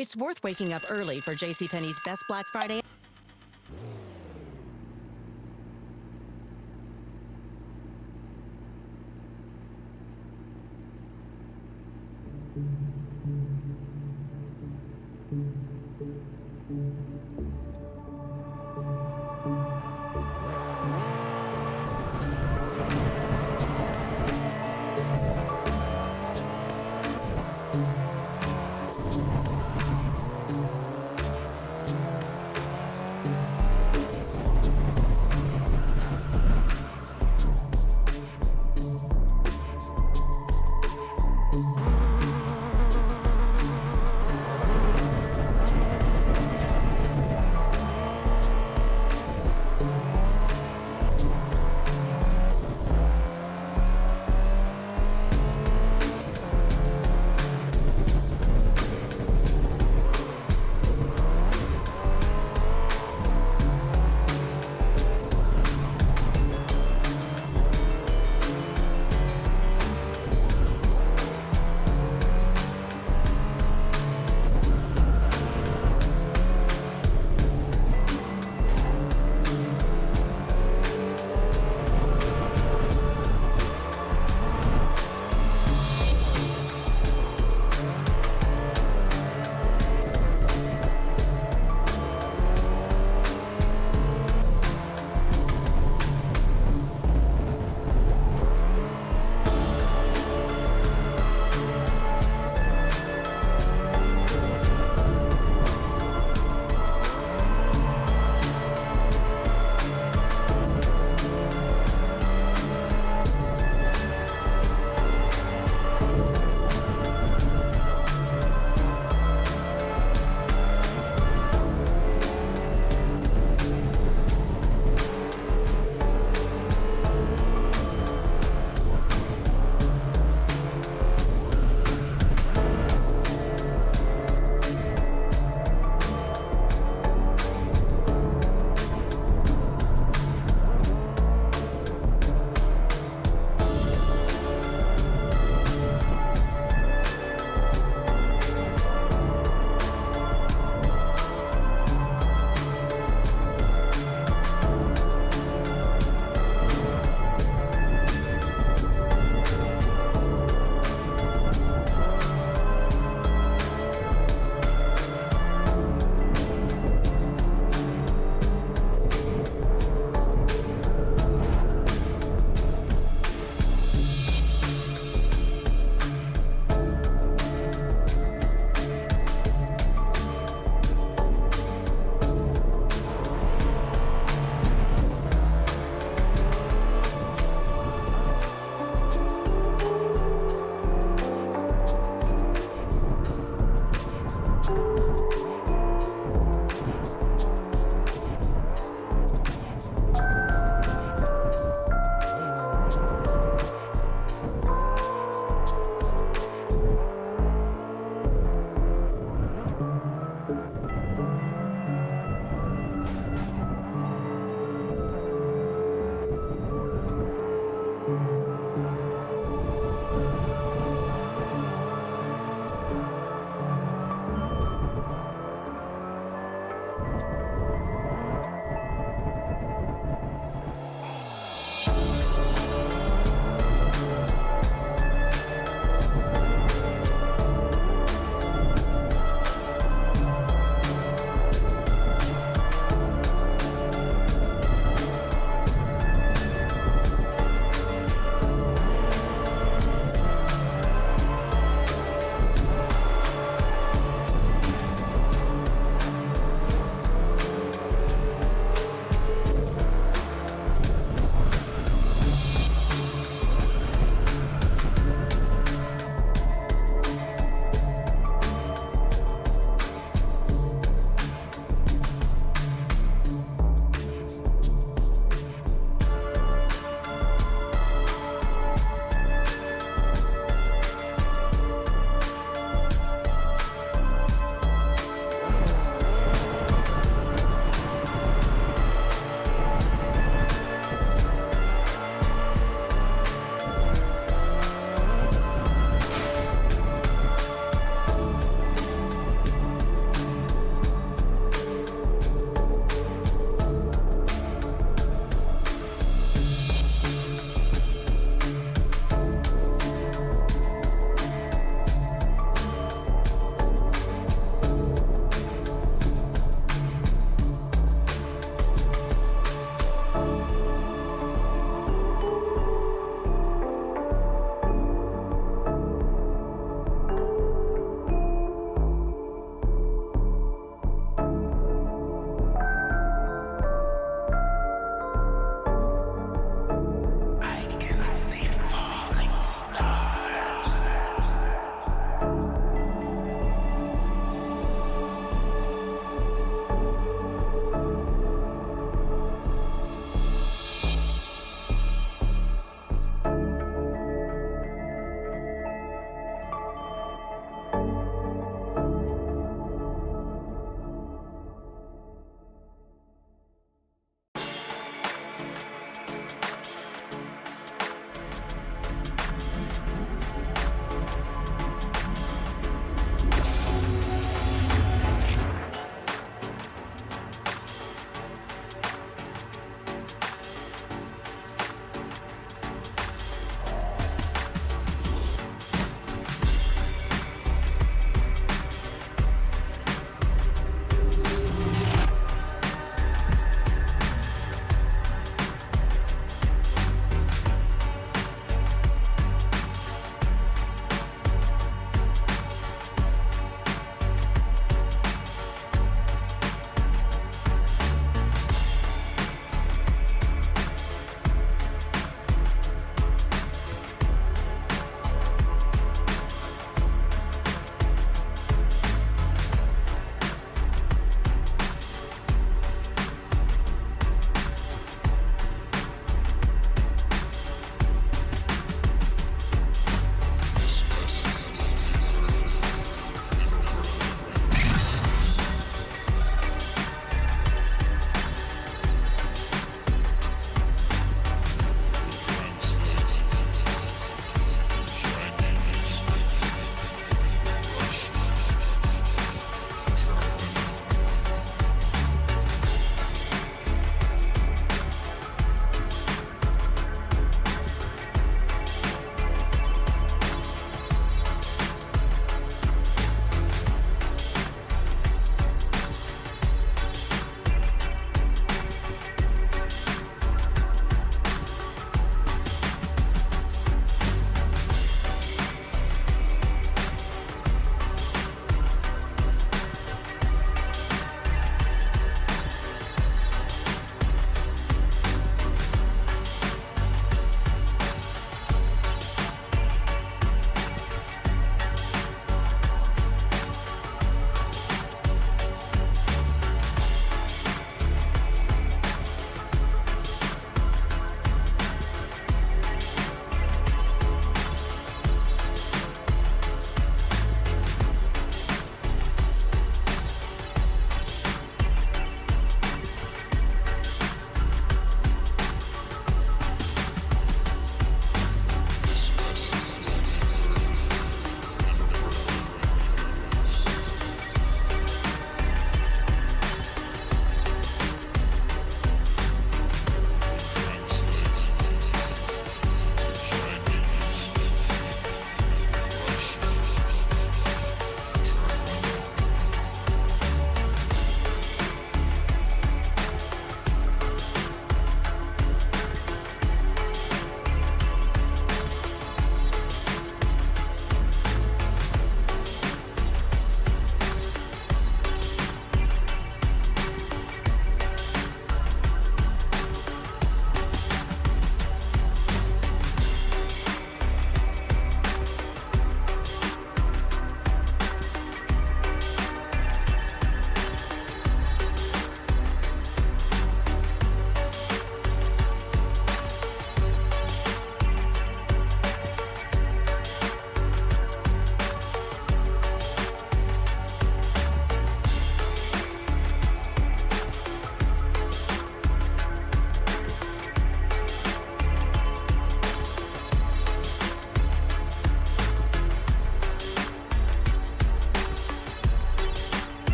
It's worth waking up early for JCPenney's best Black Friday.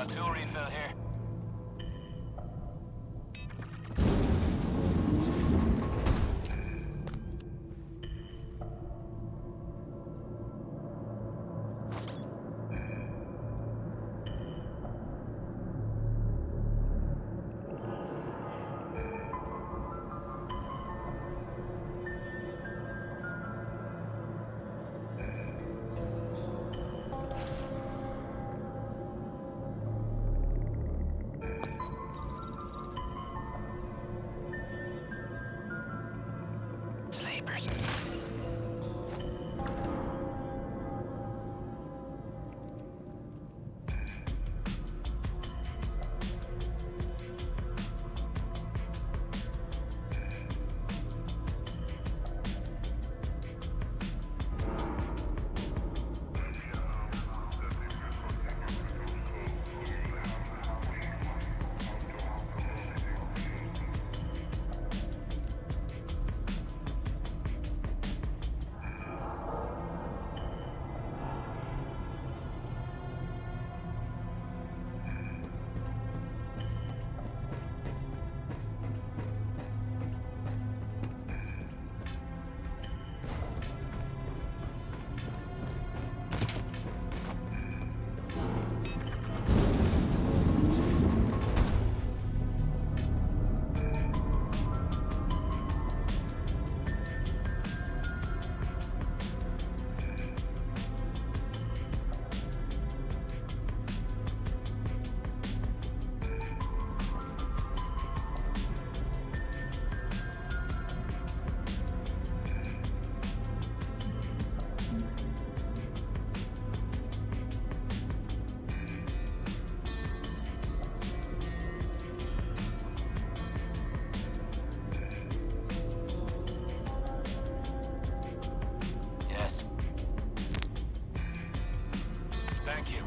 Got tool refill here. Sleepers. Yes. Thank you.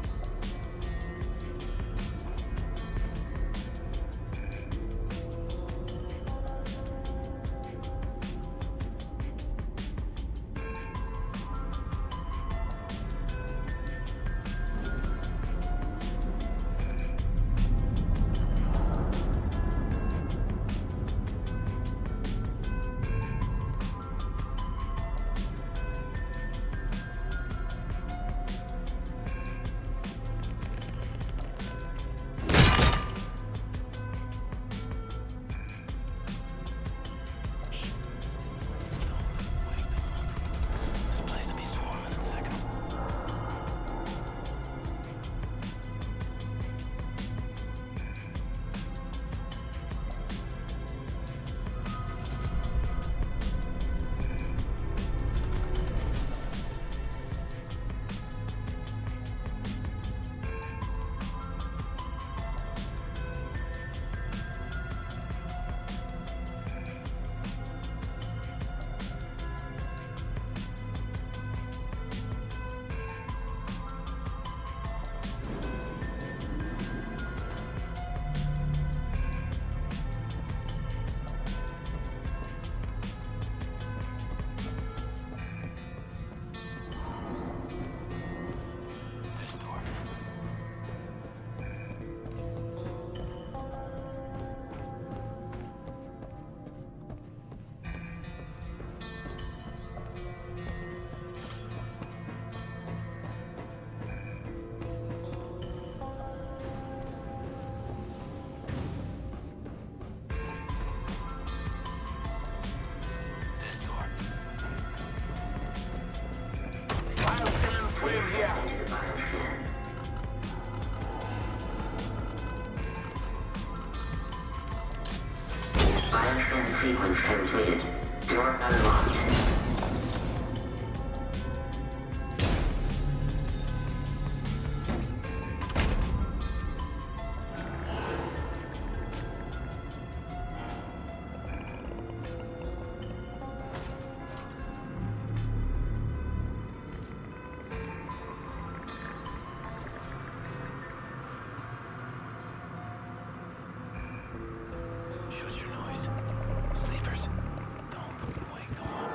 This place will be swarming in a second. This door. This door. Bioscan clear here. Bioscan sequence completed. Door unlocked. Shut your noise. Sleepers. Don't wake them up.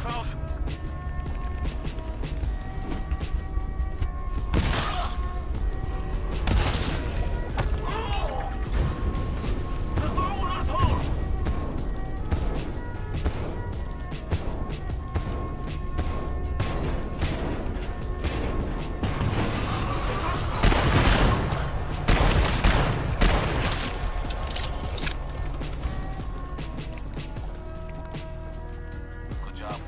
close. Good job.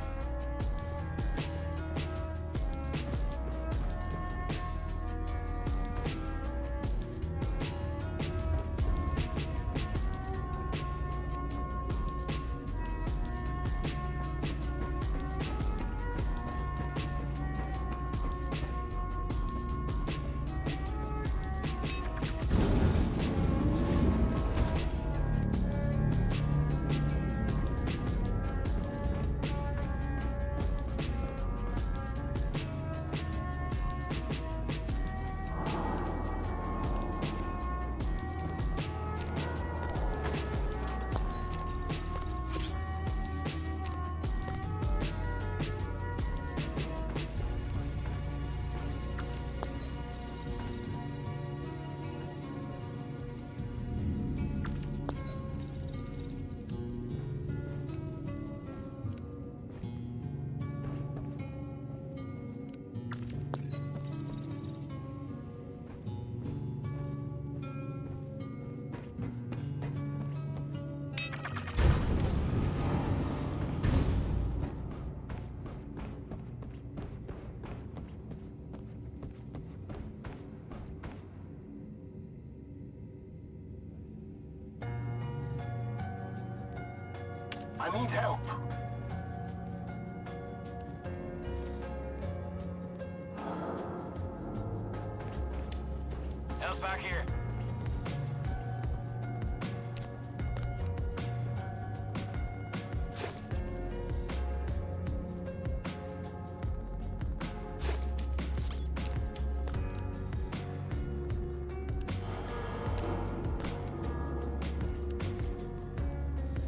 I need help. Help back here.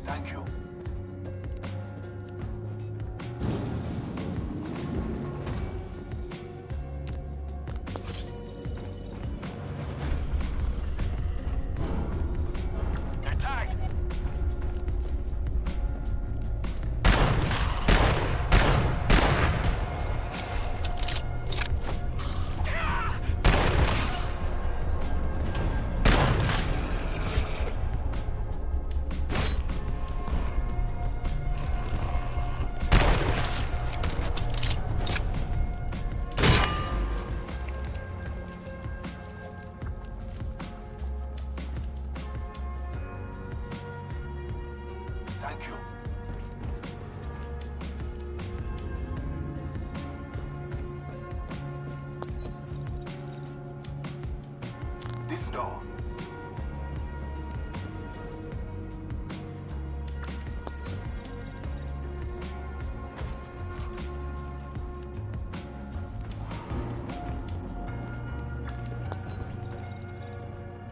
Thank you. They're tagged. Thank you. This door.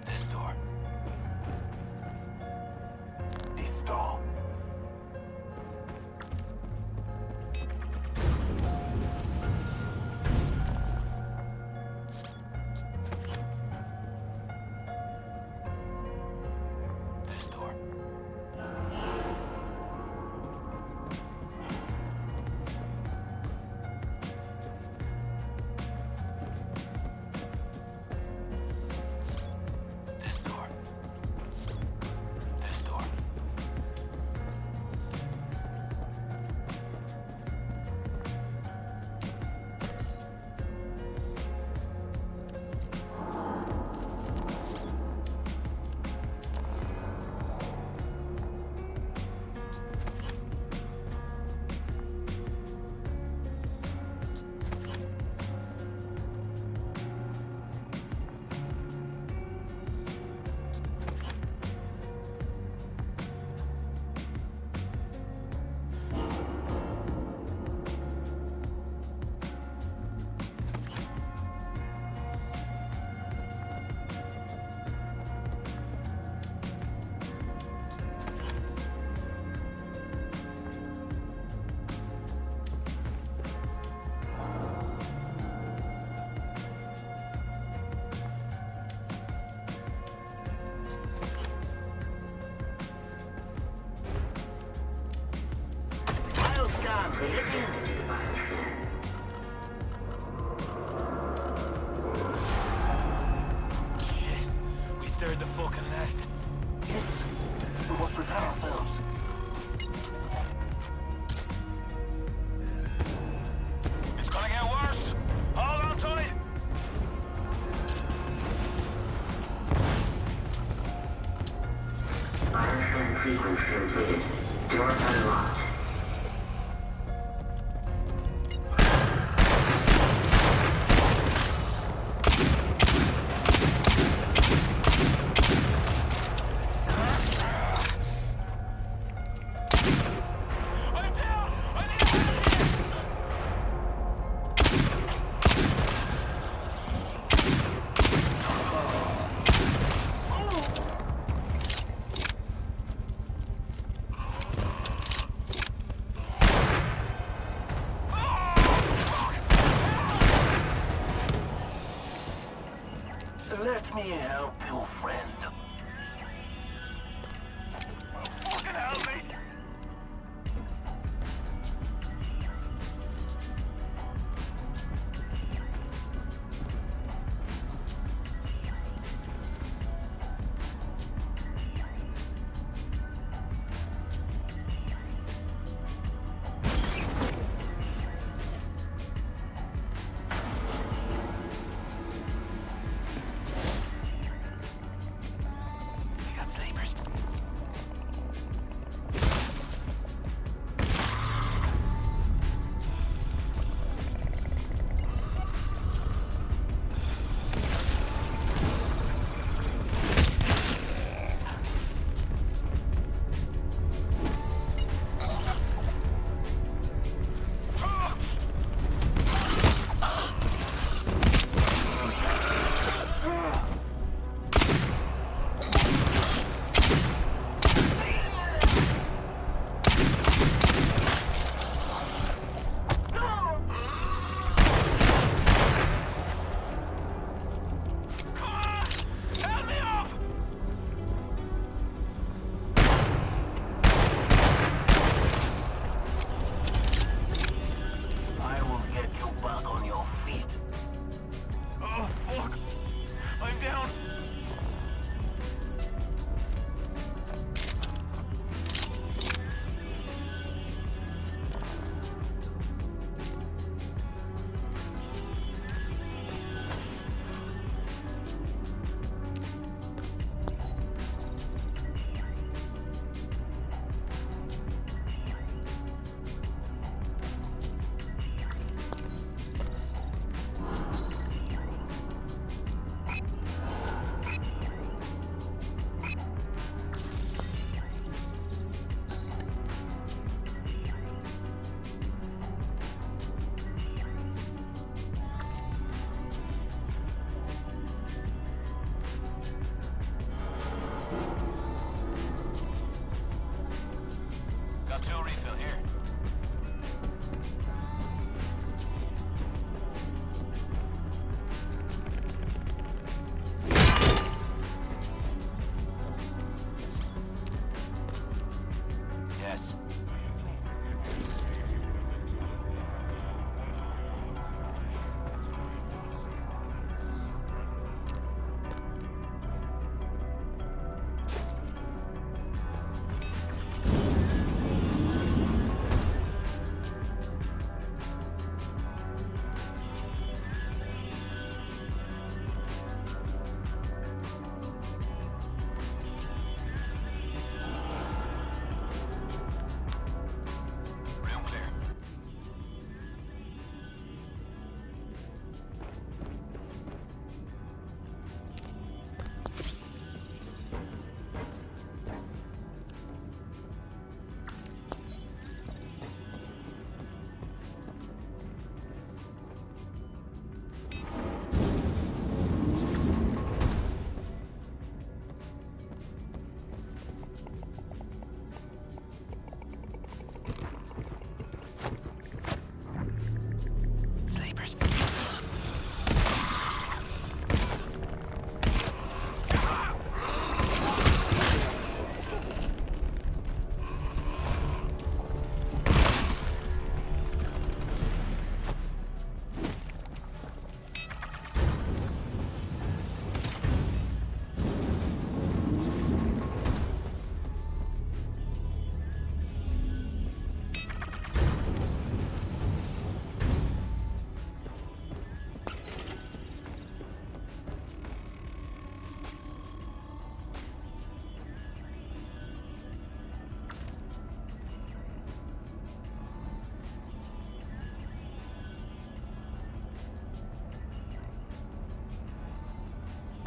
This door. This door. Please scan into the bioscan. Shit. We stirred the fucking nest. Yes. We must prepare ourselves. It's gonna get worse. Hold on tight. Bioscan sequence completed. Door unlocked. I'm down. I need help. Let me help you, friend. Fucking help me.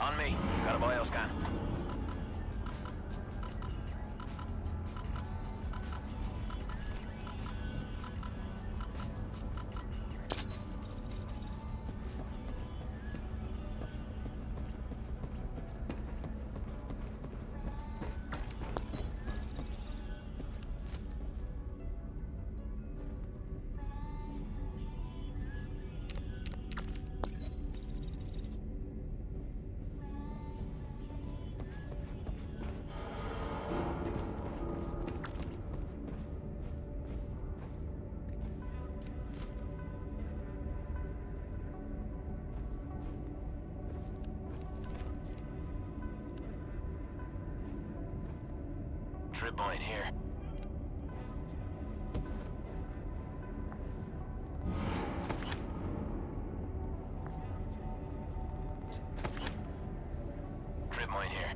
On me. Got a bioscan. Trip point here. Trip point here.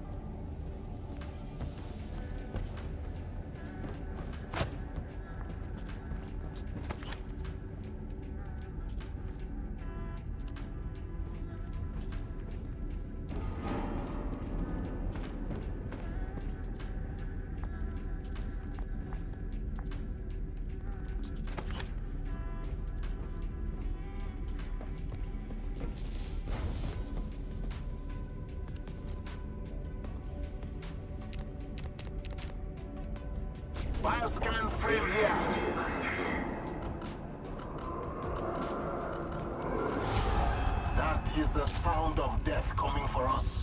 Bioscan frame here. That is the sound of death coming for us.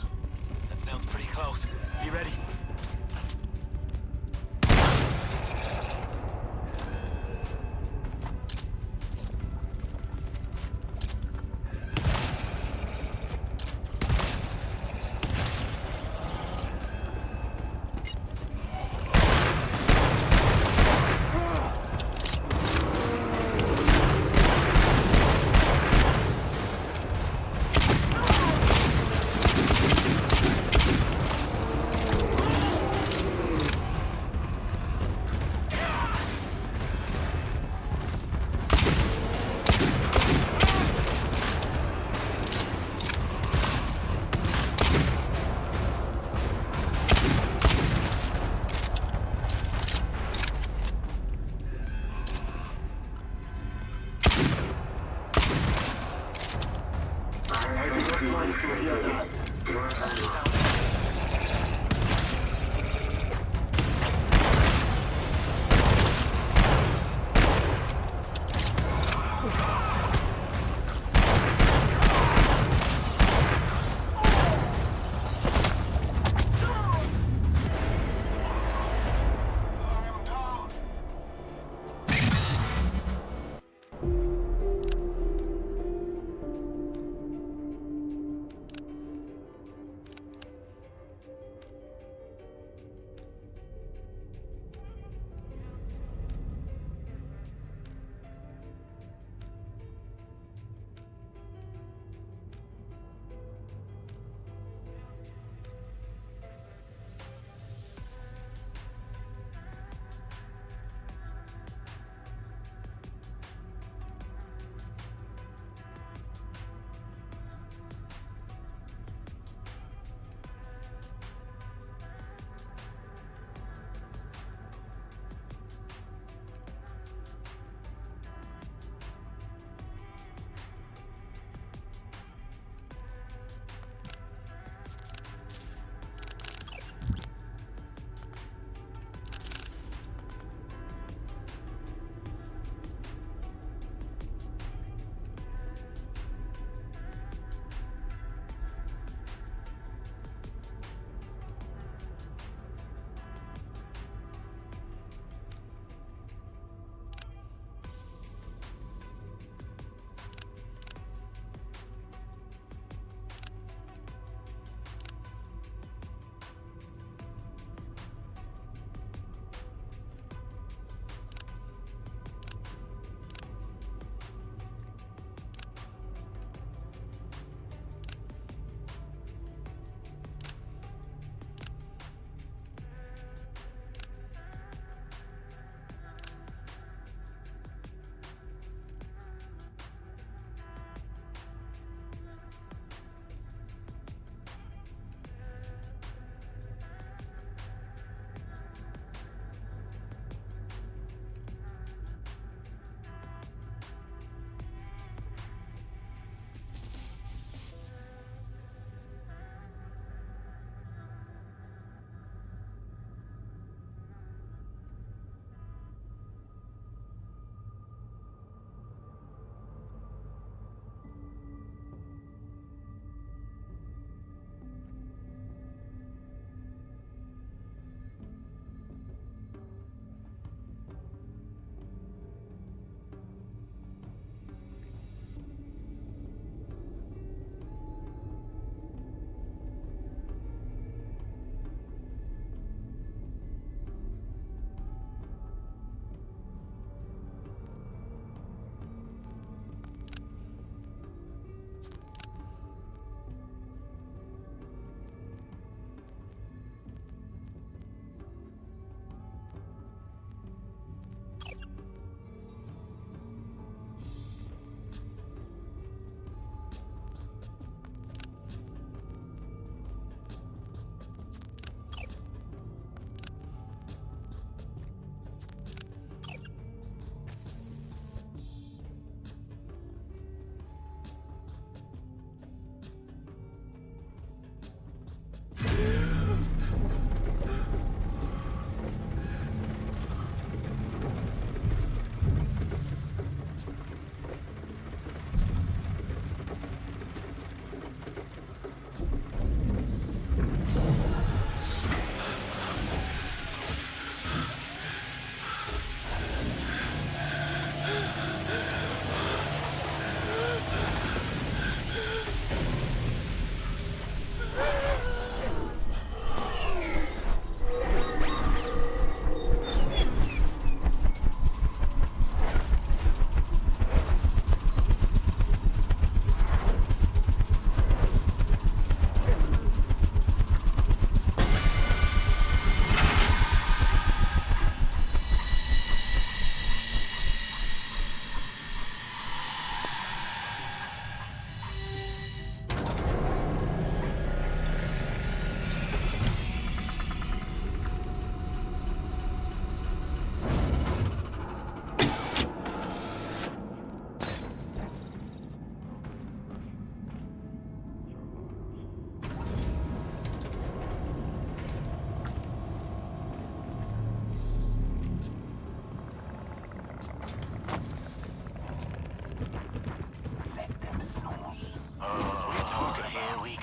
That sounds pretty close. Be ready. Like to hear that.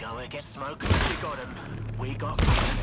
Go and get smoke. We got him. We got company.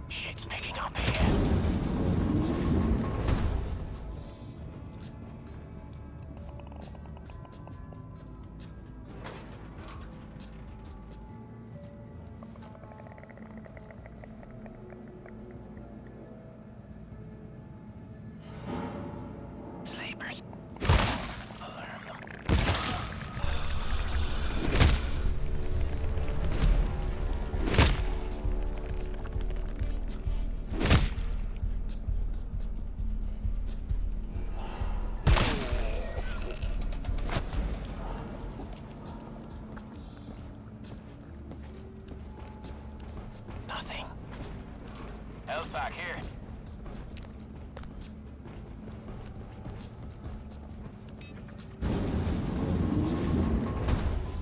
Shit's picking up here. Sleepers. Alarm them. Nothing. Health back here.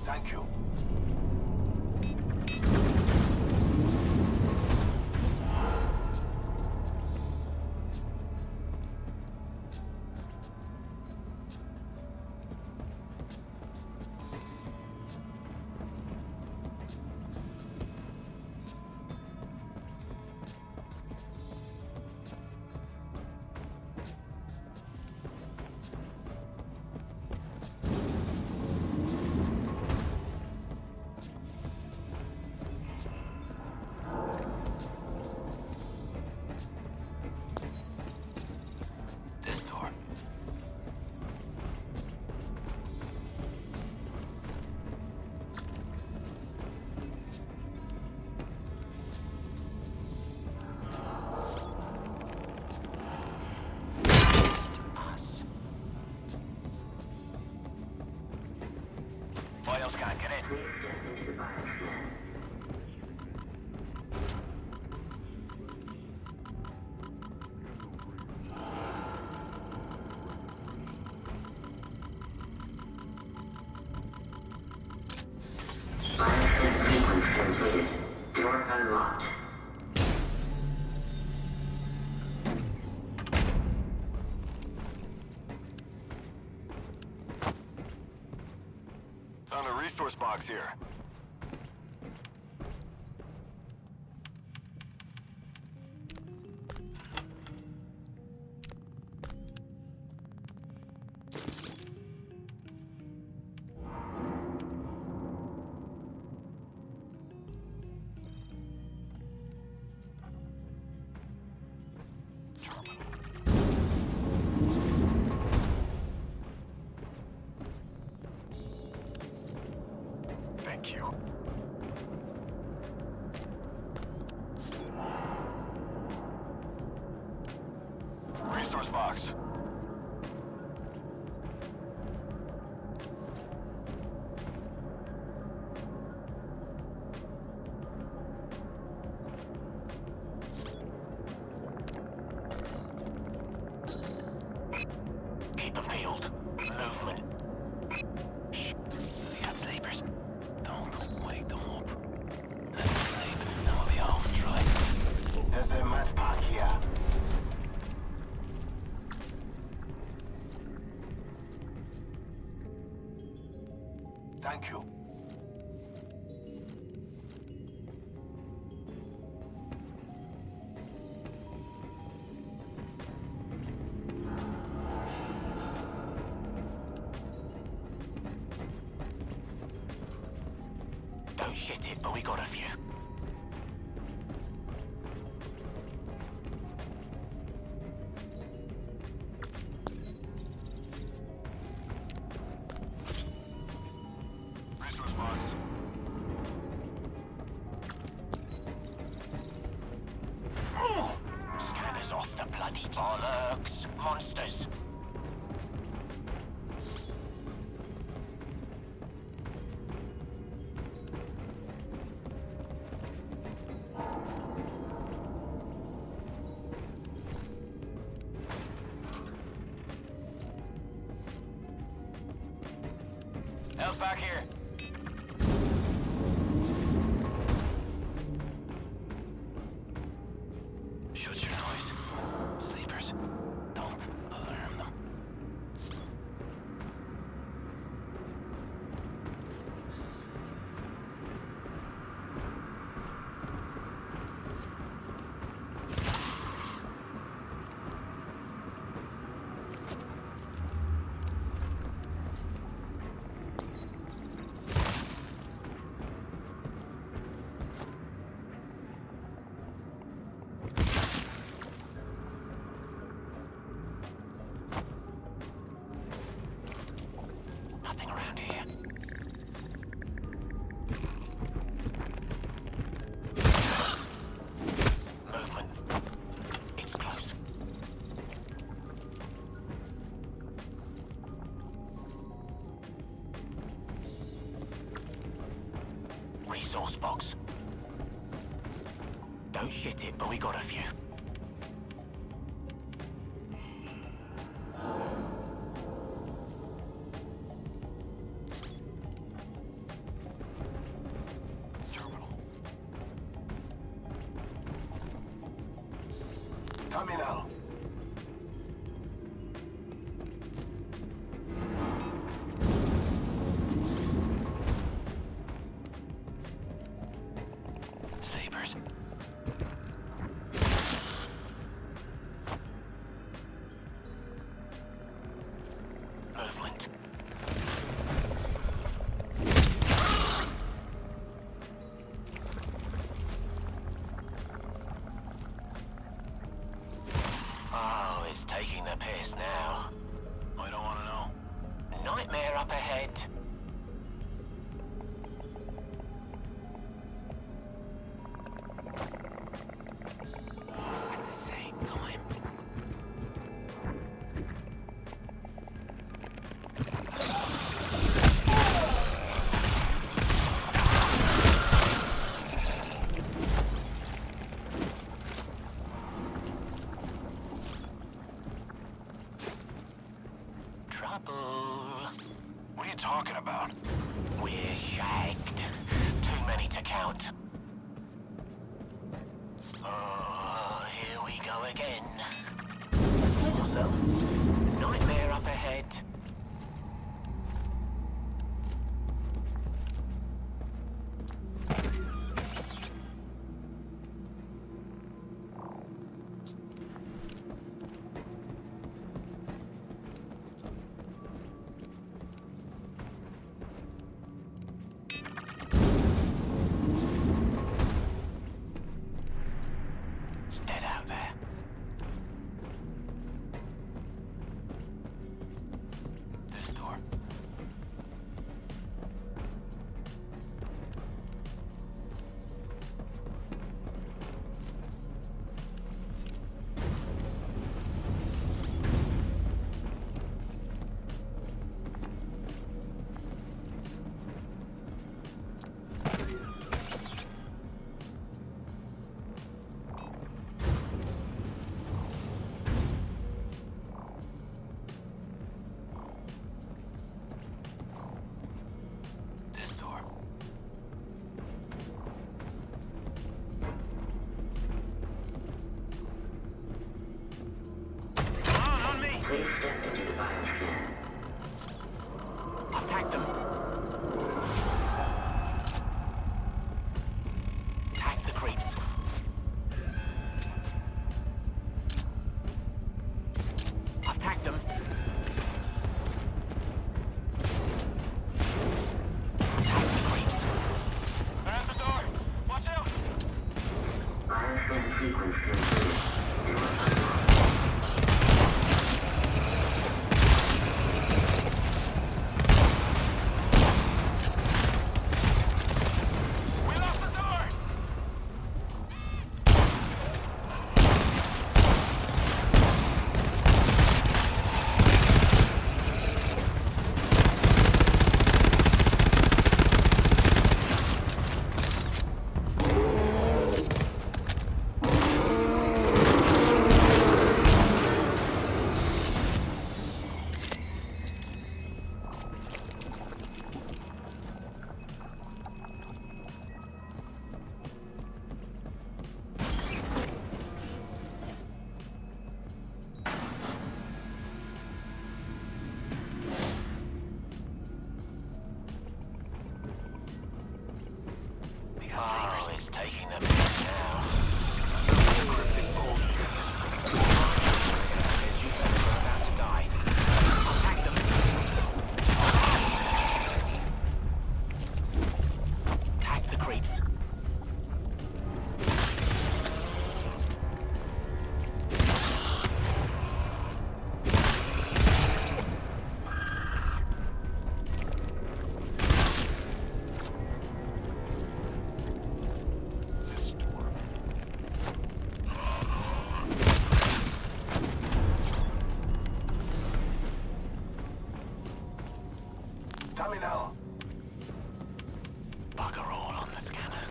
Thank you. This door. Us. Boyles can't get in. Please step into the biosphere. Biosphere sequence completed. Door unlocked. Found a resource box here. Thank you. Resource box. Keep them peeled. Movement. Shh. We got sleepers. Don't wake them up. Let them sleep. Then we'll be off and try. There's a med pack here. Thank you. Don't shit it, but we got a few. Resource box. Scanners off the bloody bollocks. Monsters. Help back here. Shut your noise. Sleepers. Don't alarm them. Nothing around here. Movement. It's close. Resource box. Don't shit it, but we got a few. Terminal. Sleepers. Movement. Oh, it's taking the piss now. I don't want to know. Nightmare up ahead. At the same time. Trouble. What are you talking about? We're shagged. Too many to count. Oh, here we go again. Explain yourself. Nightmare up ahead. It's dead out there. Terminal. Bugger all on the scanner.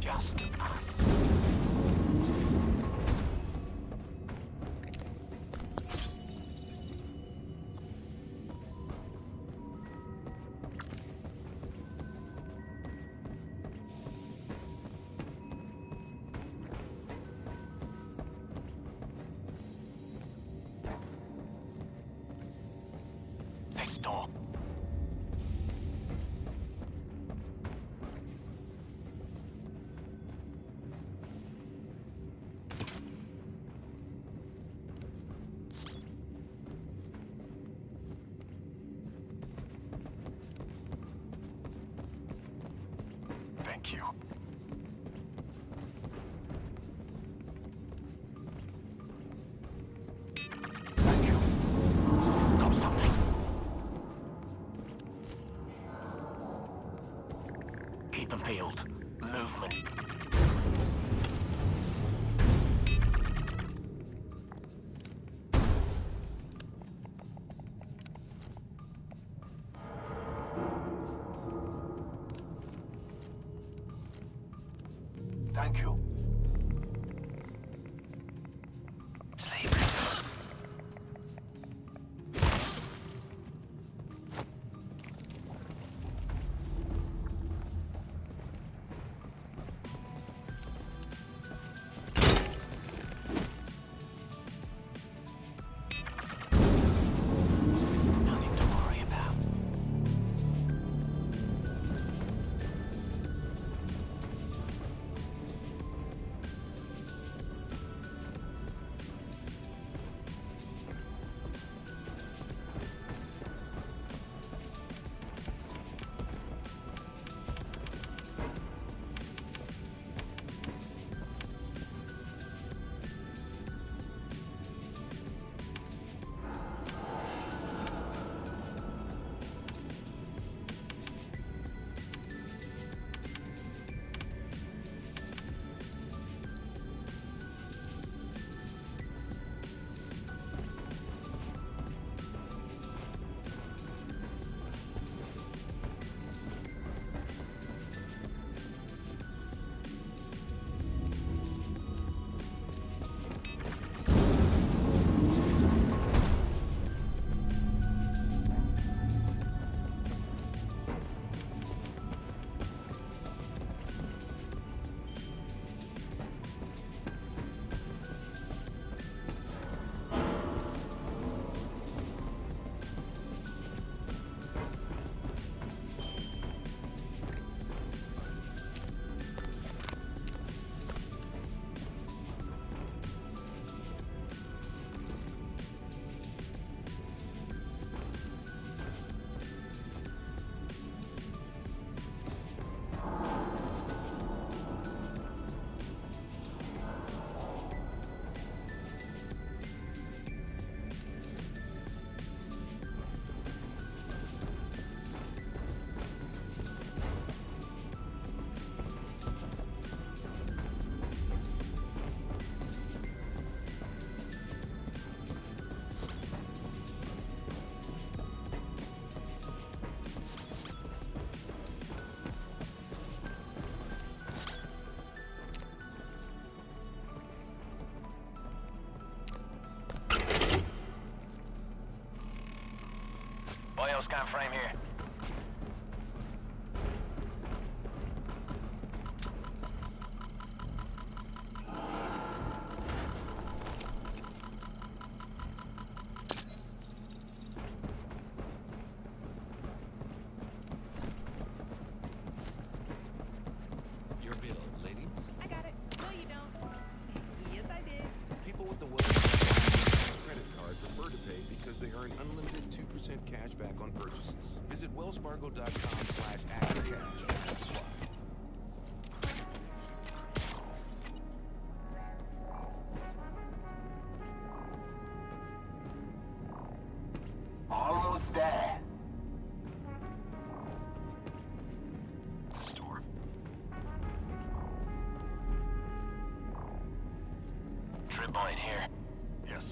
Just us. Next door. Thank you. Thank you. Got something. Keep them peeled. Movement. Thank you. Slavery. Nothing to worry about. Bioscan frame here. Your bill, ladies. I got it. No, you don't. Yes, I did. People with the credit card prefer to pay because they earn unlimited 2% cash back on purchases. Visit Trip point here. Yes.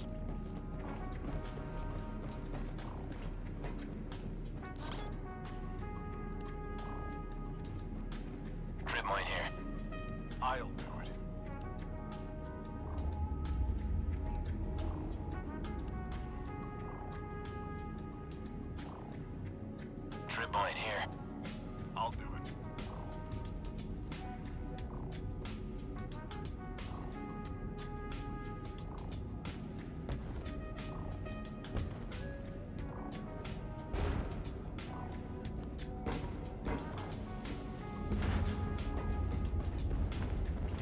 Trip point here. I'll do it. Trip point here. I'll do it.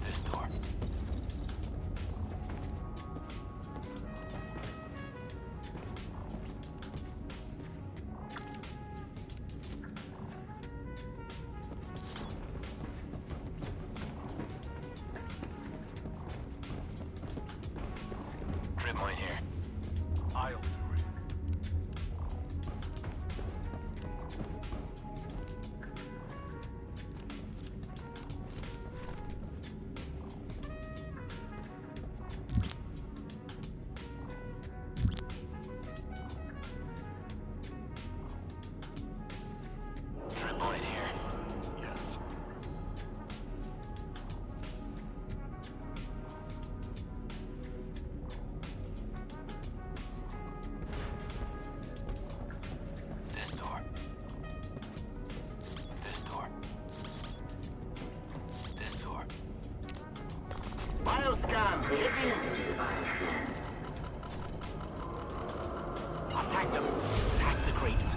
This door. Trip point here. I'll do it. Trip point here. Yes. This door. This door. This door. Bioscan, get in! Attack them. Attack the creeps.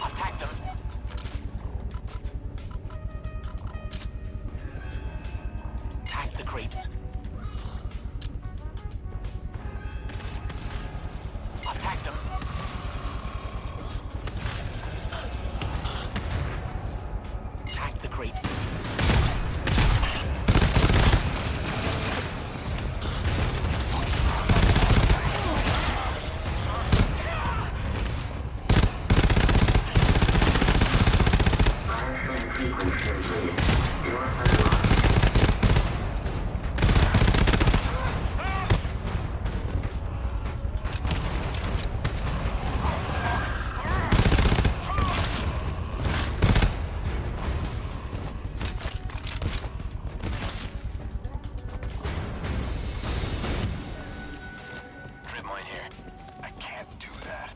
Attack them. Attack the creeps. Attack them. Attack the creeps. Bioscan sequence complete. Door unlocked. Trip point here. I can't do that.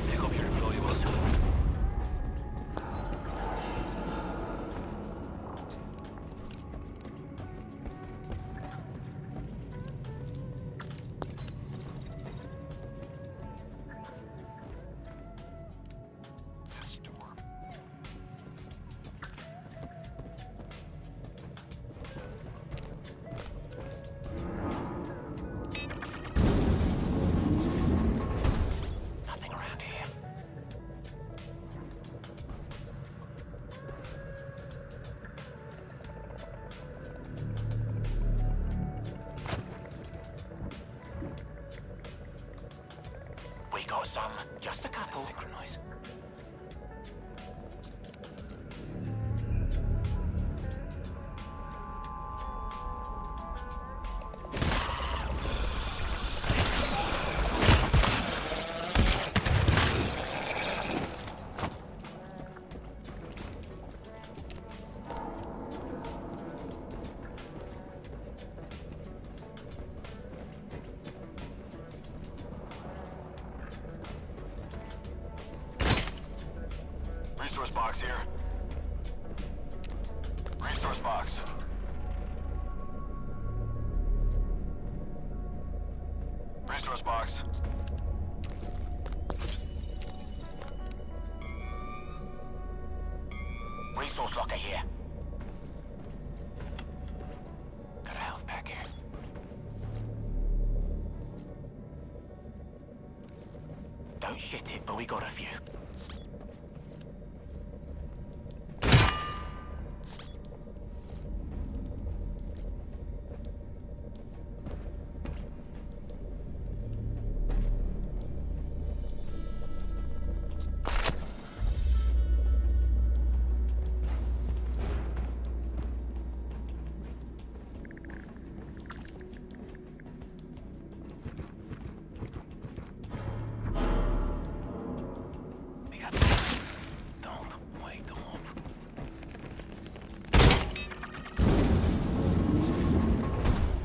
Pick up your valuables. This door. Nothing around here. We got some. Just a couple. Synchronize. Resource box here. Resource box. Resource box. Resource locker here. Got a health pack here. Don't shit it, but we got a few. We got this. Don't wake them up.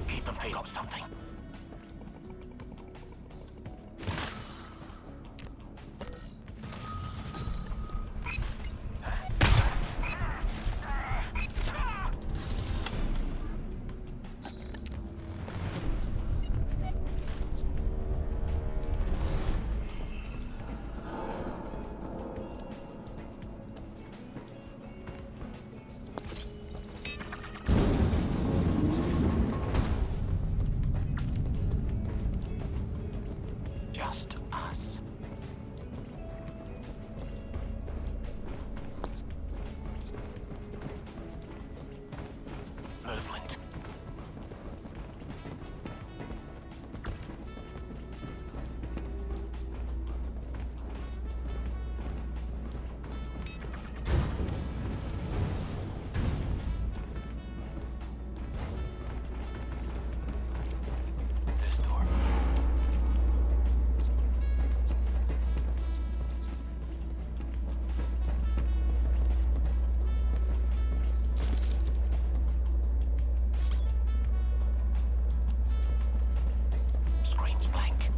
Keep them peeled. Got something. Just us. Movement. This door. Screen's blank.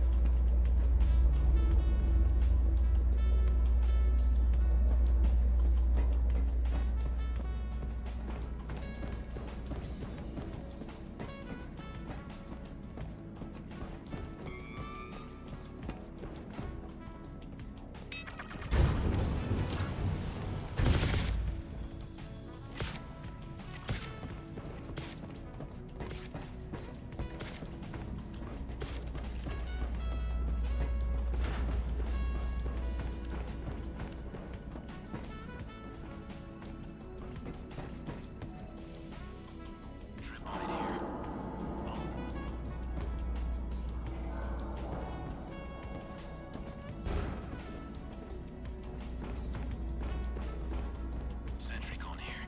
Trip on it here. Sentry gone here.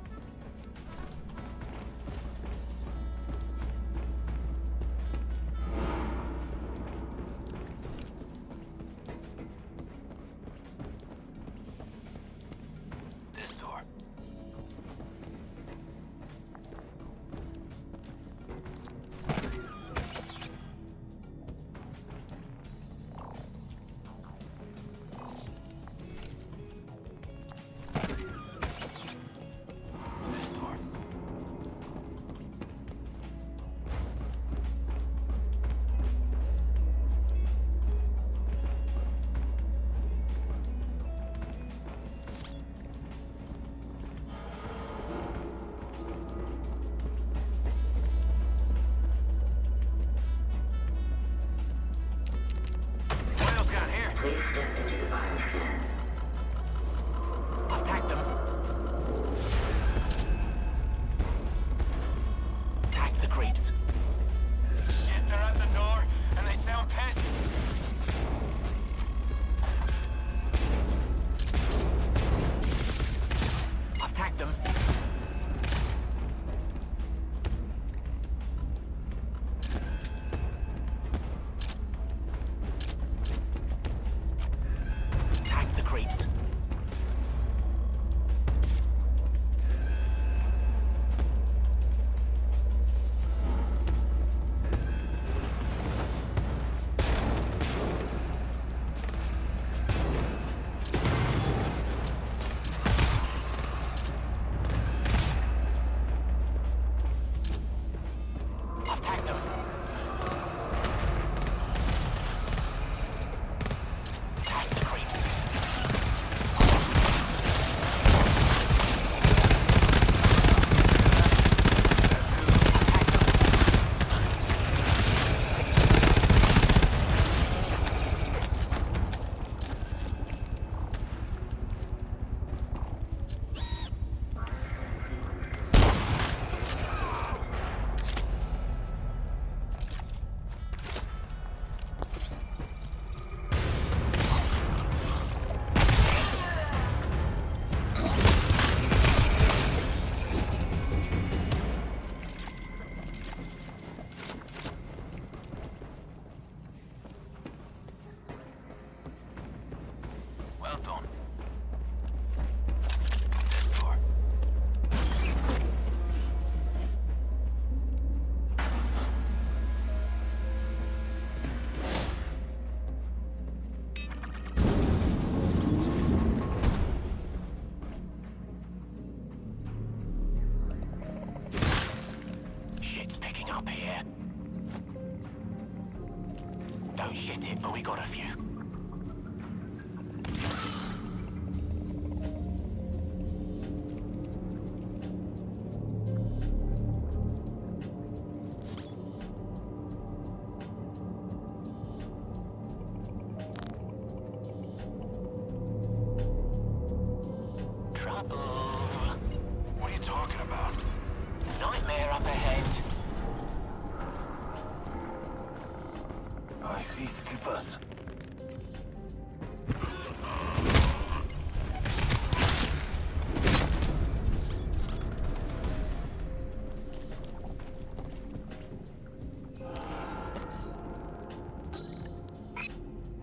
This door. This door. What else got here? Please step into the bioscan. I've tagged them. Tag the creeps. Shit, they're at the door, and they sound pissed. I've tagged them. Tag the creeps. Don't shit it, but we got a few. Trouble. What are you talking about? Nightmare up ahead. I see sleepers.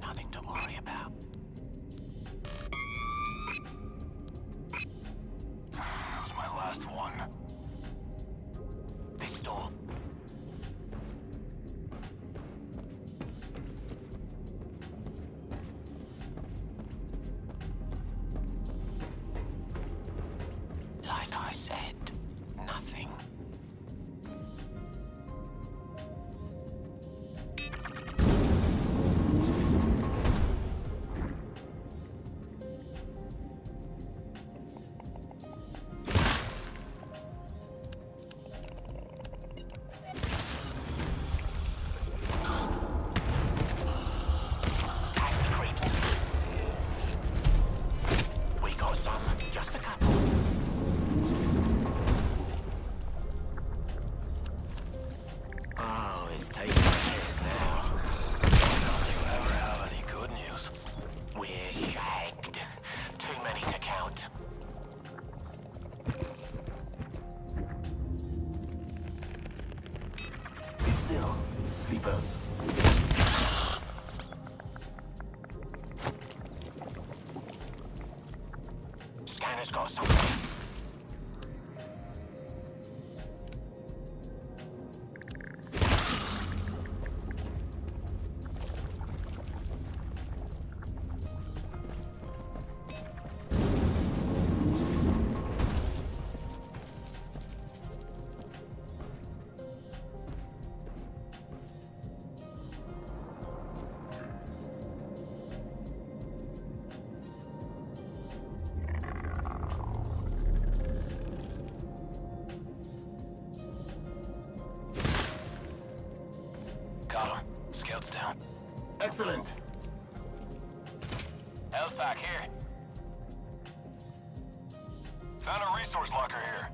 Nothing to worry about. That's my last one. This door. Like I said, nothing. Hang the creeps. We got some, just a couple. Oh, it's taking piss now. Don't you ever have any good news? We're shagged. Too many to count. Be still, sleepers. Scanner's got something. Got him. Scouts down. Excellent. Health back here. Found a resource locker here.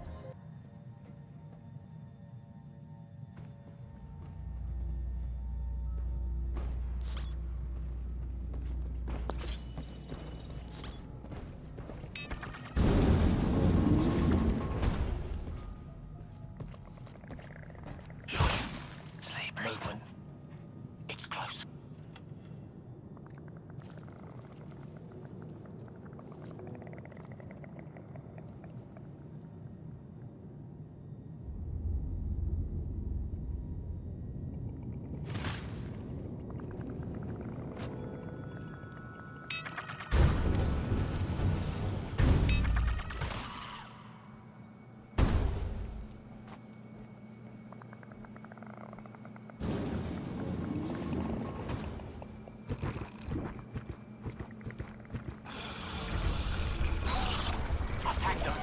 Sleepers. Movement. It's close. Attack done.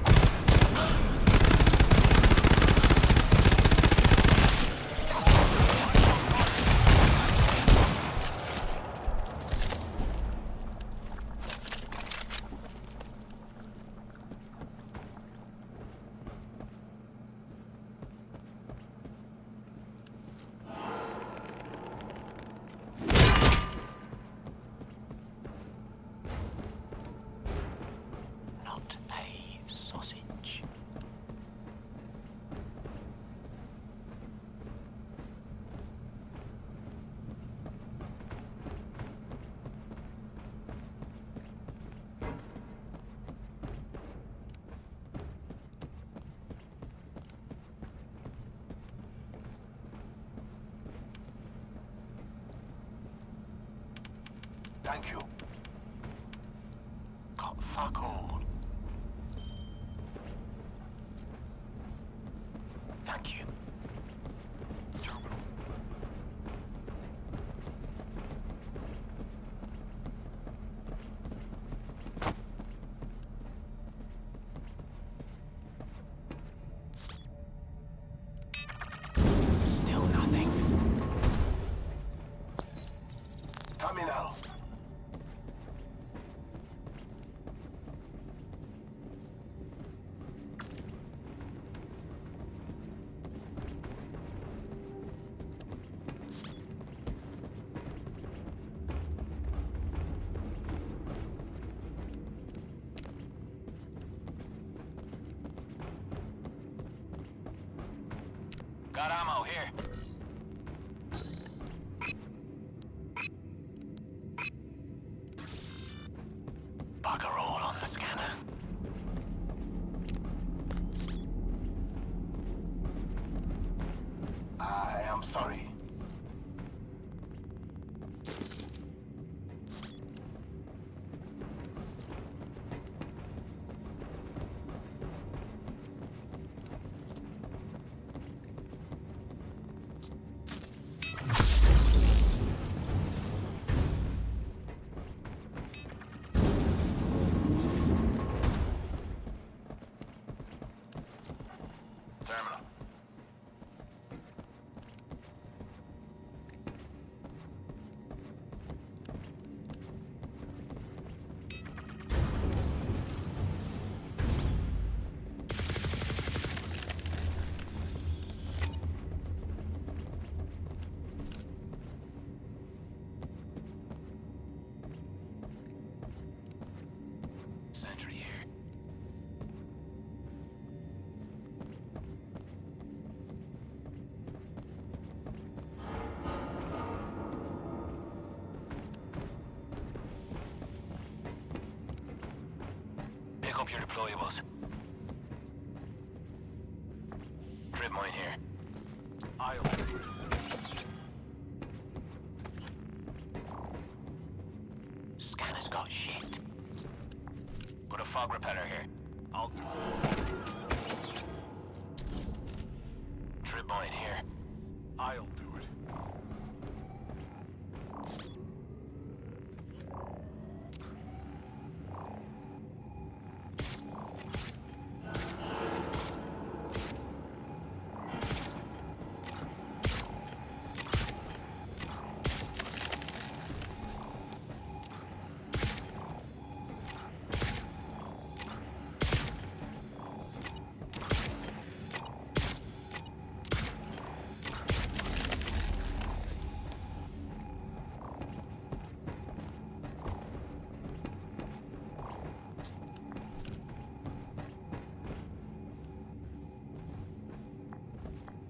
Not a sausage. Thank you. Got fuck all. Thank you. sorry. Terminal. Sentry here. Pick up your deployables. Trip mine here. I'll do it. Scanner's got shit. Put a fog repeller here. I'll... Trip mine here. I'll do it.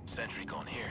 Sentry gun here.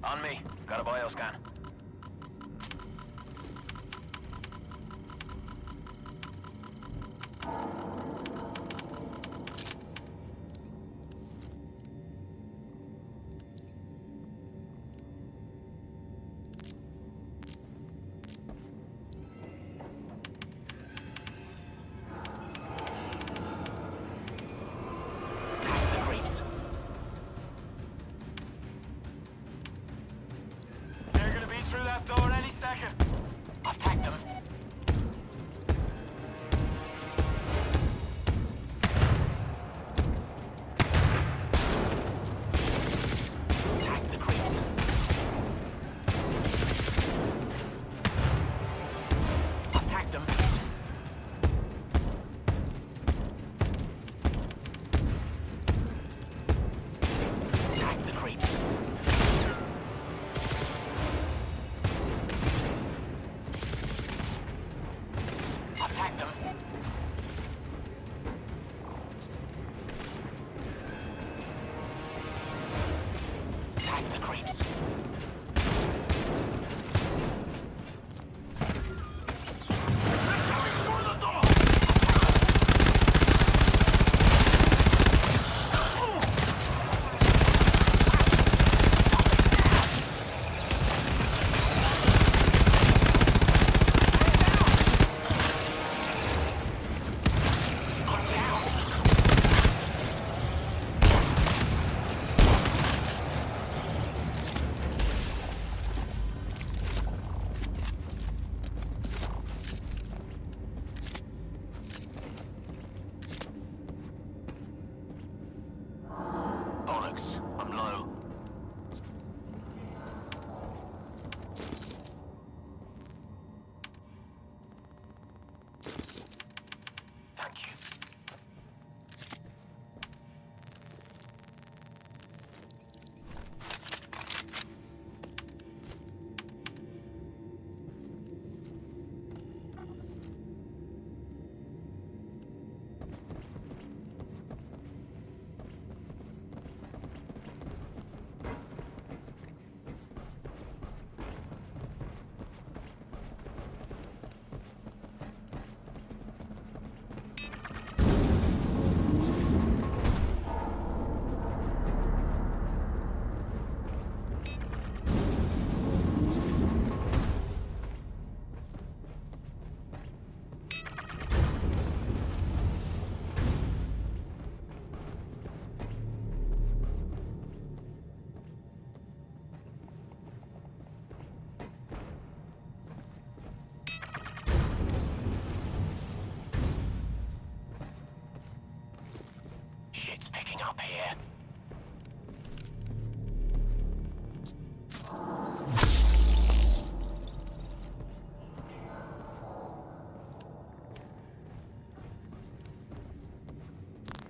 On me. Got a bioscan. The creeps. They're gonna be through that door any second. I've tagged them. Tag the creeps. I've tagged them. Tag the creeps. Attack them. Attack the creeps. It's picking up here.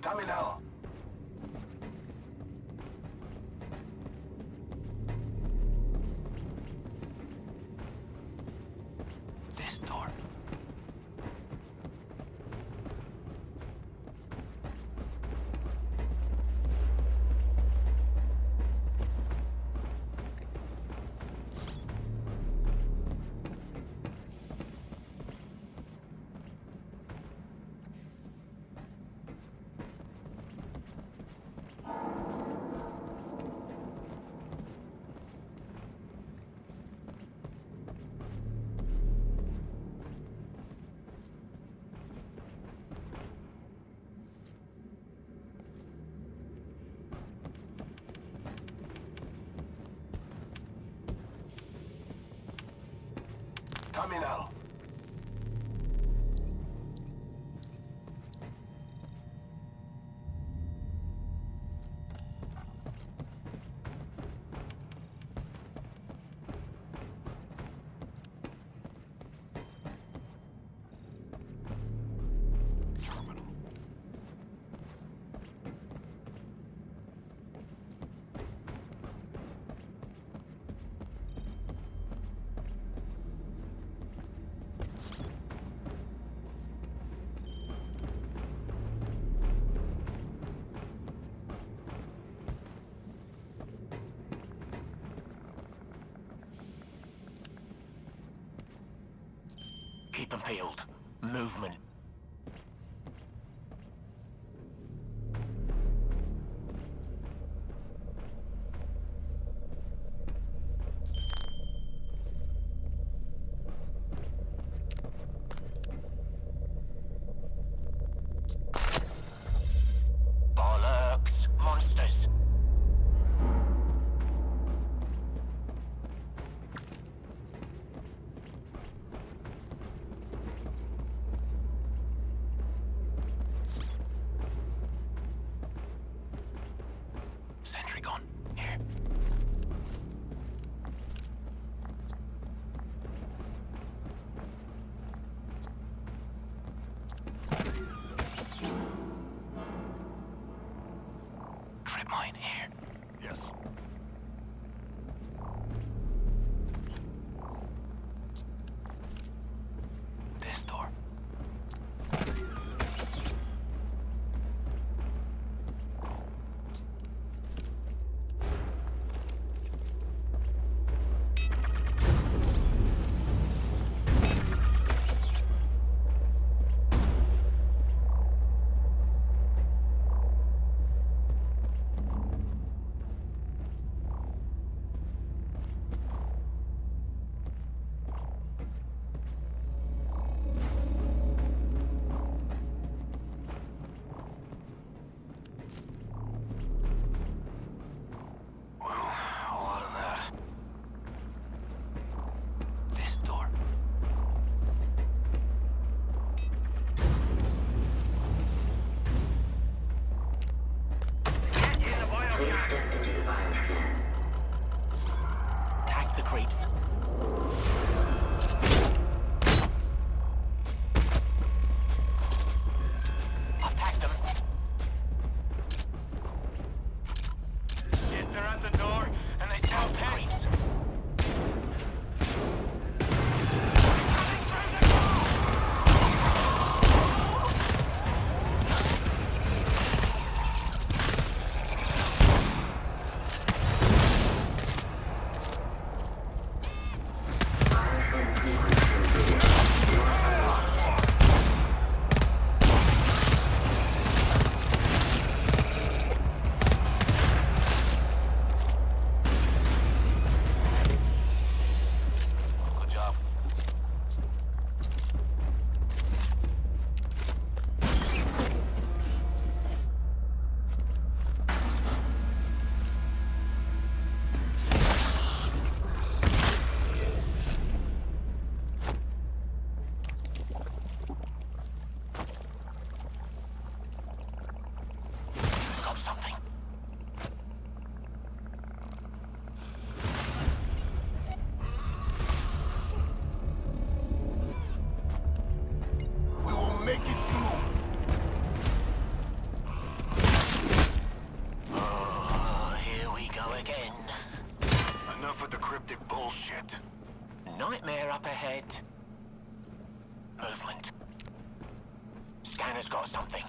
Terminal. This door. Terminal. Keep them peeled. Movement. Bollocks. Monsters. Sentry gun. Here. Trip mine here. Yes. This door. Well, a lot of that. This door. Please step into the bioscan. Tag the creeps. I've tagged them. Shit, they're at the door, and they sound Creeps. again. Enough with the cryptic bullshit. Nightmare up ahead. Movement. Scanner's got something.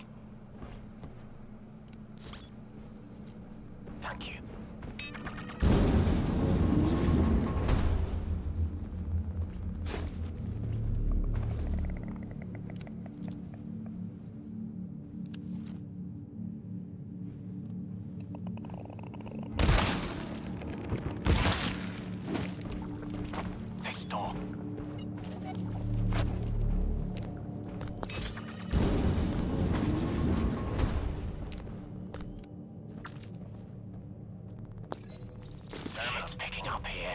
Thank you. This door. Shit's picking up here.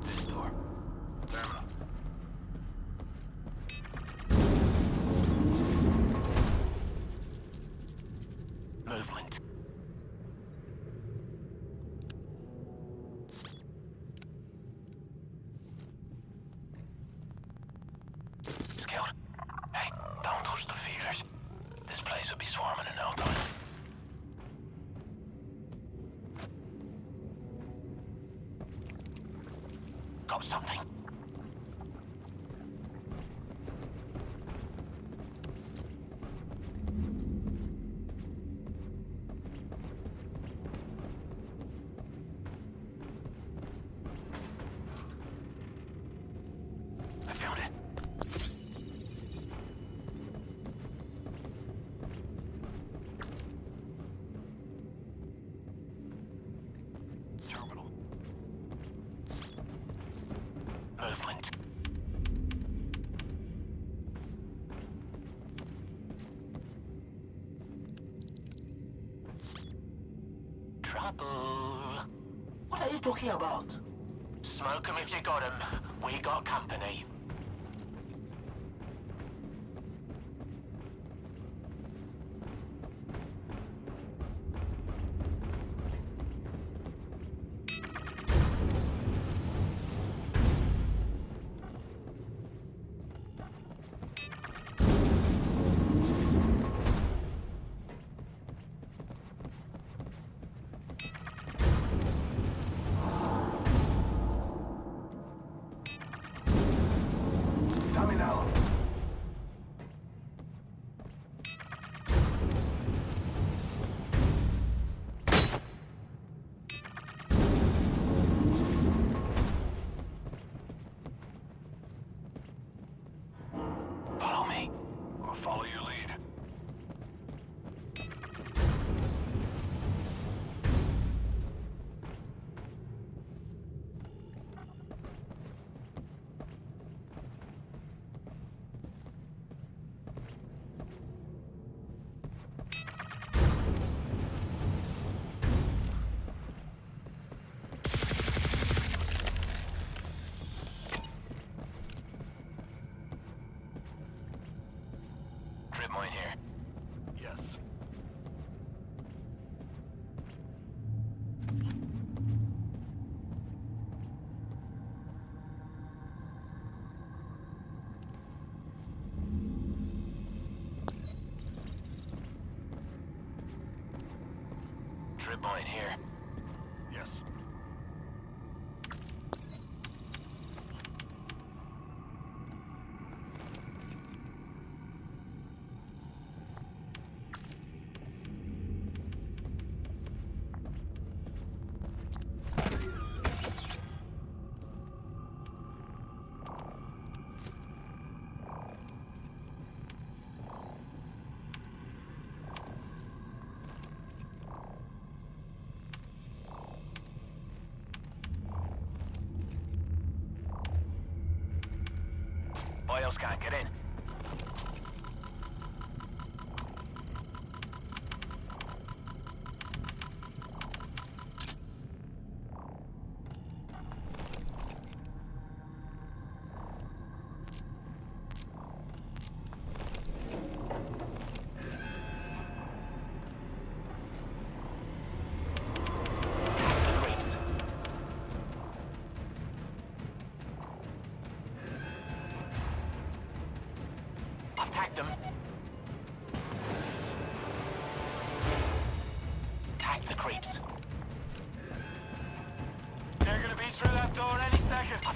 This door. Terminal. Movement. Scout. Hey, don't touch the feeders. This place will be swarming in no time. Got something. I found it. Terminal. Movement. Trouble. What are you talking about? Smoke 'em if you got 'em. We got company. Terminal. Follow me. I'll follow your lead. Trip mine here. Yes. Trip mine here. Yes. Bioscan, get in. Creeps. I've tagged them.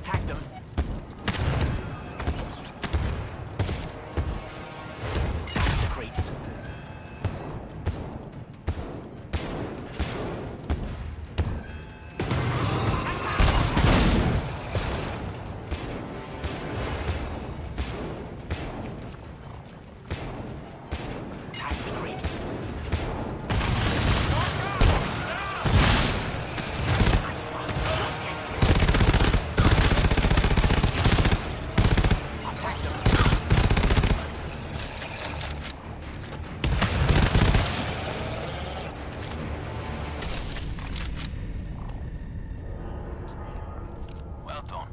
Attack them. Attack the creeps. Attack the creeps. Attack them. Well done.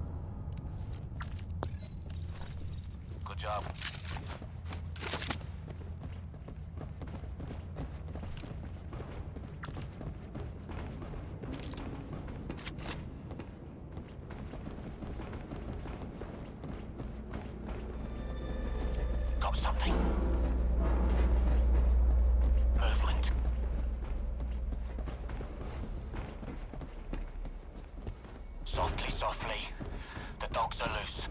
Good job. Got something? Movement. Softly, softly. The dogs are loose.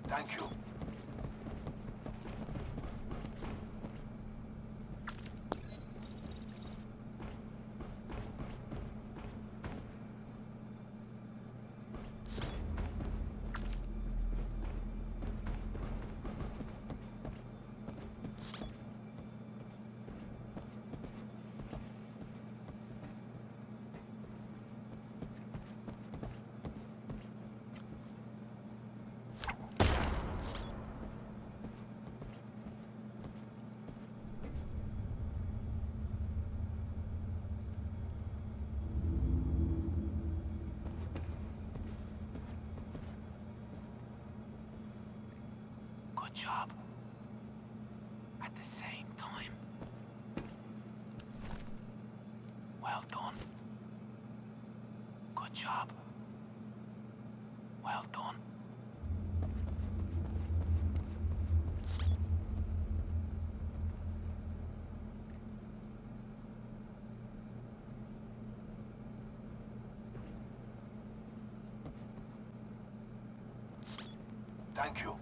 Thank you. Good job. At the same time. Well done. Good job. Well done. Thank you.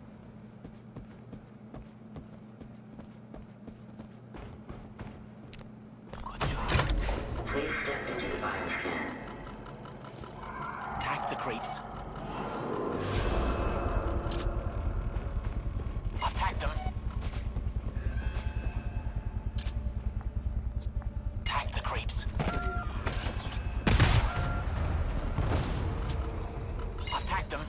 Good job. Please step into the bioscan. Attack the creeps. Attack them. Attack the creeps. Attack them.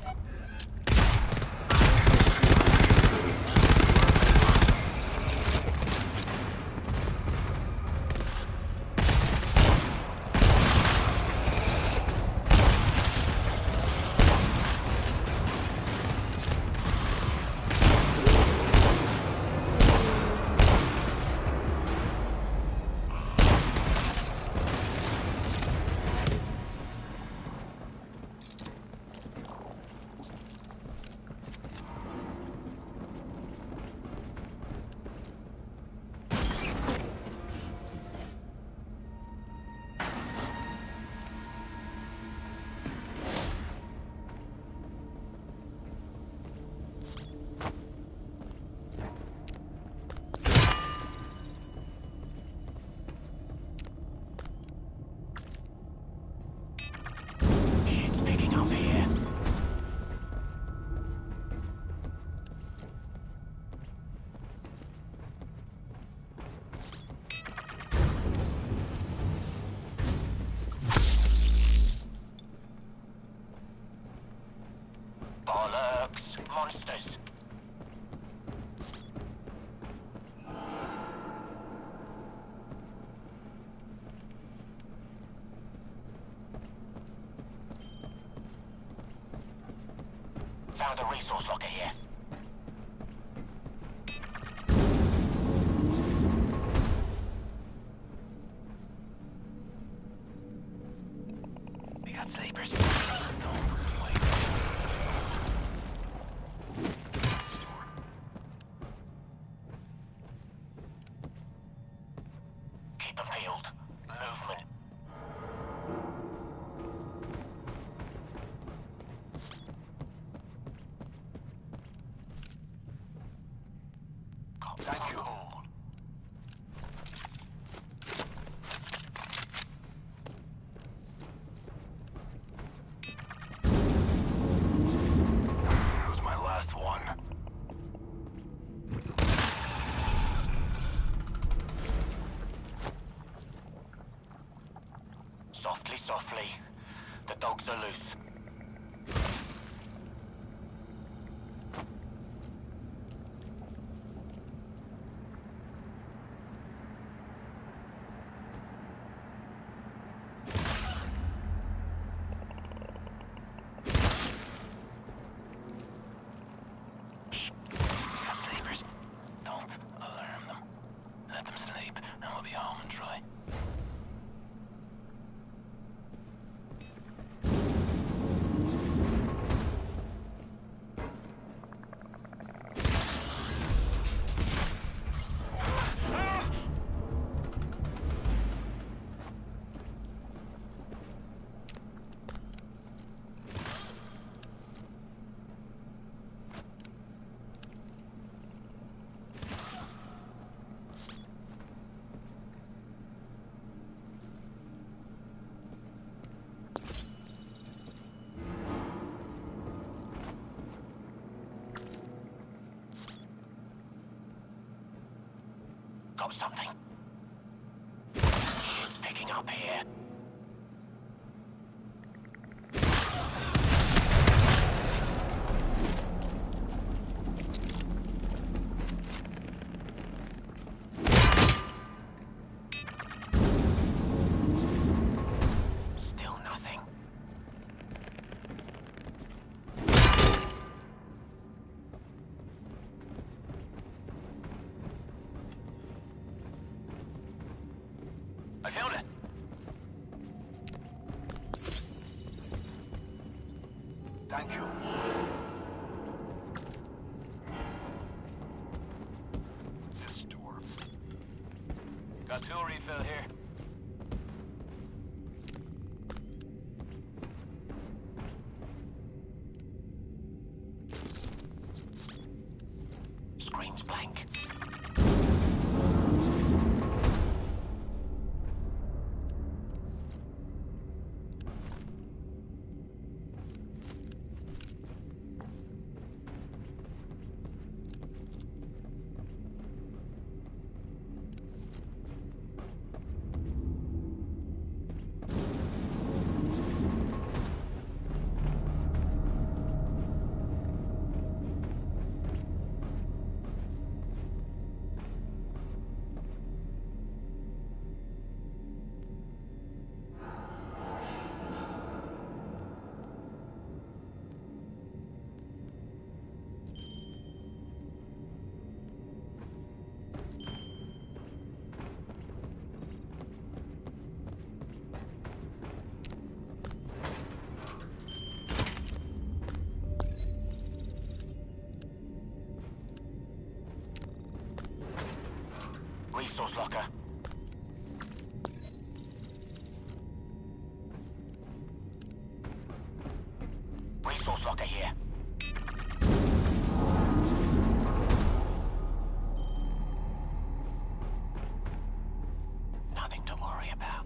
monsters. Found a resource locker here. We got sleepers. Don't wait. Keep them peeled. Movement. Thank you. That was my last one. Softly, softly. The dogs are loose. We got sleepers. Don't alarm them. Let them sleep, and we'll be home and dry. Got something. Shit's picking up here. Still nothing. I found it. Thank you. This door. Got tool refill here. Screen's blank. Resource locker. Resource locker here. Nothing to worry about.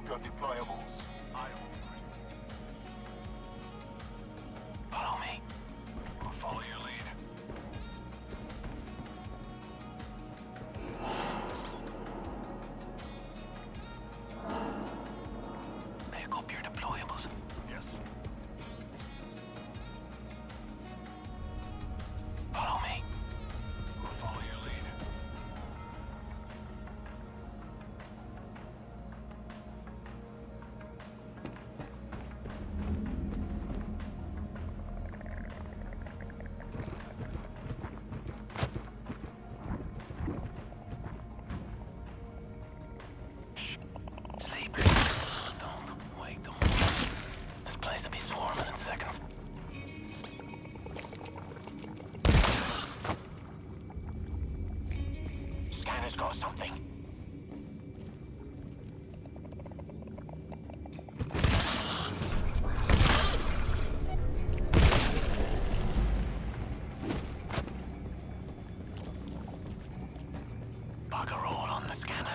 up your deployables. Follow me. I'll follow your lead. Pick up your deployables. Yes. Follow me. I'll follow your lead. Sleepers. Don't wake them. This place will be swarming in seconds. Scanner's got something. Bugger all on the scanner.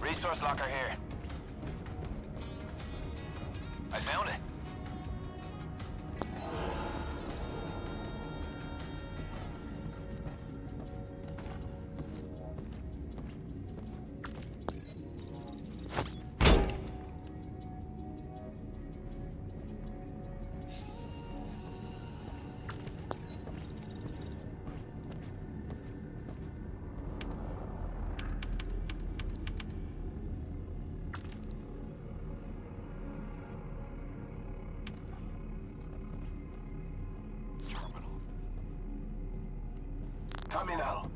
Resource locker here. I found it. Terminal.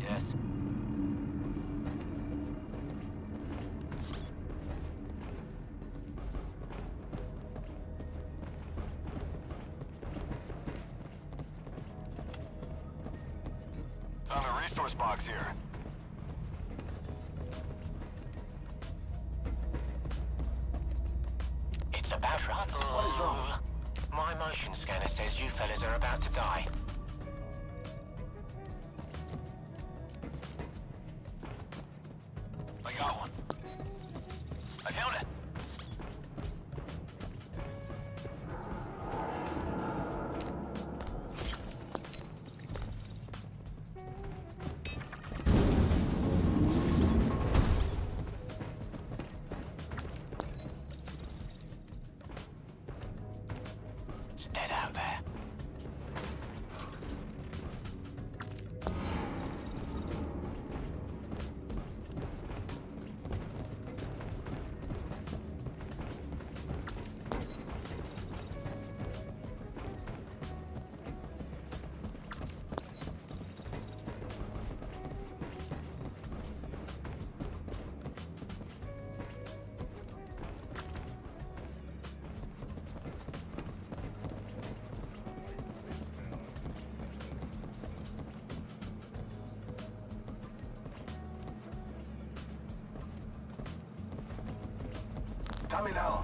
Yes. Found a resource box here. It's about right. What is wrong? My motion scanner says you fellas are about to die. I got one. I found it. It's dead out there. Terminal.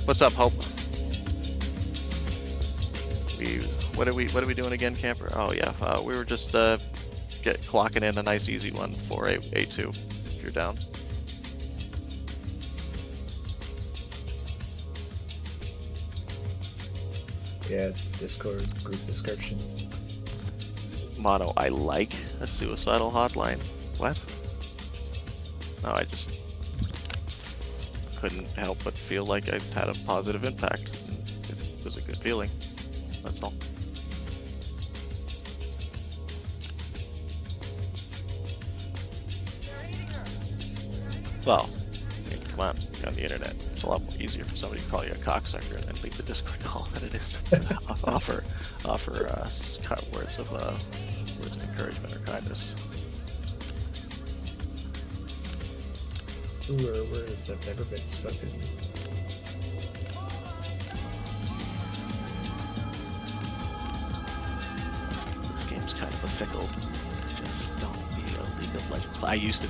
What's up, Hope? What are we doing again, camper? Oh yeah, we were just clocking in a nice easy one for A2. If you're down. Yeah, Discord group description. Mono, I like a suicidal hotline. What? No, I just couldn't help but feel like I had a positive impact. It was a good feeling. That's all. Well, I mean, come on, you're on the internet. It's a lot more easier for somebody to call you a cocksucker and then leave the Discord call than it is to offer words of encouragement or kindness. Ooh, are words have never been spoken. This game's kind of a fickle. Just don't be a League of Legends. I used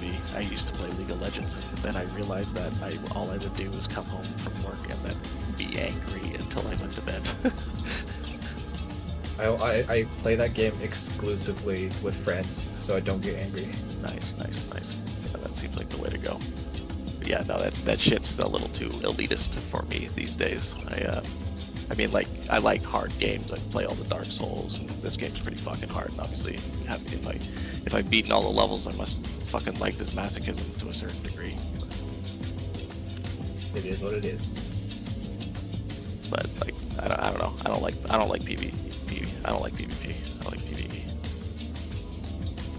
to play League of Legends, and then I realized that all I would do was come home from work and then be angry until I went to bed. I play that game exclusively with friends, so I don't get angry. Nice. Yeah, that seems like the way to go. But yeah, no, that shit's a little too elitist for me these days. I mean, like, I like hard games. I play all the Dark Souls, and this game's pretty fucking hard. And obviously, if I've beaten all the levels, I must fucking like this masochism to a certain degree. It is what it is. But like, I don't know. I don't like PvP. I don't like PvP. I like PvE.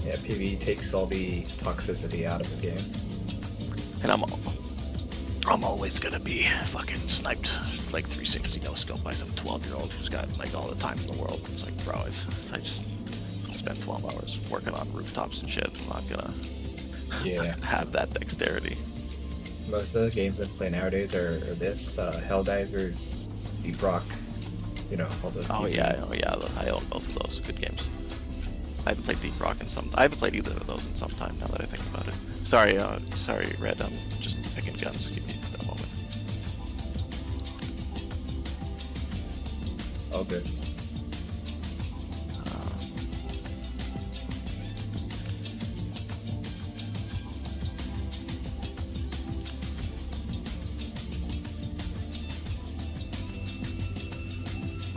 Yeah, PvE takes all the toxicity out of the game. And I'm always gonna be fucking sniped. It's like 360 no scope by some 12-year-old who's got like all the time in the world. It's like, bro, I just spent 12 hours working on rooftops and shit. I'm not gonna have that dexterity. Most of the games I play nowadays are this, Helldivers, Deep Rock, you know, all those. Oh yeah, I own both of those. Good games. I haven't played Deep Rock I haven't played either of those in some time now that I think about it. Sorry, Red, I'm just picking guns. Give me a moment. Oh, good.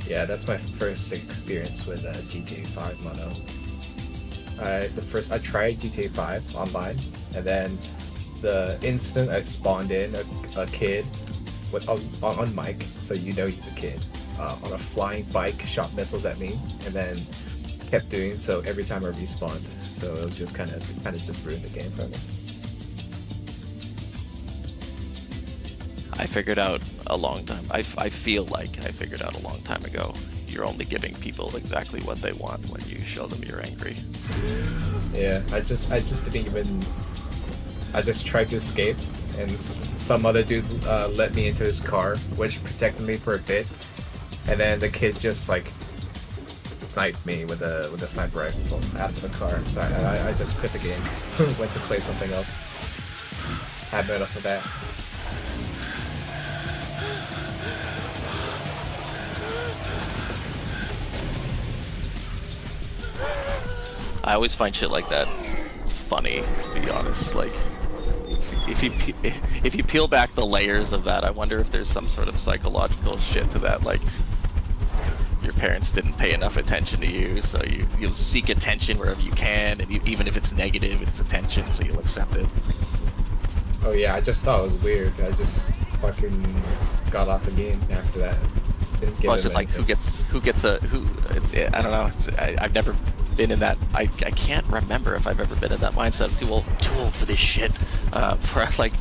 Yeah, that's my first experience with GTA 5 mono. I tried GTA 5 online, and then the instant I spawned in a kid with on mic, so you know he's a kid, on a flying bike, shot missiles at me, and then kept doing so every time I respawned. So it was just kind of just ruined the game for me. I figured out a long time. I feel like I figured out a long time ago. You're only giving people exactly what they want when you show them you're angry. Yeah, I just didn't even. I just tried to escape, and some other dude let me into his car, which protected me for a bit, and then the kid just like sniped me with a sniper rifle out of the car. So I just quit the game, went to play something else. Had enough of that. I always find shit like that funny, to be honest. Like, if you peel back the layers of that, I wonder if there's some sort of psychological shit to that. Like, your parents didn't pay enough attention to you, so you'll seek attention wherever you can, and even if it's negative, it's attention, so you'll accept it. Oh yeah, I just thought it was weird. I just fucking got off the game after that. Well, it's just like who gets I don't know. I've never been in that. I can't remember if I've ever been in that mindset. I'm too old for this shit. For like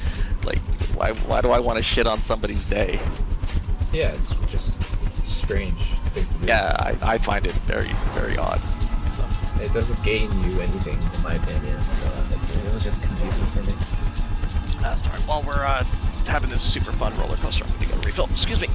why do I want to shit on somebody's day? Yeah, it's just strange thing to do. Yeah, I find it very, very odd. So. It doesn't gain you anything, in my opinion. So it was just confusing for me. Sorry. While we're having this super fun roller coaster, I'm gonna go refill. Excuse me.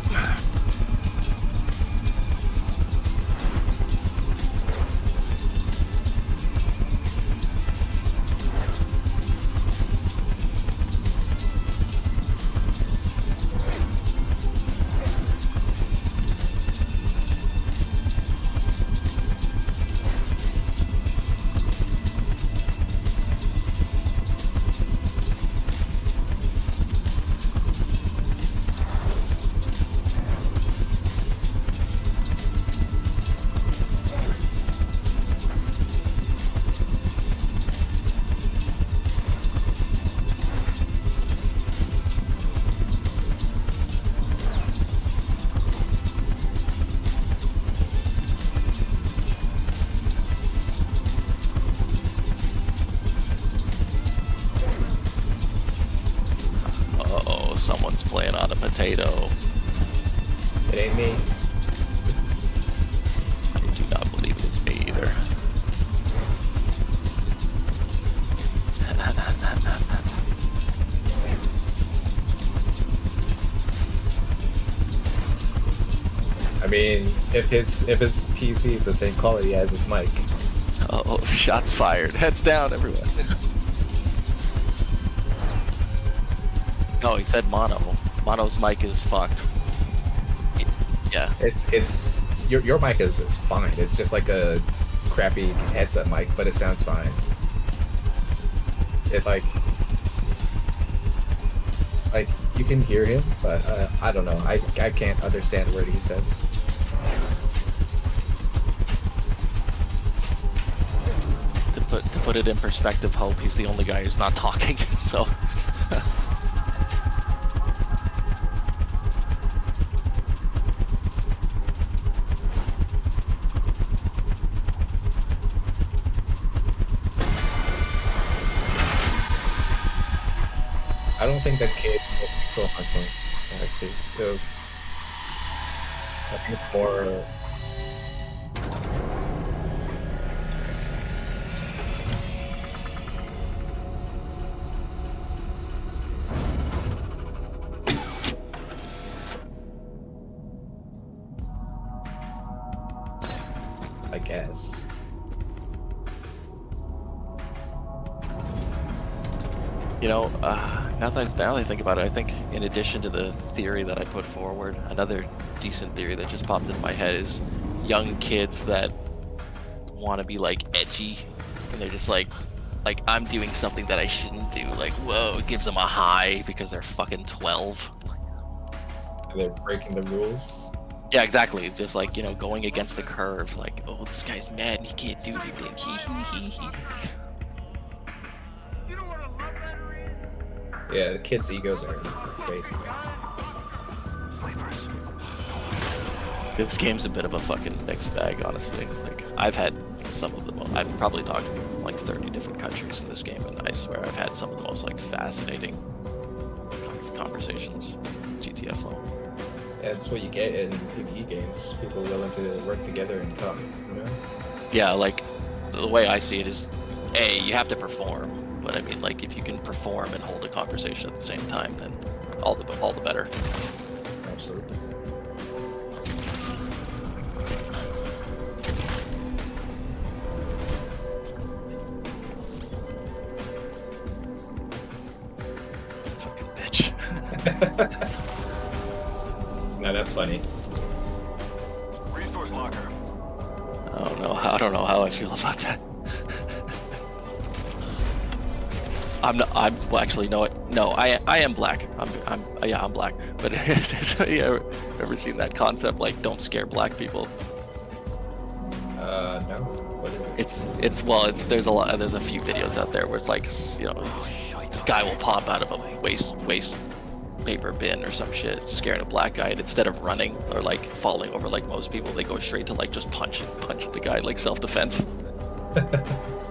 someone's playing on a potato. It ain't me. I do not believe it's me either. I mean, if his PC is the same quality as his mic. Oh, shots fired. Heads down, everyone. No, he said mono. Mono's mic is fucked. Yeah. It's your mic is fine. It's just like a crappy headset mic, but it sounds fine. It like you can hear him, but I don't know. I can't understand a word he says. To put it in perspective, Hope, he's the only guy who's not talking, so. I don't think that kid was pixel hunting. It was, I think, more. I guess. You know, now that I think about it, I think in addition to the theory that I put forward, another decent theory that just popped in my head is young kids that want to be like edgy, and they're just like I'm doing something that I shouldn't do. Like, whoa, it gives them a high because they're fucking 12. They're breaking the rules. Yeah, exactly. It's just like, you know, going against the curve. Like, oh, this guy's mad and he can't do anything. Yeah, the kids' egos are crazy. This game's a bit of a fucking mixed bag, honestly. Like, I've had some of the most, I've probably talked to like 30 different countries in this game, and I swear I've had some of the most like fascinating conversations. GTFO. Yeah, that's what you get in PvE games. People willing to work together and talk, you know? Yeah, like, the way I see it is, A, you have to perform. But I mean, like, if you can perform and hold a conversation at the same time, then all the better. Absolutely. Fucking bitch. No, that's funny. Resource locker. I don't know how I feel about that. Well, actually, no, I am black. I'm black. But you ever seen that concept, like, don't scare black people? No. What is it? There's a few videos out there where it's like, you know, this guy will pop out of a waste paper bin or some shit, scaring a black guy, and instead of running or like falling over like most people, they go straight to like just punch the guy, like self-defense.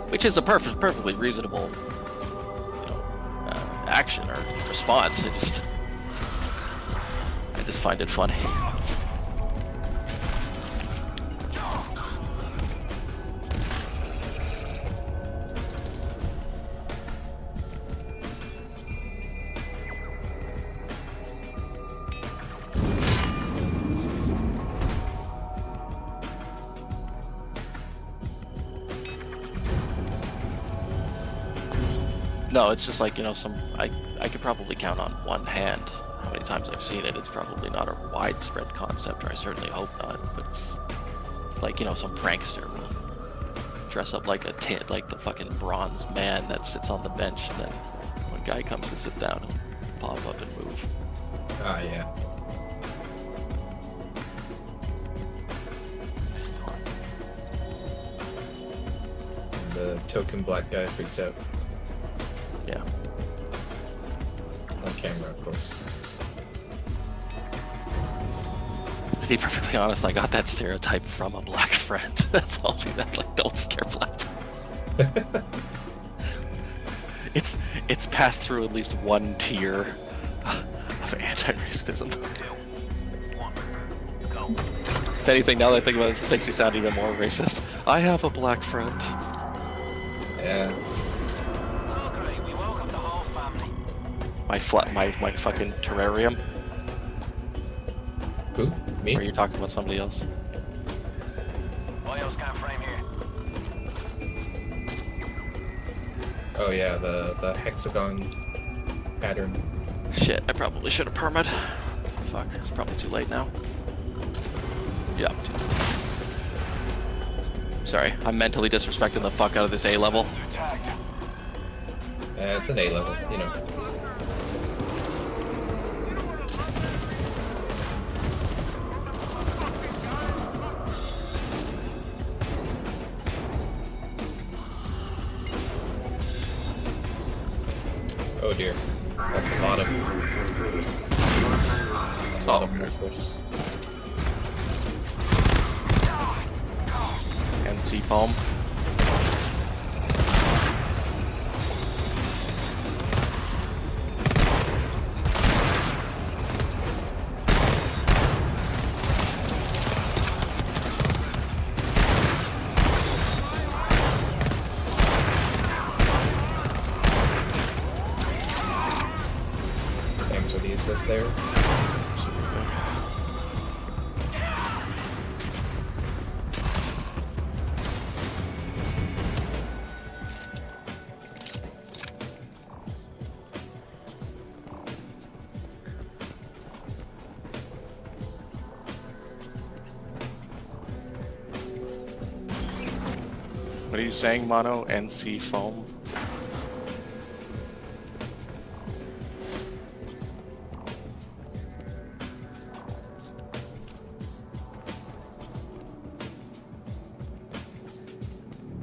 Which is a perfectly reasonable action or response. I just find it funny. No, it's just like, you know, I could probably count on one hand how many times I've seen it. It's probably not a widespread concept, or I certainly hope not, but it's like, you know, some prankster will dress up like like the fucking bronze man that sits on the bench, and then when a guy comes to sit down, he'll pop up and move. Ah, yeah. The token black guy freaks out. Yeah. On camera, of course. To be perfectly honest, I got that stereotype from a black friend that told me that, like, don't scare black people. It's passed through at least one tier of anti-racism. 2, 1, go. If anything, now that I think about it, this makes me sound even more racist. I have a black friend. Yeah. Oh great, we welcome the whole family. My fucking terrarium. Who? Me? Or are you talking about somebody else? Bioscan frame here. Oh yeah, the hexagon pattern. Shit, I probably should have permit. Fuck, it's probably too late now. Yeah, too late. Sorry, I'm mentally disrespecting the fuck out of this A level. It's an A level, you know. Oh dear. That's a lot of wrestlers. And sea foam. Thanks for the assist there. What are you saying, Mono? NC foam?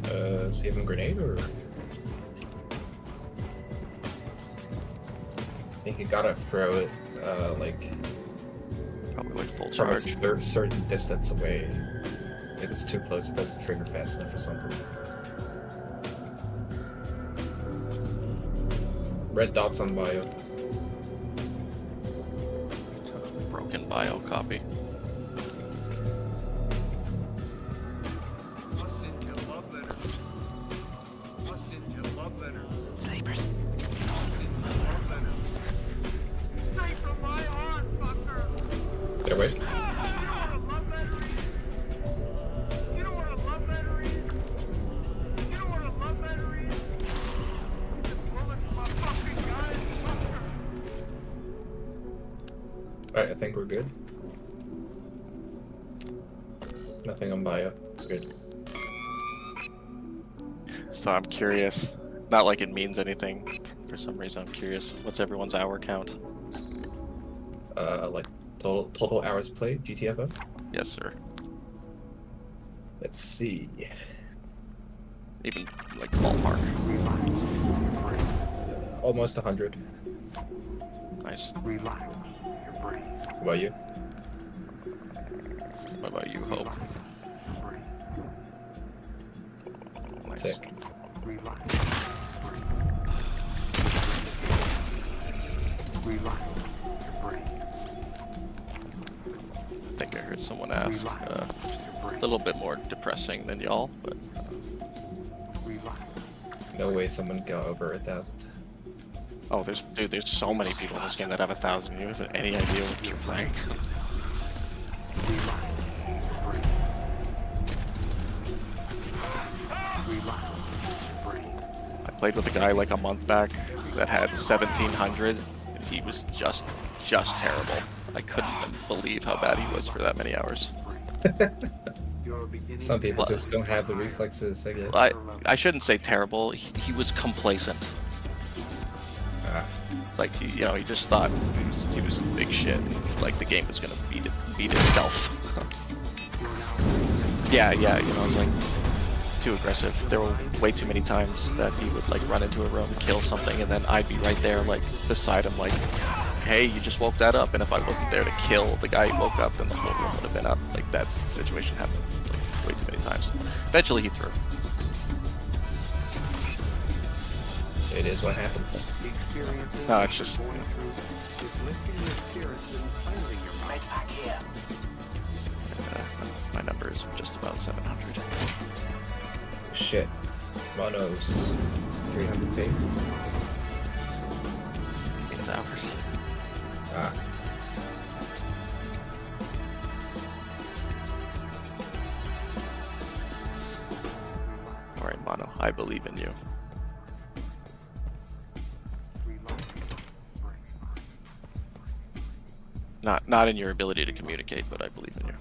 Does he have a grenade or? I think you gotta throw it, like Probably like full from a charge. certain distance away. If it's too close, it doesn't trigger fast enough or something. Red dots on bio. Broken bio copy. Sleepers. Get away. Alright, I think we're good. Nothing on bio. Good. So I'm curious. Not like it means anything. For some reason, I'm curious. What's everyone's hour count? Like total hours played, GTFO? Yes, sir. Let's see. Even like ballpark. Almost 100. Nice. What about you? What about you, Hope? Nice. Sick. I think I heard someone ask. A little bit more depressing than y'all, but No way someone got over 1,000. oh, there's so many people in this game that have 1,000. You have any idea what you're playing? I played with a guy like a month back that had 1,700, and he was just terrible. I couldn't believe how bad he was for that many hours. Some people just don't have the reflexes, I guess. I shouldn't say terrible. He was complacent. Ah. Like he just thought he was big shit. Like the game was gonna beat itself. yeah, it was like too aggressive. There were way too many times that he would like run into a room, kill something, and then I'd be right there, like beside him, like, "Hey, you just woke that up." And if I wasn't there to kill the guy who woke up, then the whole room would have been up. Like that situation happened like way too many times. Eventually, he threw. It is what happens. No, it's just my number is just about 700. Shit. Mono's 300 pay. It's hours. Ah. All right, Mono, I believe in you. Not in your ability to communicate, but I believe in you.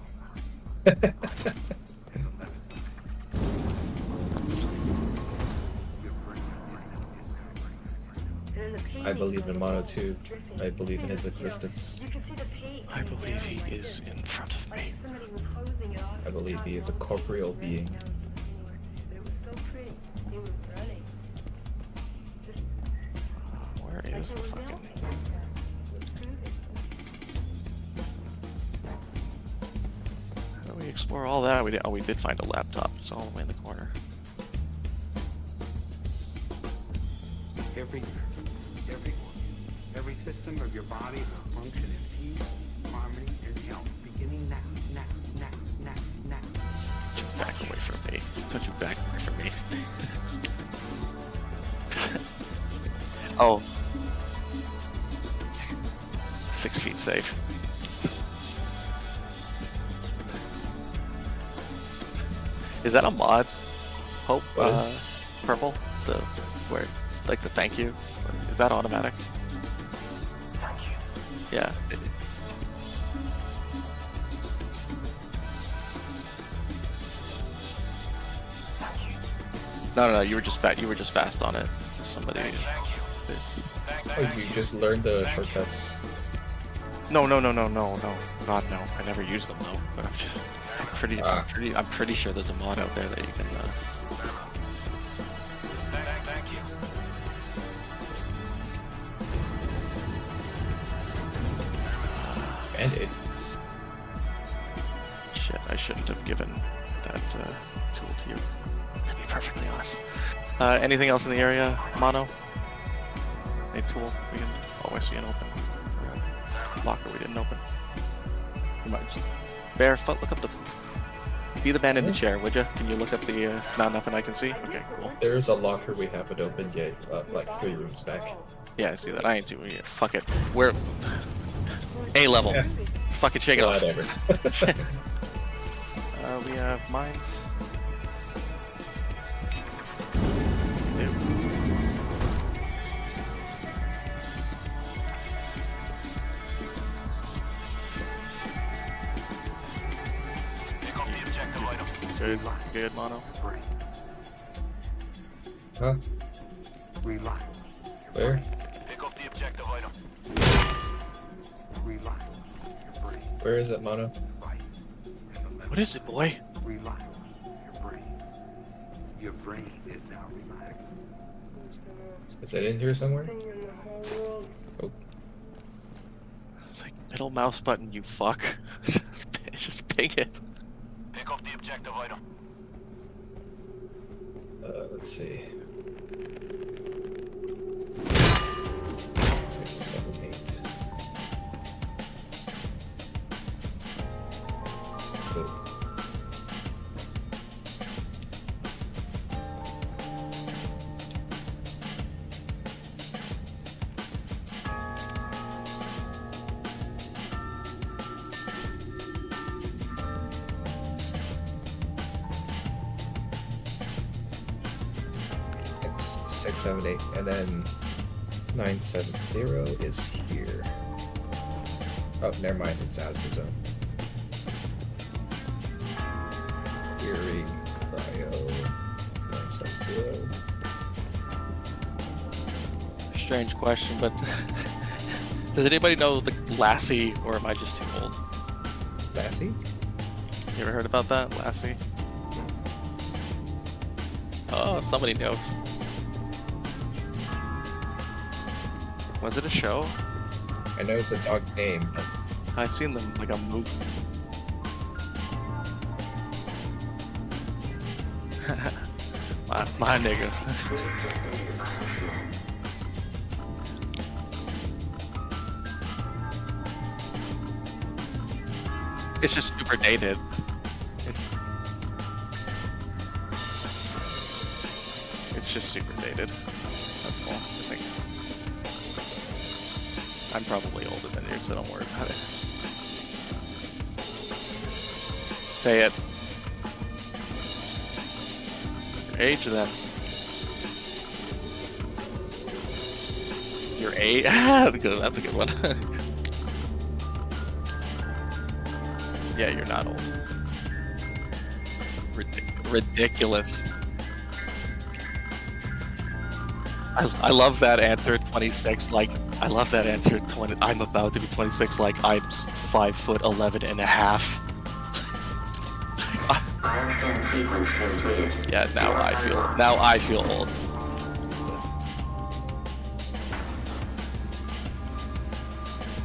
I believe in Mono too. I believe in his existence. I believe he is in front of me. I believe he is a corporeal being. Where is the fucking... How do we explore all that? We did find a laptop. It's all the way in the corner. Every system of your body will function in peace, harmony, and health. Beginning now. Back away from me. Don't you back away from me. Oh. 6 feet safe. Is that a mod? Hope, What is? purple? The, where, like the thank you? Is that automatic? Thank you. Yeah. No, you were just fat. You were just fast on it. Somebody. Oh, you just learned the shortcuts. No. God, no. I never use them though. But I'm pretty sure there's a mod out there that you can. Thank you. Band-Aid. Shit, I shouldn't have given that tool to you. To be perfectly honest. Anything else in the area, Mono? A tool we can always see an open. Locker we didn't open. You might just... Barefoot, look up the... Be the man in the chair, would you? Can you look up the... nothing I can see? Okay, cool. There's a locker we haven't opened yet, like 3 rooms back. Yeah, I see that. I ain't doing it. Fuck it. We're... A level. Yeah. Fucking shake it off. Whatever. We have mines. Ew. Pick up the objective item. Good, Mono. Huh? Relock. Where? Pick up the objective item. Relock. Your brain. Where is it, Mono? Right. What is it, boy? Relax your brain. Your brain is now relaxed. Is it in here somewhere? Oh, It's like middle mouse button, you fuck. Just ping it. Pick up the objective item. let's see. 6, 7, 8. Oh. It's 6, 7, 8, and then 970 is here. Oh, never mind, it's out of the zone. Fury, Cryo, 970. Strange question, but does anybody know the Lassie, or am I just too old? Lassie? You ever heard about that, Lassie? Oh, somebody knows. Was it a show? I know the dog name, but I've seen them like a movie. my nigga. It's just super dated. It's just super dated. That's all, I think. I'm probably older than you, so don't worry about it. Say it. Your age, then. Your age? That's a good one. Yeah, you're not old. Ridiculous. I love that answer, 26, like, I love that answer, 20, I'm about to be 26, like, I'm 5'11" and a half. Bioscan sequence transmitted. Yeah, now I feel old.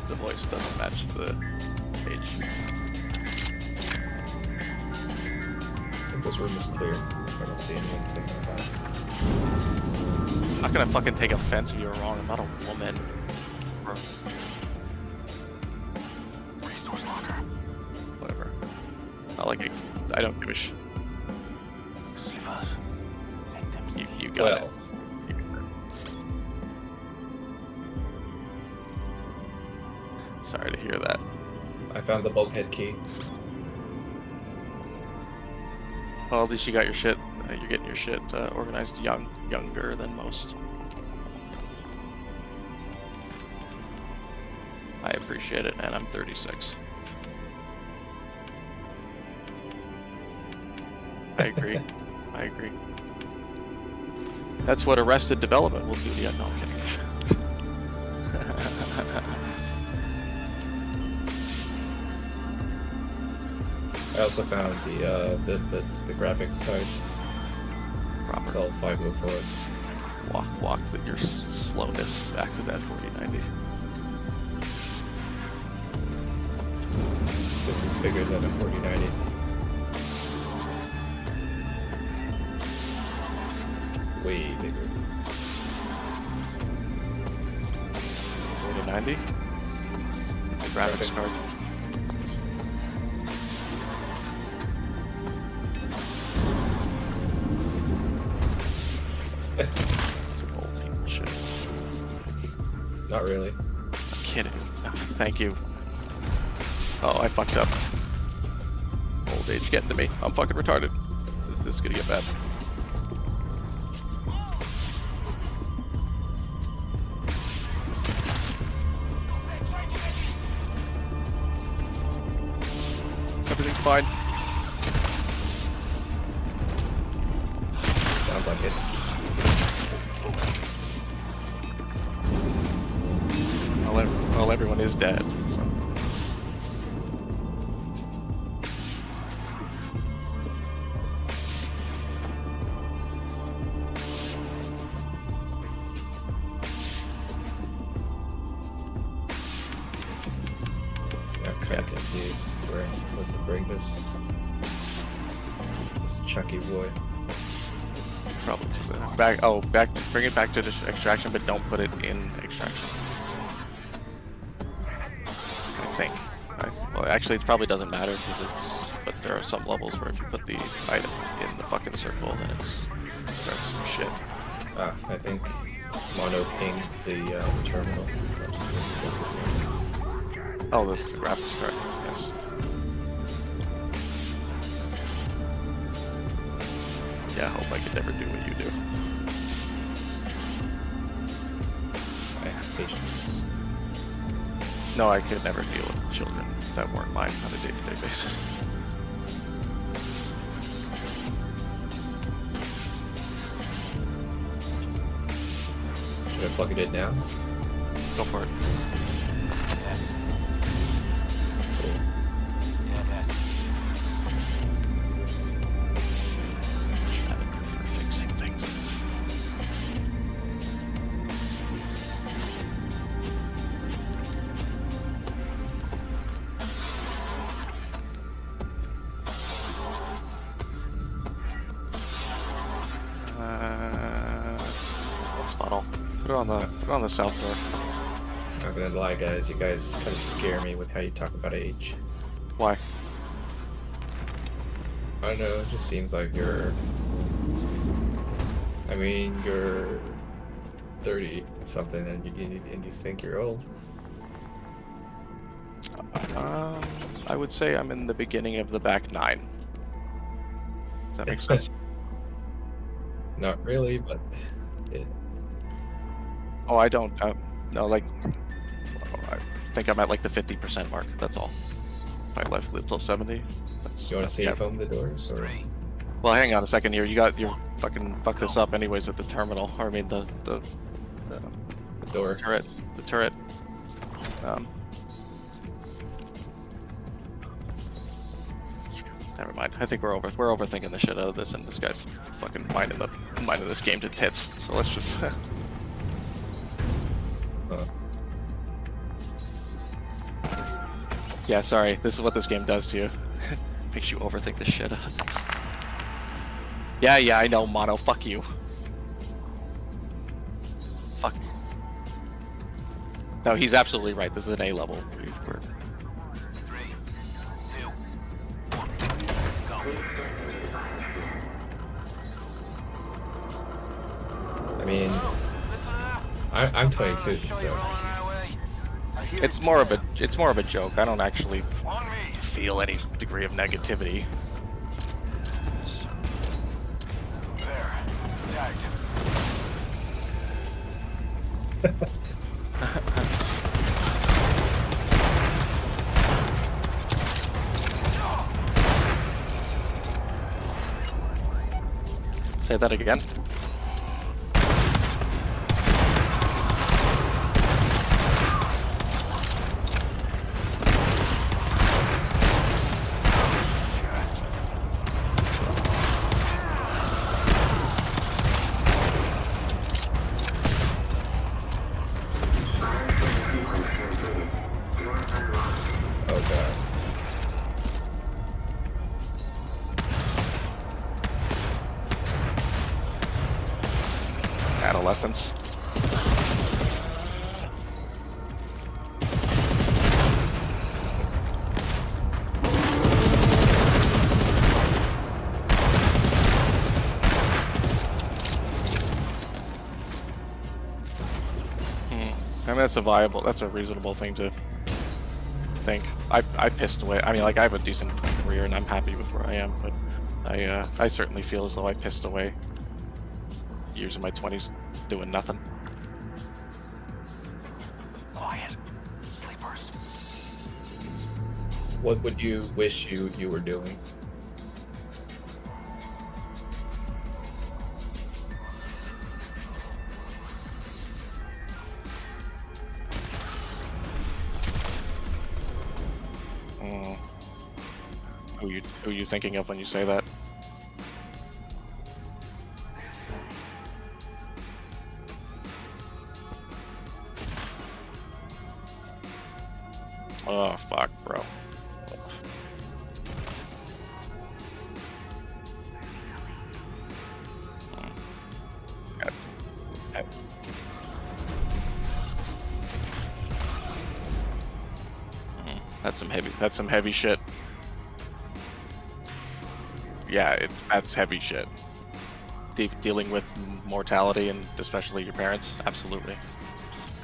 The voice doesn't match the age. I think this room is clear. I don't see anyone thinking about it. I'm not gonna fucking take offense if you're wrong. I'm not a woman. Or Resource locker. whatever. Not like I don't give a shit. Save us. Make them You got it. Well, Sorry to hear that. I found the bulkhead key. Well, at least you got your shit. You're getting your shit organized younger than most. I appreciate it, and I'm 36. I agree. I agree. That's what Arrested Development will do to you. No, I'm kidding. I also found the graphics card. It's all 504. Walk your slowness back to that 4090. This is bigger than a 4090. Way bigger. 4090? It's a graphics card. Some old people shit. Not really. I'm kidding. No, thank you. Oh, I fucked up. Old age getting to me. I'm fucking retarded. This is gonna get bad. Everything's fine. Sounds like it. Well, everyone is dead. So. I'm kind of confused where I'm supposed to bring this chunky boy. Probably back. Oh, back. Bring it back to the extraction, but don't put it in extraction. I think. Well, actually, it probably doesn't matter because it's. But there are some levels where if you put the item in the fucking circle, then it starts some shit. I think Mono pinged the terminal. I'm supposed to put this in. Oh, the graphics card. Yes. Yeah, I hope I could never do what you do. I have patience. No, I could never deal with children that weren't mine on a day-to-day basis. Should I plug it in now? Go for it. Yes. Cool. Yeah, that's For fixing things. What's funnel? Put it on the south door. Not gonna lie, guys. You guys kind of scare me with how you talk about age. Why? I don't know, it just seems like you're... I mean, you're 30 something and you think you're old. I would say I'm in the beginning of the back 9. Does that make sense? Not really, but... Yeah. Oh, I don't. No, like... I think I'm at like the 50% mark, that's all. If I live till 70. You want to see if open the doors, or...? Well, hang on a second here. You fucking fucked this up anyways with the terminal. Or I mean the door. Turret. The turret. Never mind. I think we're overthinking the shit out of this, and this guy's fucking minding this game to tits. So let's just. Yeah, sorry. This is what this game does to you. Makes you overthink the shit out of things. Yeah, I know, Mono. Fuck you. Fuck. No, he's absolutely right. This is an A level. We're... 3, 2, 1, go. I mean, I'm 22, so it's more of a joke. I don't actually feel any degree of negativity. There. Tagged. Say that again. Adolescence. I mean, that's a reasonable thing to think. I pissed away. I mean, like, I have a decent career and I'm happy with where I am, but I certainly feel as though I pissed away years of my 20s doing nothing. Quiet. Sleepers. what would you wish you were doing? Who are you thinking of when you say that? Oh, fuck, bro. That's some heavy shit. Yeah, that's heavy shit. Dealing with mortality and especially your parents, absolutely.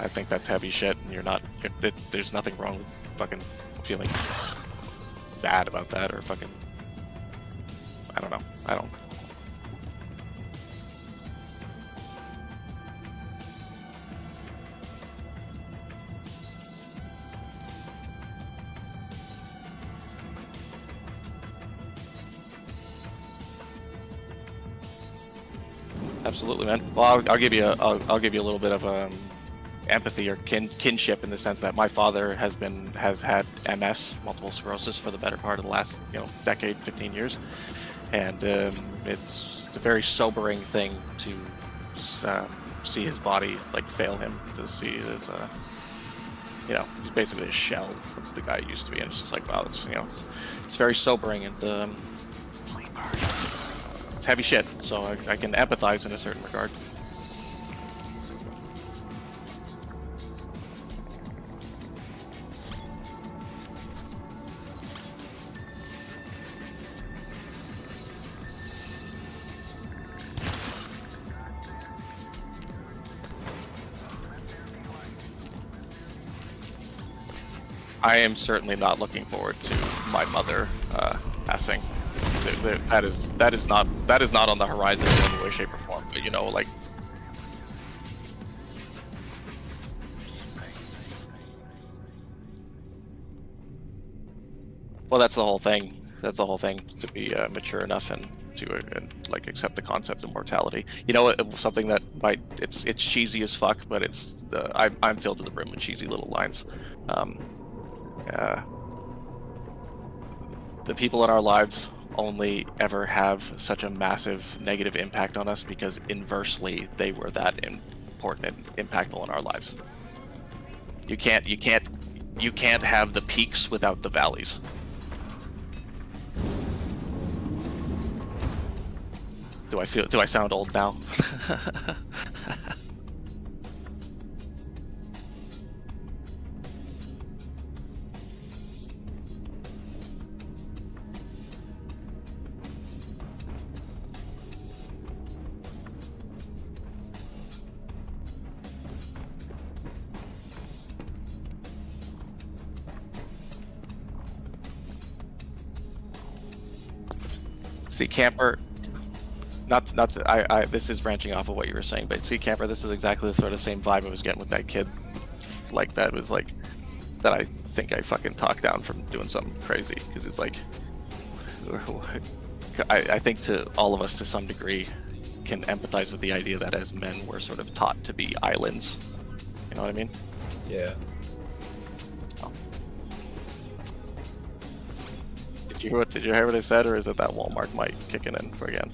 I think that's heavy shit, and you're not. There's nothing wrong with fucking feeling bad about that, or fucking. I don't know. I don't. Absolutely, man. Well, I'll give you a little bit of empathy or kinship in the sense that my father has had MS, multiple sclerosis, for the better part of the last decade, 15 years, and it's a very sobering thing to see his body like fail him, to see his he's basically a shell of the guy he used to be, and it's just like, wow, it's very sobering, and it's heavy shit, so I can empathize in a certain regard. I am certainly not looking forward to my mother passing. That is not on the horizon in any way, shape, or form. But you know, like. Well, that's the whole thing. That's the whole thing, to be mature enough and to like accept the concept of mortality. You know, something that might it's cheesy as fuck, but it's I'm filled to the brim with cheesy little lines. The people in our lives only ever have such a massive negative impact on us because inversely they were that important and impactful in our lives. You can't have the peaks without the valleys. Do I sound old now? See, Camper, this is branching off of what you were saying, but see, Camper, this is exactly the sort of same vibe I was getting with that kid. Like, that was like, that I think I fucking talked down from doing something crazy, because it's like, I think to all of us to some degree can empathize with the idea that as men we're sort of taught to be islands. You know what I mean? Yeah. Did you hear what I said, or is it that Walmart mic kicking in for again?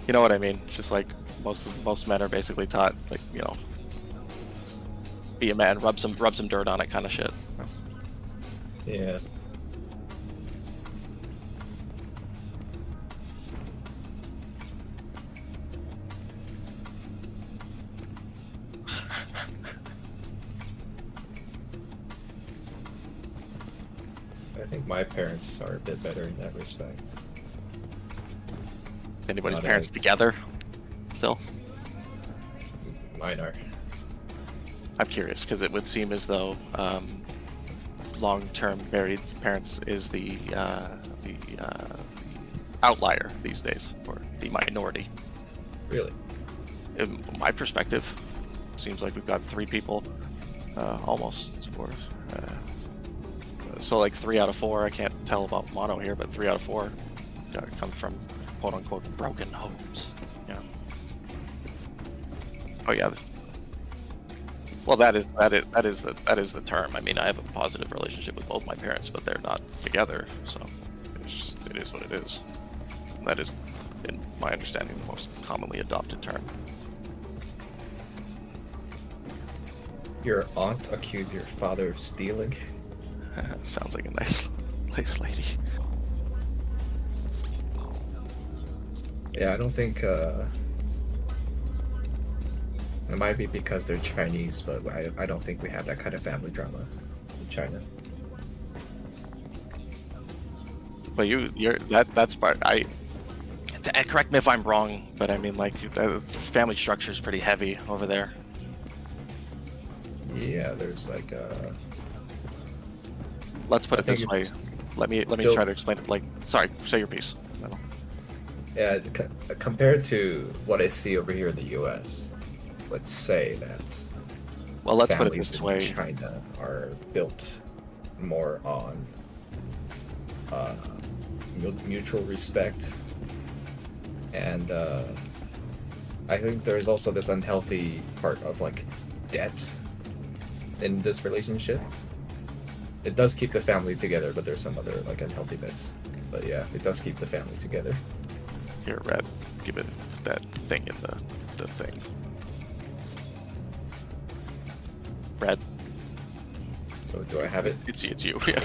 You know what I mean? It's just like most men are basically taught, like, you know, be a man, rub some dirt on it, kind of shit. Yeah. I think my parents are a bit better in that respect. Anybody's Not parents as- together still? Mine are. I'm curious because it would seem as though long-term married parents is the outlier these days, or the minority. Really? In my perspective, seems like we've got 3 people, almost 4. So like 3 out of 4. I can't tell about mono here, but 3 out of 4 come from quote-unquote broken homes. Yeah. Oh yeah. Well, that is the term. I mean, I have a positive relationship with both my parents, but they're not together, so it is what it is. That is, in my understanding, the most commonly adopted term. Your aunt accused your father of stealing? Sounds like a nice lady. Yeah, I don't think, it might be because they're Chinese, but I don't think we have that kind of family drama in China. But that's part. Correct me if I'm wrong, but I mean, like, the family structure is pretty heavy over there. Yeah, there's like Let's put it this way. it's Let me built- try to explain it. Like, sorry, say your piece. No. Yeah, compared to what I see over here in the U.S., let's say that Well, let's put it families this in way. China are built more on mutual respect, and I think there's also this unhealthy part of like debt in this relationship. It does keep the family together, but there's some other like unhealthy bits. But yeah, it does keep the family together. Here, Red, give it that thing in the thing. Red, So do I have it? it's you. Yeah.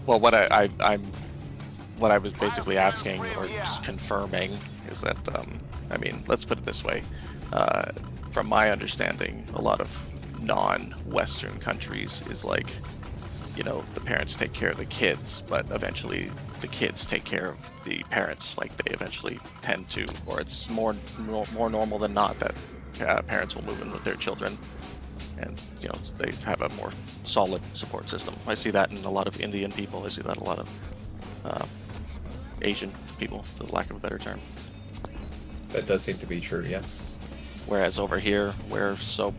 Well, what I was basically asking or just confirming is that I mean, let's put it this way. From my understanding, a lot of non-Western countries is like you know, the parents take care of the kids, but eventually the kids take care of the parents. Like they eventually tend to, or it's more normal than not that parents will move in with their children, and you know they have a more solid support system. I see that in a lot of Indian people. I see that in a lot of Asian people, for lack of a better term. That does seem to be true. Yes. Whereas over here, we're so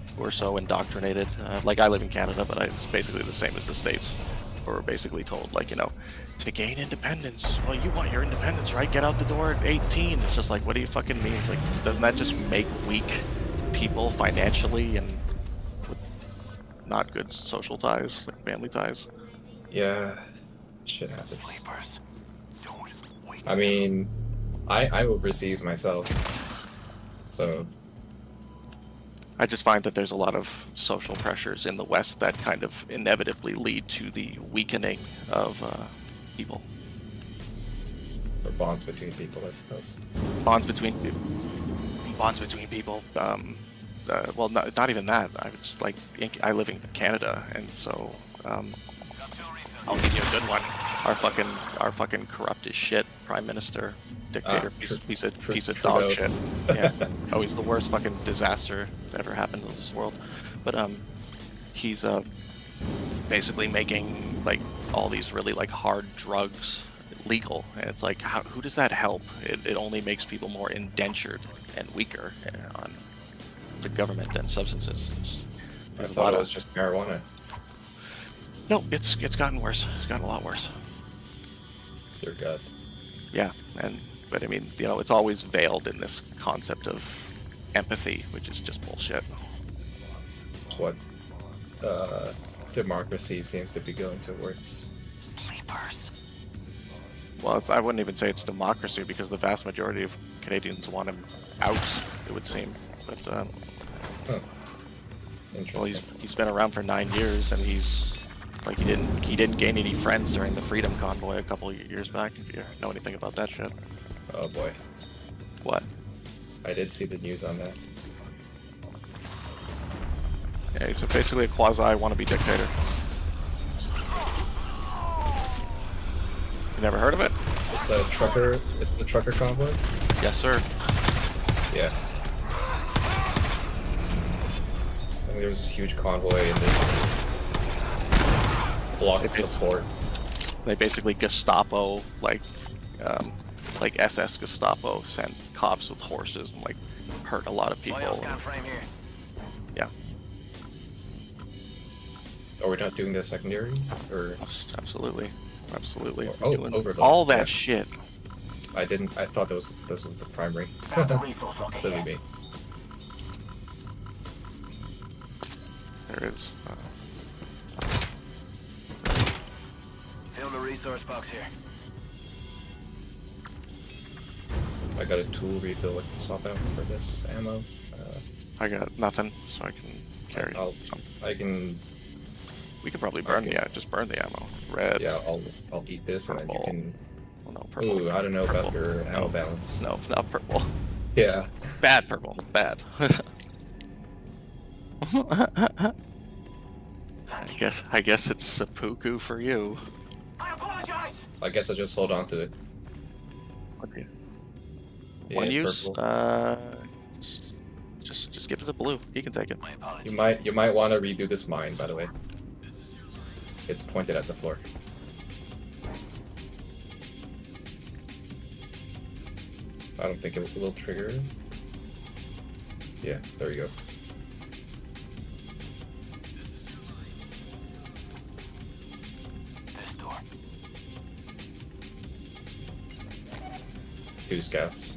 indoctrinated. Like I live in Canada, but it's basically the same as the States. Where we're basically told, like, you know, to gain independence. Well, you want your independence, right? Get out the door at 18. It's just like, what do you fucking mean? It's like, doesn't that just make weak people financially and with not good social ties, like family ties? Yeah, shit happens. Sleepers. Don't wake I mean, I'm overseas myself, so. I just find that there's a lot of social pressures in the West that kind of inevitably lead to the weakening of people. Or bonds between people, I suppose. Bonds between people. Well, not even that. I live in Canada, and so I'll give you a good one. Our fucking corrupt as shit prime minister, dictator, piece of dog shit. Yeah. Oh, he's the worst fucking disaster that ever happened in this world. But he's basically making like all these really like hard drugs legal, and it's like, who does that help? It only makes people more indentured and weaker on the government and substances. I thought it was just marijuana. No, it's gotten worse. It's gotten a lot worse. Dear God. Yeah, but I mean, you know, it's always veiled in this concept of empathy, which is just bullshit. What democracy seems to be going towards. sleepers. Well, I wouldn't even say it's democracy, because the vast majority of Canadians want him out, it would seem. But Huh. Interesting. well, he's been around for 9 years, and he's like, he didn't gain any friends during the Freedom Convoy a couple of years back. If you know anything about that shit. Oh boy. What? I did see the news on that. Yeah, so basically a quasi wannabe dictator. You never heard of it? It's a trucker. It's the trucker convoy. Yes, sir. Yeah. I mean, there was this huge convoy and they just blocked support. They basically Gestapo, like SS Gestapo, sent cops with horses and like hurt a lot of people. Frame here. Yeah. Are we not doing the secondary? Or Absolutely. Oh, We're doing overload. all that Yeah. shit. I didn't. I thought this was the primary. Silly me. There is. Fill the resource box here. I got a tool refill I can swap out for this ammo. I got nothing, so I can carry I'll- some. I can. We could probably burn. Okay. Yeah, just burn the ammo. Red. Yeah, I'll eat this and then you Purple. can. Oh, no, purple. Ooh, I don't know about Purple. your ammo No. balance. No, not purple. Yeah. Bad purple. Bad. I guess it's seppuku for you. I apologize. I guess I just hold on to it. Okay. Yeah, One use. purple. Just give it a blue. He can take it. My apologies. You might want to redo this mine, by the way. It's pointed at the floor. I don't think it will trigger. Yeah, there you go. This door. 2 scouts.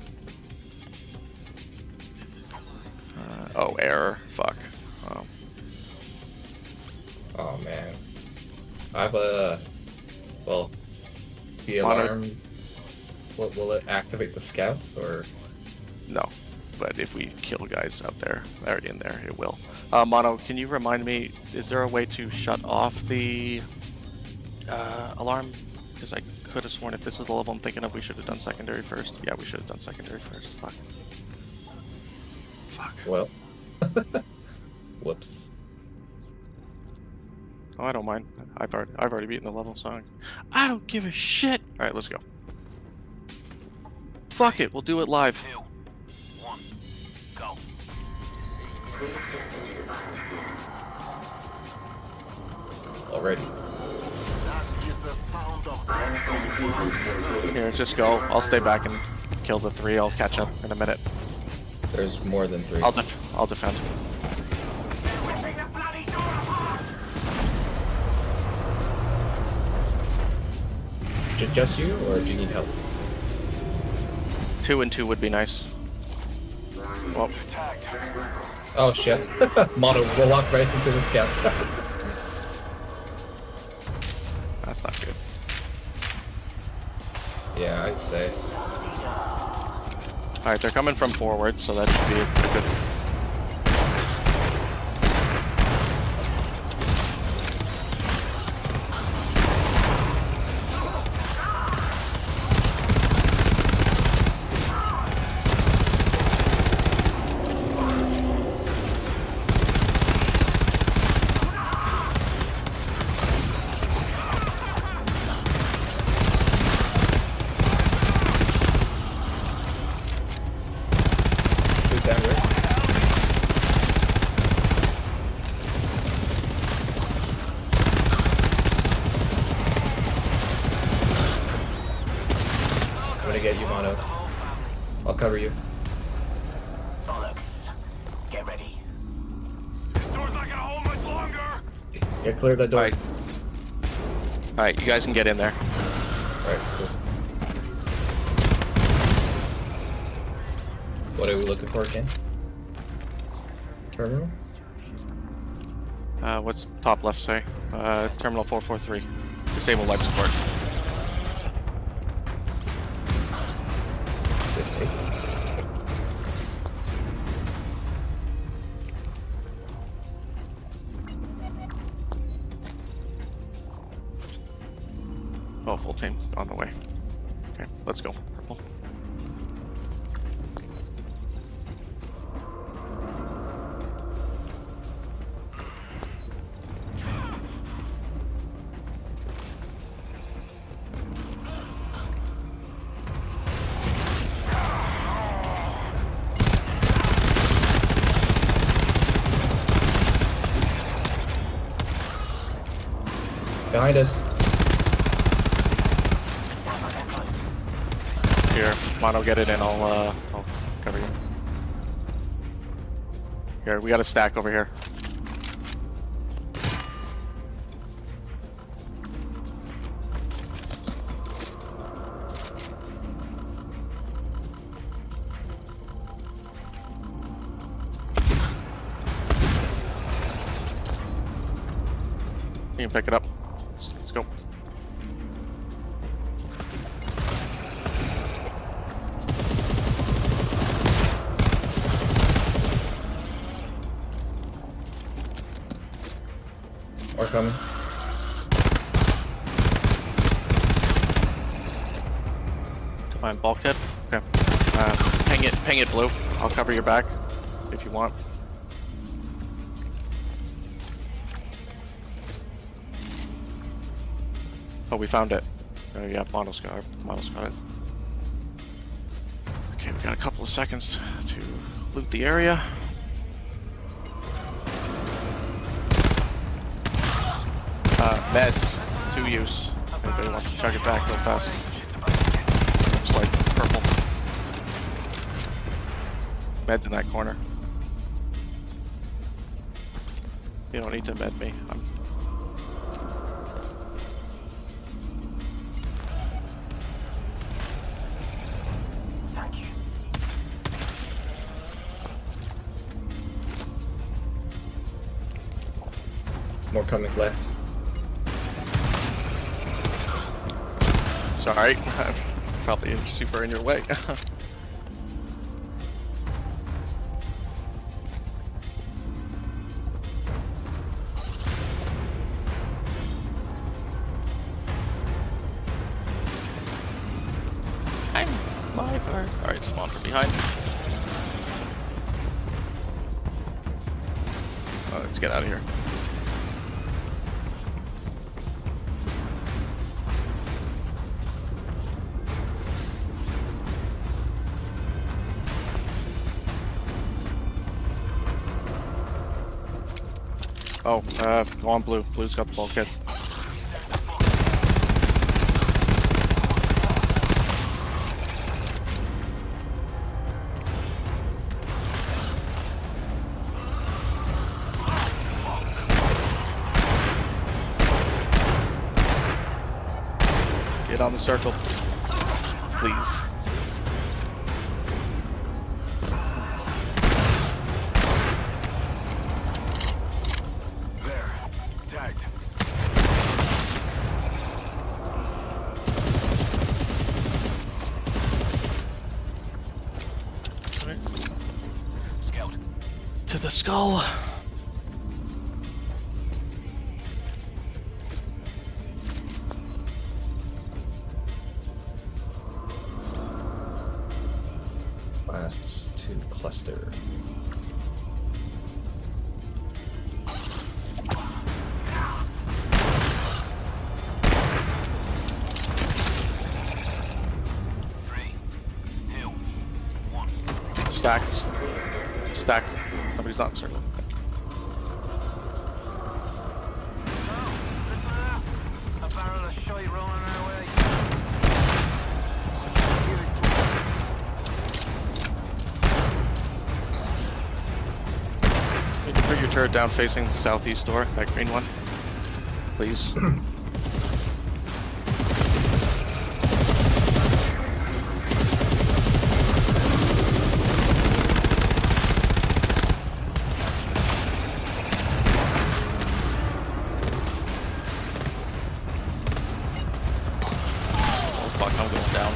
Oh, error. Fuck. Oh. Oh man. I have a. Well, the Honor- alarm. Will it activate the scouts or? No. But if we kill guys out there, already in there, it will. Mono, can you remind me, is there a way to shut off the alarm? Because I could have sworn if this is the level I'm thinking of, we should have done secondary first. Yeah, we should have done secondary first. Fuck. Fuck. Well. Whoops. Oh, I don't mind. I've already beaten the level, so I don't give a shit. All right, let's go. Fuck it, we'll do it live. 2, 1, go. Already. Here, just go. I'll stay back and kill the 3. I'll catch up in a minute. There's more than 3. I'll defend. Just you, or do you need help? 2 and 2 would be nice. Well, Oh shit. Mono will walk right into the scout. that's not good. Yeah, I'd say. All right, they're coming from forward, so that should be a good. Who's down, Rick? I'm gonna get you, Mono. I'll cover you. Bollocks. Get ready. This door's not gonna hold much longer. Yeah, clear the door. All right, you guys can get in there. Alright, cool. What are we looking for again? Terminal? What's top left say? Terminal 443. Disable life support. They say. Oh, full team on the way. Okay, let's go. Purple. Behind us. Here, Mono, get it in. I'll cover you. Here, we got a stack over here. You can pick it up. Let's go. Or coming. To find bulkhead. Okay. Ping it blue. I'll cover your back if you want. Oh, we found it. Yeah, Mono's got it. Okay, we got a couple of seconds to loot the area. Meds, 2 use. Anybody wants to check it back real fast? Looks like purple. Meds in that corner. You don't need to med me. Thank you. More coming left. Sorry, I'm probably super in your way. I'm my car. Alright, spawn from behind. Let's get out of here. Oh, go on blue. Blue's got the bulkhead. Get on the circle, please. There. Tagged. Scout. To the skull. Class 2 cluster. Stack. Stack. Somebody's not in circle. A barrel of shite rolling our way. You can put your turret down facing the southeast door, that green one. Please. Oh fuck, I'm going down.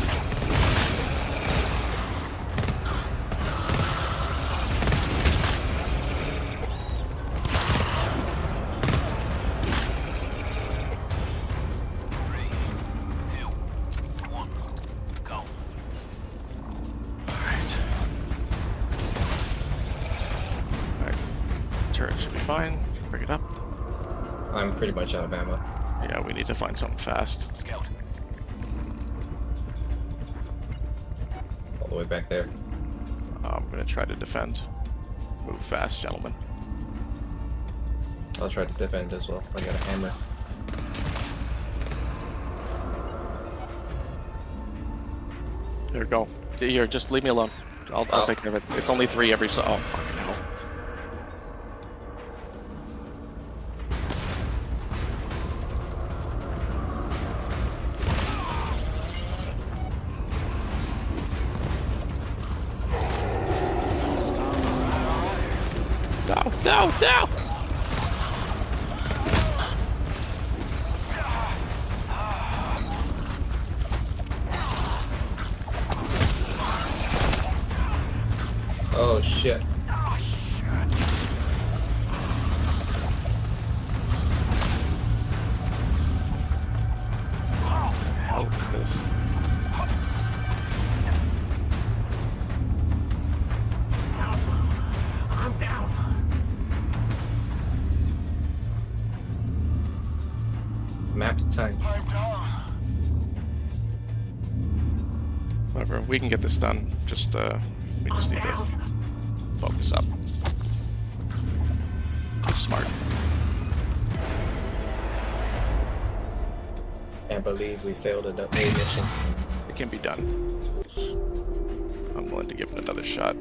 Alright. Turret should be fine. Bring it up. I'm pretty much out of ammo. Yeah, we need to find something fast. Scout. All the way back there. I'm gonna try to defend. Move fast, gentlemen. I'll try to defend as well. I got a hammer. There we go. Here, just leave me alone. I'll take care of it. It's only 3 every so. Oh, fucking hell. No, no, no! Oh shit. Hell is this? I'm down. Map time. Whatever, we can get this done. Just, we just need to focus up. Smart. Can't believe we failed a mission. It can be done. I'm willing to give it another shot.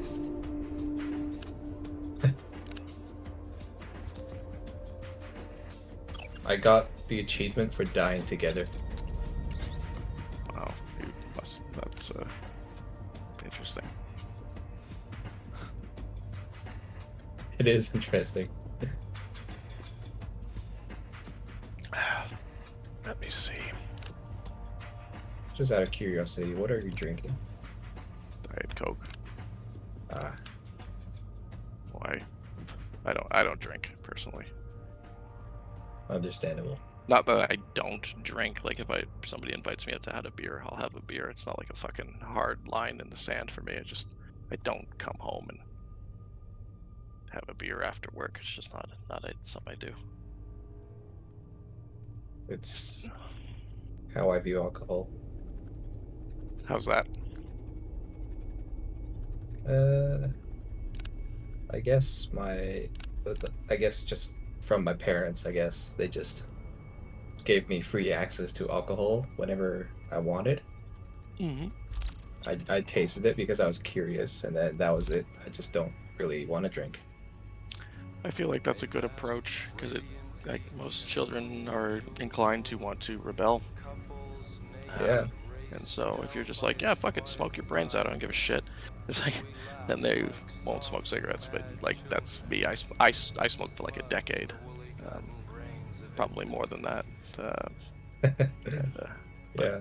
I got the achievement for dying together. Wow, you must. That's interesting. It is interesting. Let me see. Just out of curiosity, what are you drinking? Diet Coke. Ah, Why? I don't drink personally. understandable. Not that I don't drink. Like if somebody invites me out to have a beer, I'll have a beer. It's not like a fucking hard line in the sand for me. I don't come home and have a beer after work. It's just not something I do. It's how I view alcohol. How's that? I guess I guess just from my parents, I guess. They just gave me free access to alcohol whenever I wanted. Mm-hmm. I tasted it because I was curious, and that was it. I just don't really want to drink. I feel like that's a good approach because like most children are inclined to want to rebel. Yeah. And so if you're just like, yeah, fuck it, smoke your brains out, I don't give a shit. It's like, then they won't smoke cigarettes. But like that's me. I smoked for like a decade, probably more than that. Yeah.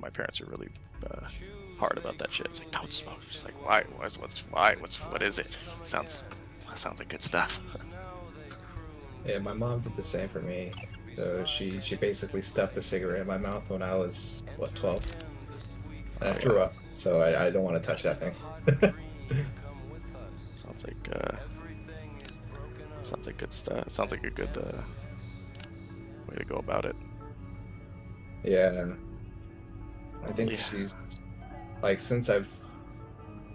My parents are really hard about that shit. It's like, don't smoke. It's like, why? What is it? Sounds like good stuff. Yeah, my mom did the same for me. So she basically stuffed a cigarette in my mouth when I was, what, 12? And I threw up, so I don't want to touch that thing. Sounds like good stuff. Sounds like a good way to go about it. Yeah. I think she's, like, since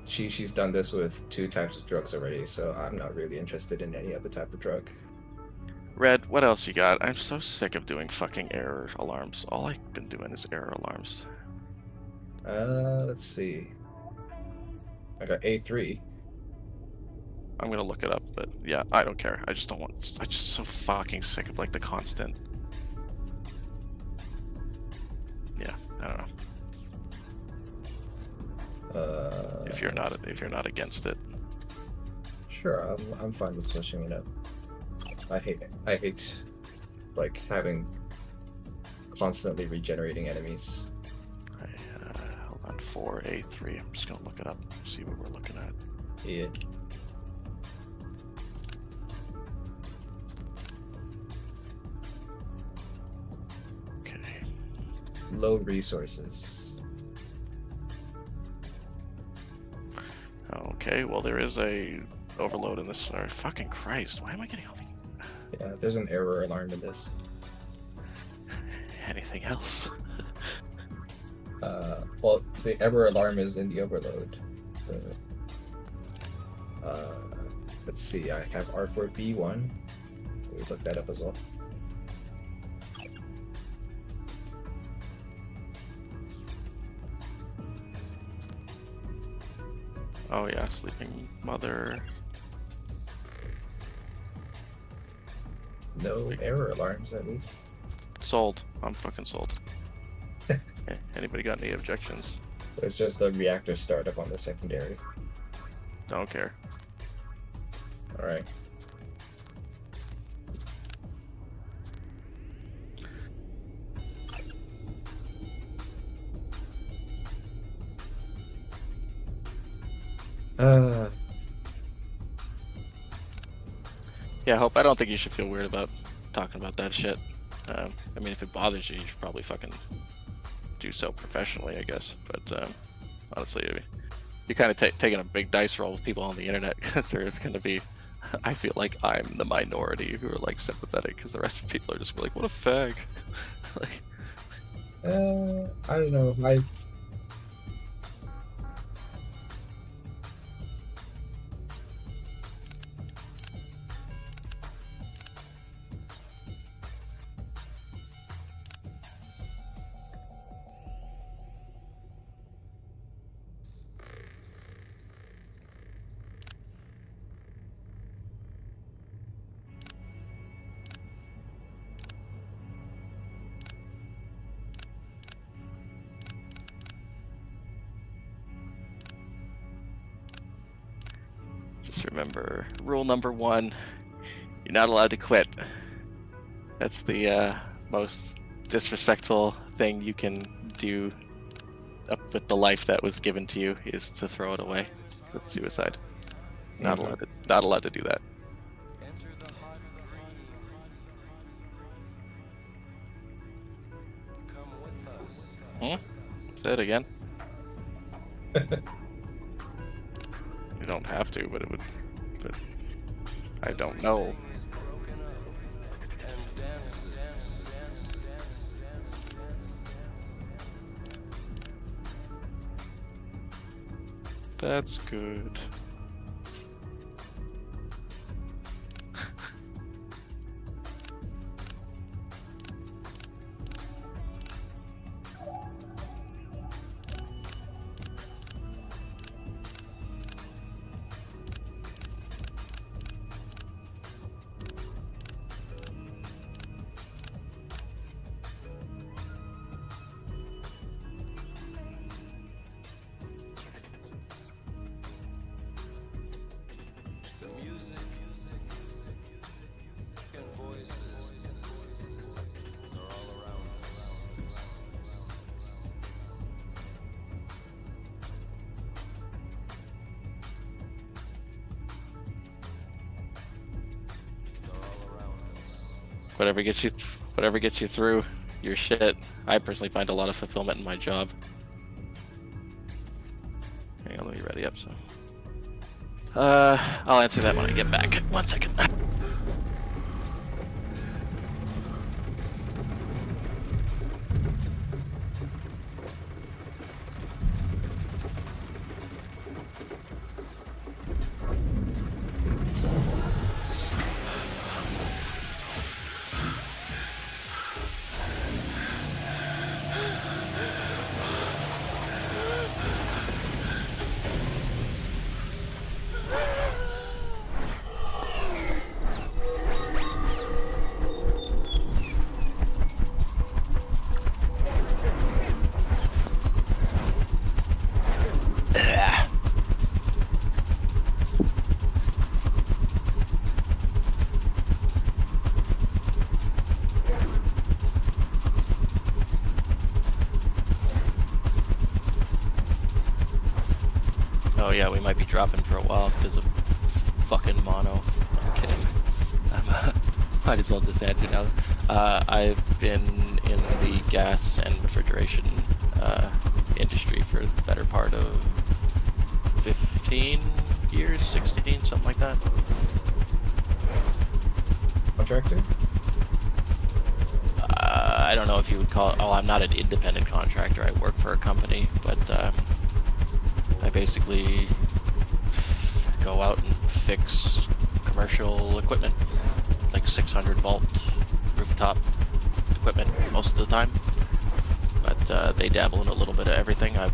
she's done this with 2 types of drugs already, so I'm not really interested in any other type of drug. Red, what else you got? I'm so sick of doing fucking error alarms. All I've been doing is error alarms. Let's see. I got A3. I'm gonna look it up, but yeah, I don't care. I'm just so fucking sick of like the constant. Yeah, I don't know. If you're not against it. Sure, I'm fine with switching it up. I hate like having constantly regenerating enemies. Hold on, 4A3. I'm just gonna look it up, see what we're looking at. Yeah. Okay. Low resources. Okay, well there is a overload in this. Fucking Christ, why am I getting all the... Yeah, there's an error alarm in this. Anything else? Well, the error alarm is in the overload. So, let's see, I have R4B1. We look that up as well. Oh yeah, sleeping mother. No error alarms, at least. Sold. I'm fucking sold. Okay. Anybody got any objections? There's just a reactor startup on the secondary. Don't care. Alright. Yeah, Hope, I don't think you should feel weird about talking about that shit. I mean, if it bothers you, you should probably fucking do so professionally, I guess. But honestly, you're kind of taking a big dice roll with people on the internet because there's going to be, I feel like I'm the minority who are like sympathetic because the rest of the people are just like, what a fag. Like, I don't know. just remember, rule number 1, you're not allowed to quit. That's the most disrespectful thing you can do up with the life that was given to you, is to throw it away. That's suicide. Not allowed to do that. Say it again. You don't have to, but it would. But I don't know. That's good. whatever gets you through your shit. I personally find a lot of fulfillment in my job. Hang on, let me ready up. So, I'll answer that when I get back. 1 second. Oh yeah, we might be dropping for a while because of fucking mono. I'm kidding. Might as well just answer now. I've been in the gas and refrigeration industry for the better part of 15 years, 16, something like that. Contractor? I don't know if you would call it. Oh, I'm not an independent contractor. I work for a company, but I basically go out and fix commercial equipment, like 600 volt rooftop equipment most of the time. But they dabble in a little bit of everything. I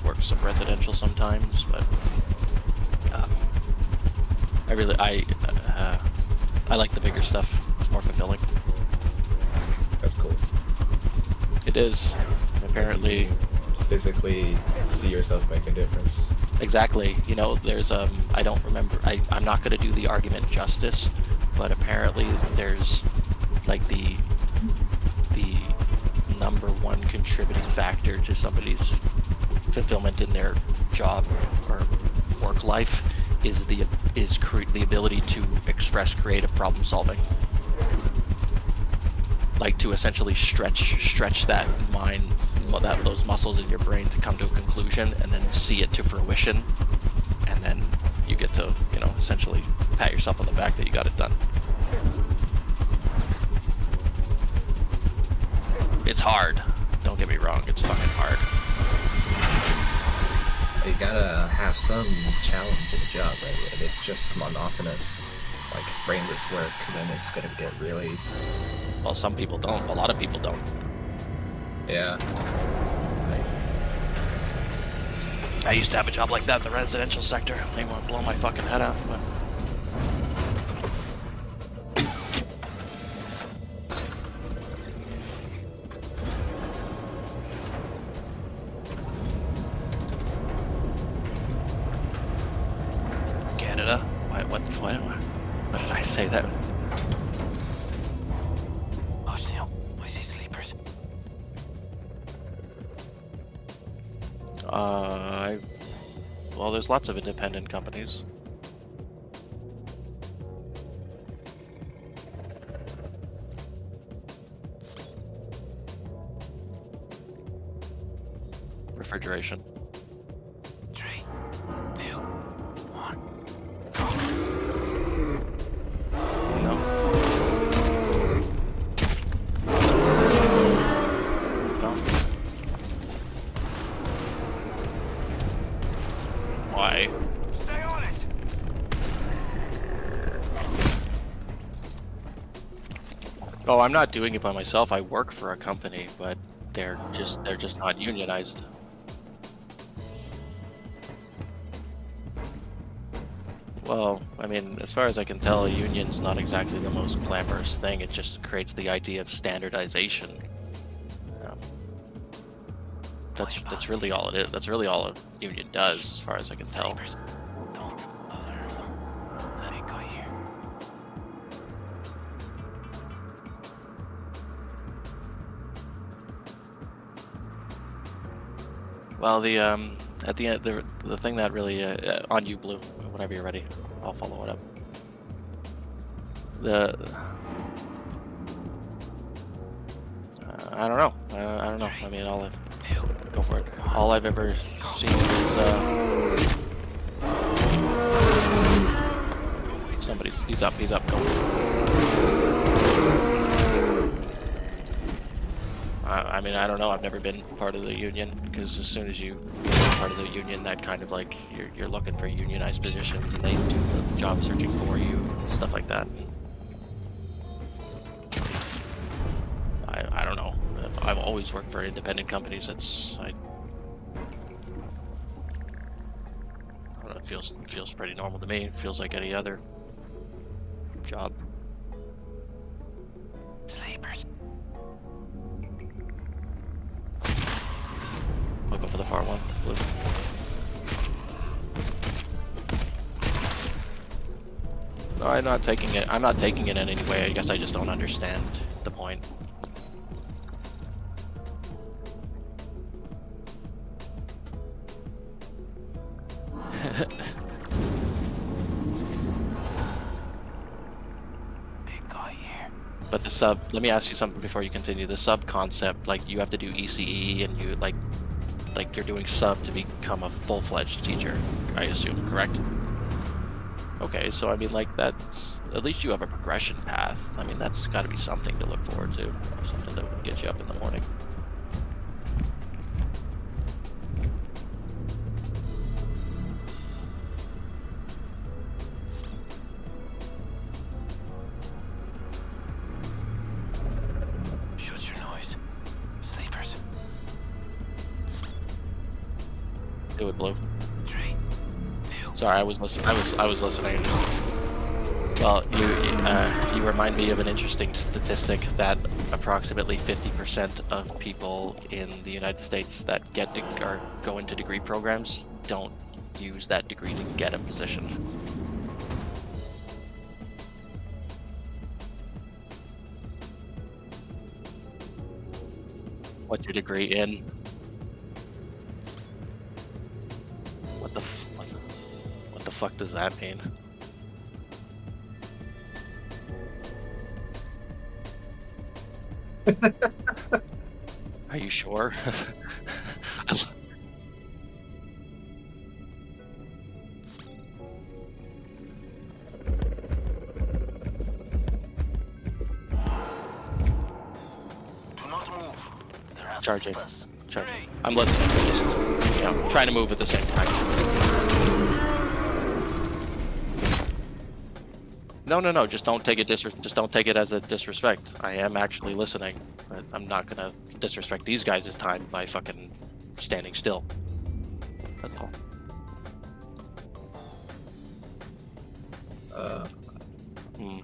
work some residential sometimes, but I like the bigger stuff. It's more fulfilling. That's cool. It is. Apparently, physically see yourself make a difference. Exactly. You know, there's I don't remember. I'm not going to do the argument justice, but apparently there's like the number one contributing factor to somebody's fulfillment in their job or work life is the ability to express creative problem solving. Like to essentially stretch that mind, those muscles in your brain to come to a conclusion and then see it to fruition, and then you get to, you know, essentially pat yourself on the back that you got it done. It's hard. Don't get me wrong, it's fucking hard. You gotta have some challenge in the job, right? If it's just monotonous, like brainless work, then it's gonna get really... Well, some people don't. A lot of people don't. Yeah. I used to have a job like that in the residential sector. They want to blow my fucking head out, but... Canada? What did I say that? Oh, Neil, I see sleepers. Well, there's lots of independent companies. Refrigeration. 3, 2, 1. No. No. Why? Stay on it! Oh, I'm not doing it by myself. I work for a company, but they're just not unionized. Well, I mean, as far as I can tell, a union's not exactly the most glamorous thing. It just creates the idea of standardization. That's really all it is. That's really all a union does, as far as I can tell. Don't alert them. Let it go here. Well, at the end, the thing that really on you, Blue, whenever you're ready, I'll follow it up. I don't know. I don't know. I mean, go for it. All I've ever seen is he's up. Go. I mean, I don't know. I've never been part of the union, because as soon as you become part of the union, that kind of like you're looking for unionized positions, and they do the job searching for you, stuff like that. I don't know. I've always worked for independent companies. I don't know. It feels pretty normal to me. It feels like any other job. Sleepers. Looking for the far one. Blue. No, I'm not taking it. I'm not taking it in any way. I guess I just don't understand the point. Big guy here. But the sub, let me ask you something before you continue. The sub concept, like you have to do ECE and you like you're doing sub to become a full-fledged teacher, I assume, correct? Okay, so I mean, like, that's, at least you have a progression path. I mean, that's got to be something to look forward to, something that would get you up in the morning. Shut your noise. Sleepers. Do it, Blue. 3, 2. Sorry, I was listening. I was listening. Well, you remind me of an interesting statistic that approximately 50% of people in the United States that go into degree programs don't use that degree to get a position. What's your degree in? What the fuck does that mean? Are you sure? Do not move. There are Charging. sleepers. Charging. I'm listening. Just, trying to move at the same time. No. Just don't take it. Just don't take it as a disrespect. I am actually listening. But I'm not gonna disrespect these guys' time by fucking standing still. That's all.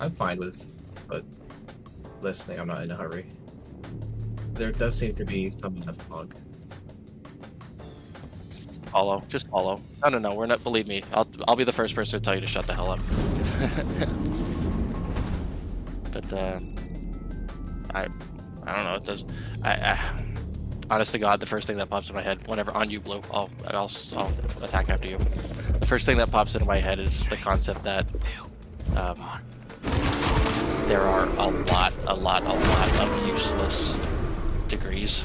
I'm fine with, but listening. I'm not in a hurry. There does seem to be some in the fog. Follow. Just follow. No. We're not. Believe me. I'll be the first person to tell you to shut the hell up. But I don't know. It does. Honest to God, the first thing that pops in my head whenever on you, Blue, I'll attack after you. The first thing that pops into my head is the concept that there are a lot of useless degrees.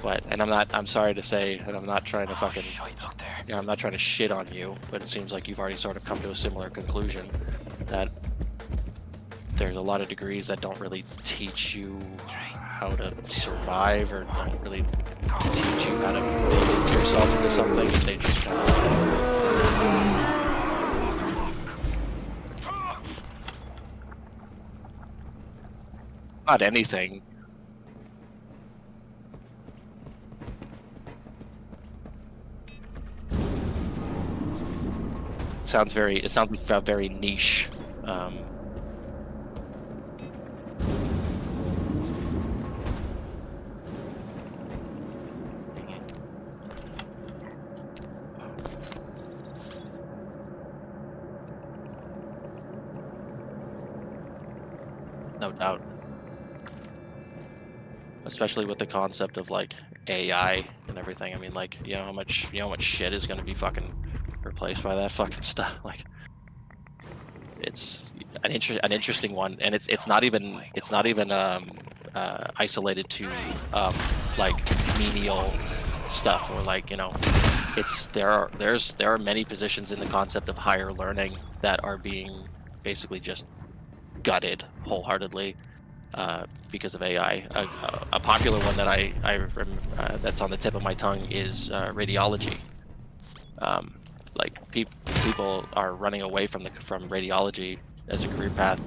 But I'm sorry to say, and I'm not trying to fucking, I'm not trying to shit on you, but it seems like you've already sort of come to a similar conclusion that there's a lot of degrees that don't really teach you how to survive or don't really teach you how to build yourself into something. They just kind of not anything. It sounds like very niche. No doubt. Especially with the concept of like AI and everything. I mean, like, you know how much shit is gonna be fucking replaced by that fucking stuff. Like, it's an interesting one, and it's not even isolated to like menial stuff, or like, you know, there are many positions in the concept of higher learning that are being basically just gutted wholeheartedly because of AI. A popular one that that's on the tip of my tongue is radiology. Like people are running away from radiology as a career path,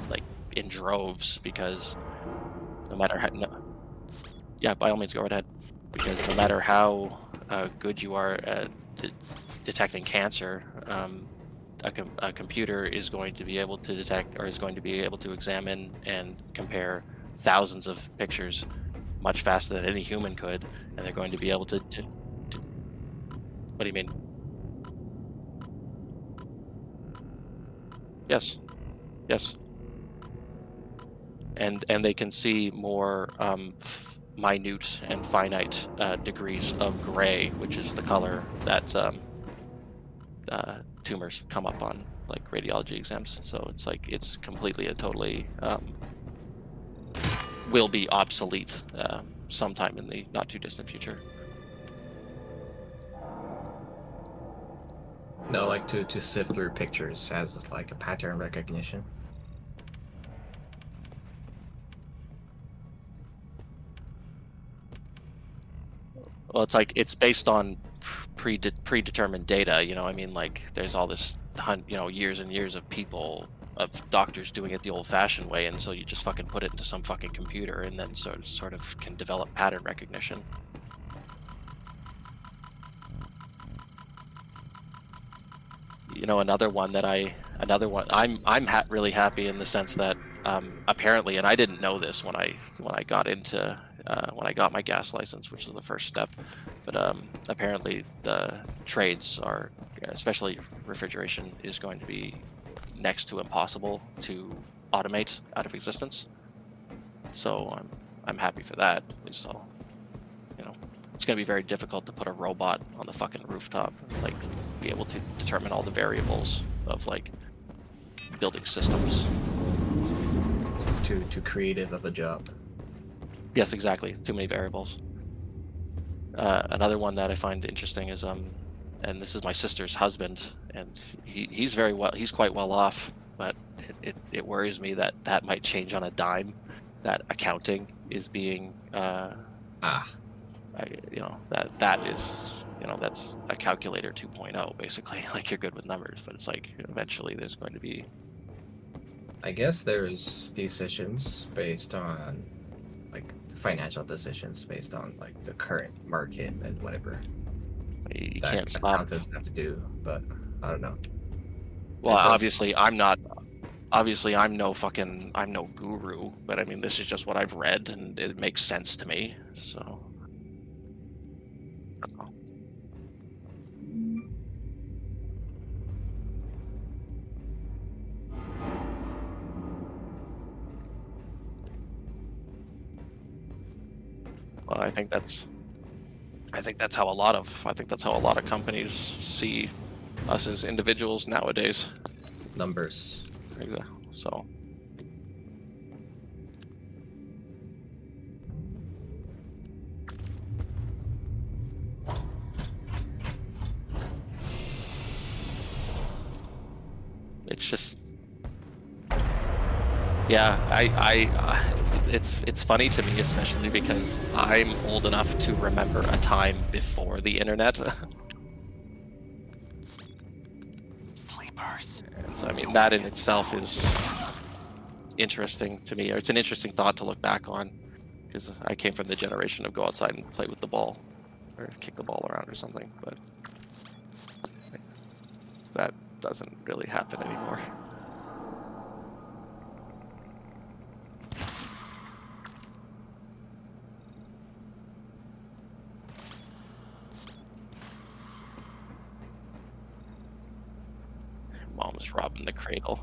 like in droves, because no matter how, yeah, by all means, go right ahead. Because no matter how good you are at detecting cancer, a computer is going to be able to detect, or is going to be able to examine and compare thousands of pictures much faster than any human could, and they're going to be able to what do you mean? Yes. Yes. And they can see more minute and finite degrees of gray, which is the color that tumors come up on, like radiology exams. So it's like it's completely and totally will be obsolete sometime in the not too distant future. No, like to sift through pictures as like a pattern recognition. Well, it's like it's based on predetermined data. You know, I mean, like there's all this, years and years of doctors doing it the old-fashioned way, and so you just fucking put it into some fucking computer, and then sort of can develop pattern recognition. You know, another one I'm really happy in the sense that apparently, and I didn't know this when I got into when I got my gas license, which is the first step, but apparently the trades are, especially refrigeration, is going to be next to impossible to automate out of existence. So I'm happy for that. So, you know, it's going to be very difficult to put a robot on the fucking rooftop, like be able to determine all the variables of like building systems. It's too creative of a job. Yes, exactly. Too many variables. Another one that I find interesting is and this is my sister's husband, and he's quite well off, but it worries me that might change on a dime. That accounting is being that is, that's a calculator 2.0 basically. Like, you're good with numbers, but it's like eventually there's going to be, I guess there's decisions based on like financial decisions based on like the current market and whatever you that can't stop. accountants have to do, but I don't know. Well, obviously I'm no guru, but I mean, this is just what I've read and it makes sense to me, so that's all. Well, I think that's how a lot of companies see us as individuals nowadays. Numbers. So it's just, yeah, it's funny to me, especially because I'm old enough to remember a time before the internet. And so, I mean, that in itself is interesting to me. Or it's an interesting thought to look back on, because I came from the generation of go outside and play with the ball, or kick the ball around or something, but that doesn't really happen anymore. Mom's robbing the cradle.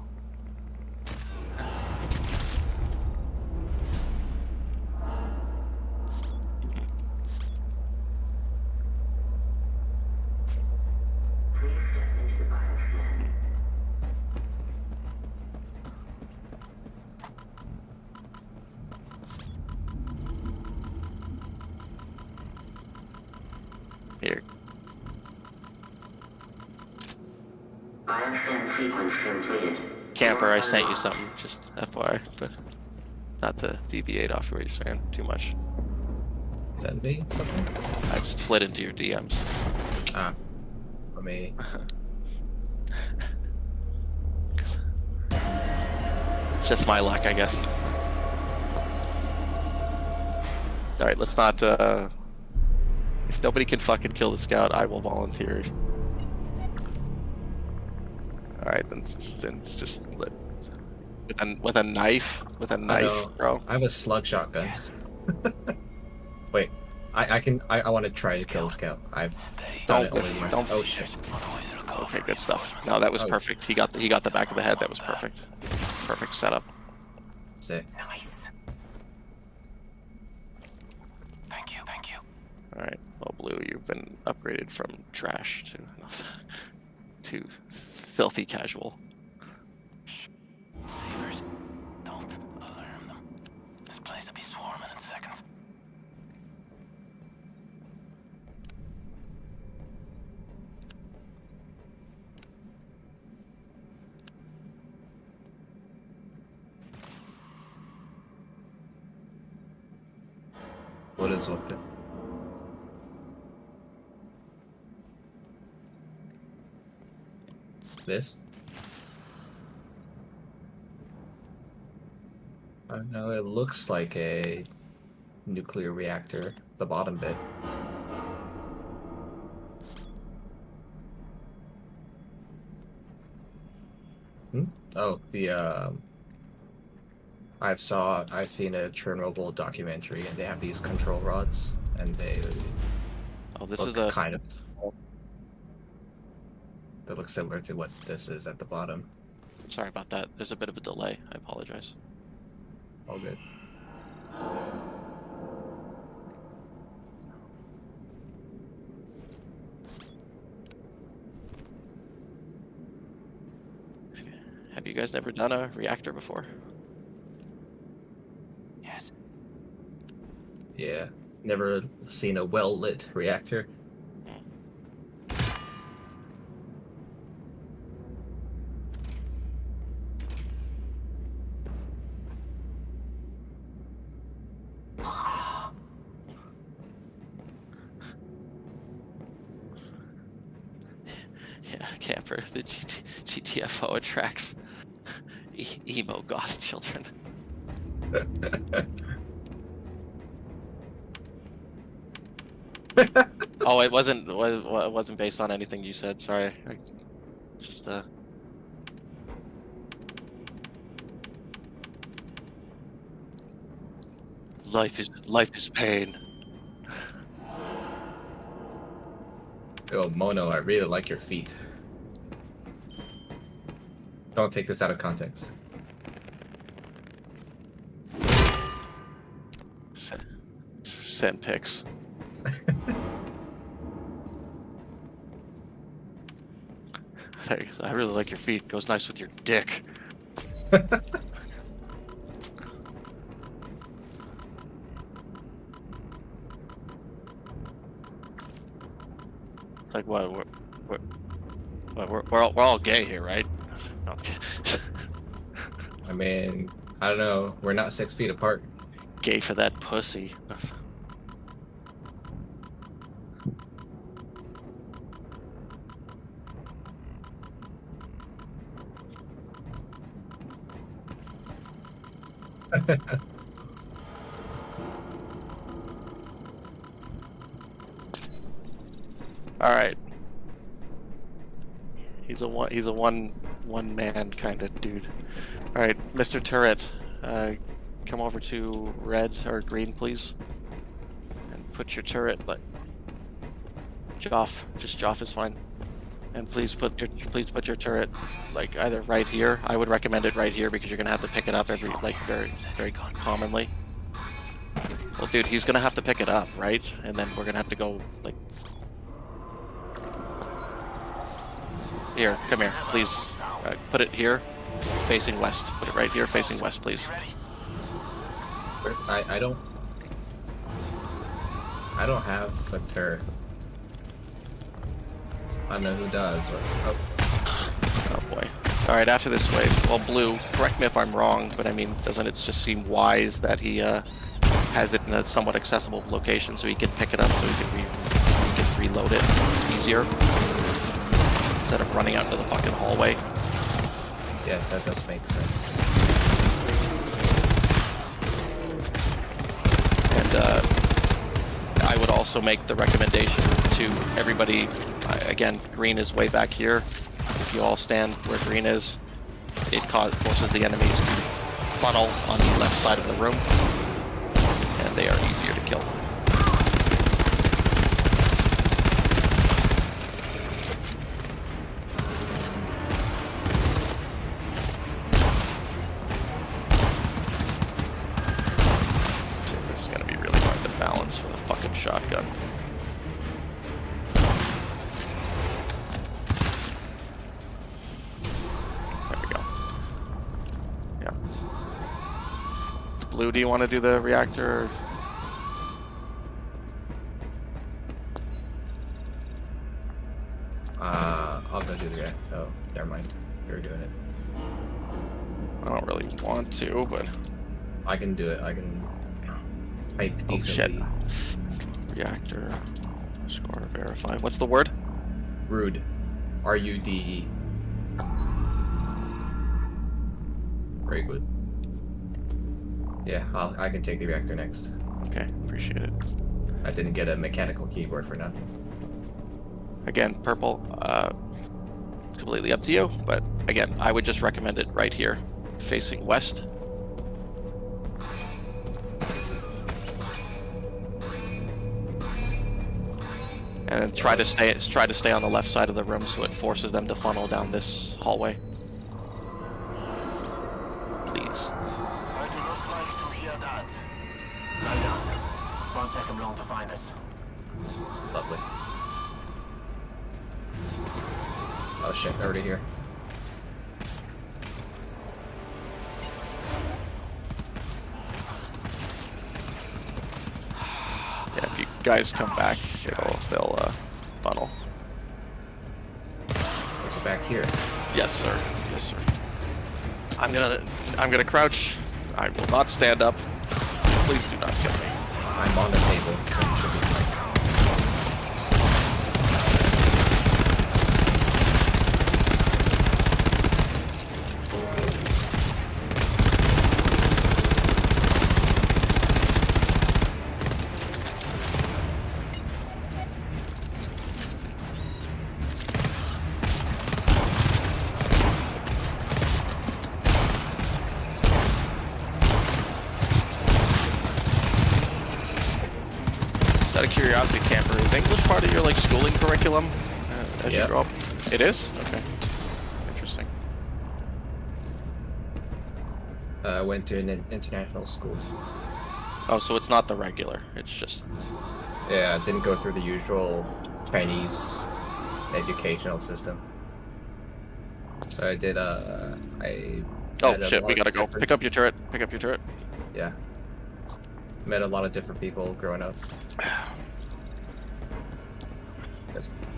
Here. Bioscan sequence completed. Camper, I sent you something, just FYI, but not to deviate off of what you're saying too much. Send me something? I've slid into your DMs. Ah. Let me. It's just my luck, I guess. Alright, let's not, if nobody can fucking kill the scout, I will volunteer. Alright, then just let, with a knife, bro. I have a slug shotgun. Wait, I want to try to kill the scout. I've done it only once. Oh shit. Okay, good stuff. No, that was perfect. He got the back of the head. That was perfect. Perfect setup. Sick. Nice. Thank you. All right. Well, Blue, you've been upgraded from trash to filthy casual. Neighbors, don't alarm them. This place will be swarming in seconds. What is with it? This? I don't know, it looks like a nuclear reactor, the bottom bit. Oh, I've seen a Chernobyl documentary, and they have these control rods, and they look kind of. They look similar to what this is at the bottom. Sorry about that. There's a bit of a delay. I apologize. All good. Have you guys never done a reactor before? Yes. Yeah, never seen a well-lit reactor. Yeah, Camper. The GTFO attracts emo goth children. Oh, it wasn't based on anything you said. Sorry, just life is pain. Oh, Mono, I really like your feet. Don't take this out of context. Send pics. Thanks. I really like your feet. Goes nice with your dick. It's like what? We're all gay here, right? Okay. I mean, I don't know. We're not 6 feet apart. Gay for that pussy. All right. He's a one man kind of dude. All right, Mr. Turret, come over to red or green, please, and put your turret like Joff. Just Joff is fine. And please put your turret like either right here. I would recommend it right here because you're gonna have to pick it up very commonly. Well, dude, he's gonna have to pick it up, right? And then we're gonna have to go like. Here, come here, please. Put it here, facing west. Put it right here, facing west, please. I don't have a turret. I don't know who does. Or, oh, Oh boy. Alright, after this wave. Well, Blue, correct me if I'm wrong, but I mean, doesn't it just seem wise that he has it in a somewhat accessible location so he can pick it up so he can reload it easier? Instead of running out into the fucking hallway. yes, that does make sense. And I would also make the recommendation to everybody, again, green is way back here. If you all stand where green is, it forces the enemies to funnel on the left side of the room, and they are easier to kill. This is going to be really hard to balance with a fucking shotgun. Blue, do you want to do the reactor? I'll go do the reactor. Oh, never mind. You're doing it. I don't really want to, but I can do it. I can type oh shit. decently. Reactor score verify. What's the word? Rude. R-U-D-E. Very good. Yeah, I can take the reactor next. Okay, appreciate it. I didn't get a mechanical keyboard for nothing. Again, purple, completely up to you, but again, I would just recommend it right here, facing west. And then try to stay on the left side of the room so it forces them to funnel down this hallway. Please. I do not like to hear that. Won't take them long to find us. Lovely. Oh shit, they're already here. Yeah, if you guys come back, they'll funnel. Those are back here. Yes, sir. Yes, sir. I'm gonna crouch. I will not stand up. Please do not kill me. I'm on the table, so you should be fine. Out of curiosity, Camper, is English part of your like schooling curriculum as you grow up? It is? Okay. Interesting. I went to an international school. Oh, so it's not the regular. It's just Yeah, I didn't go through the usual Chinese educational system. So I did oh met a shit, lot we of gotta go. different- Pick up your turret. Pick up your turret. Yeah. Met a lot of different people growing up.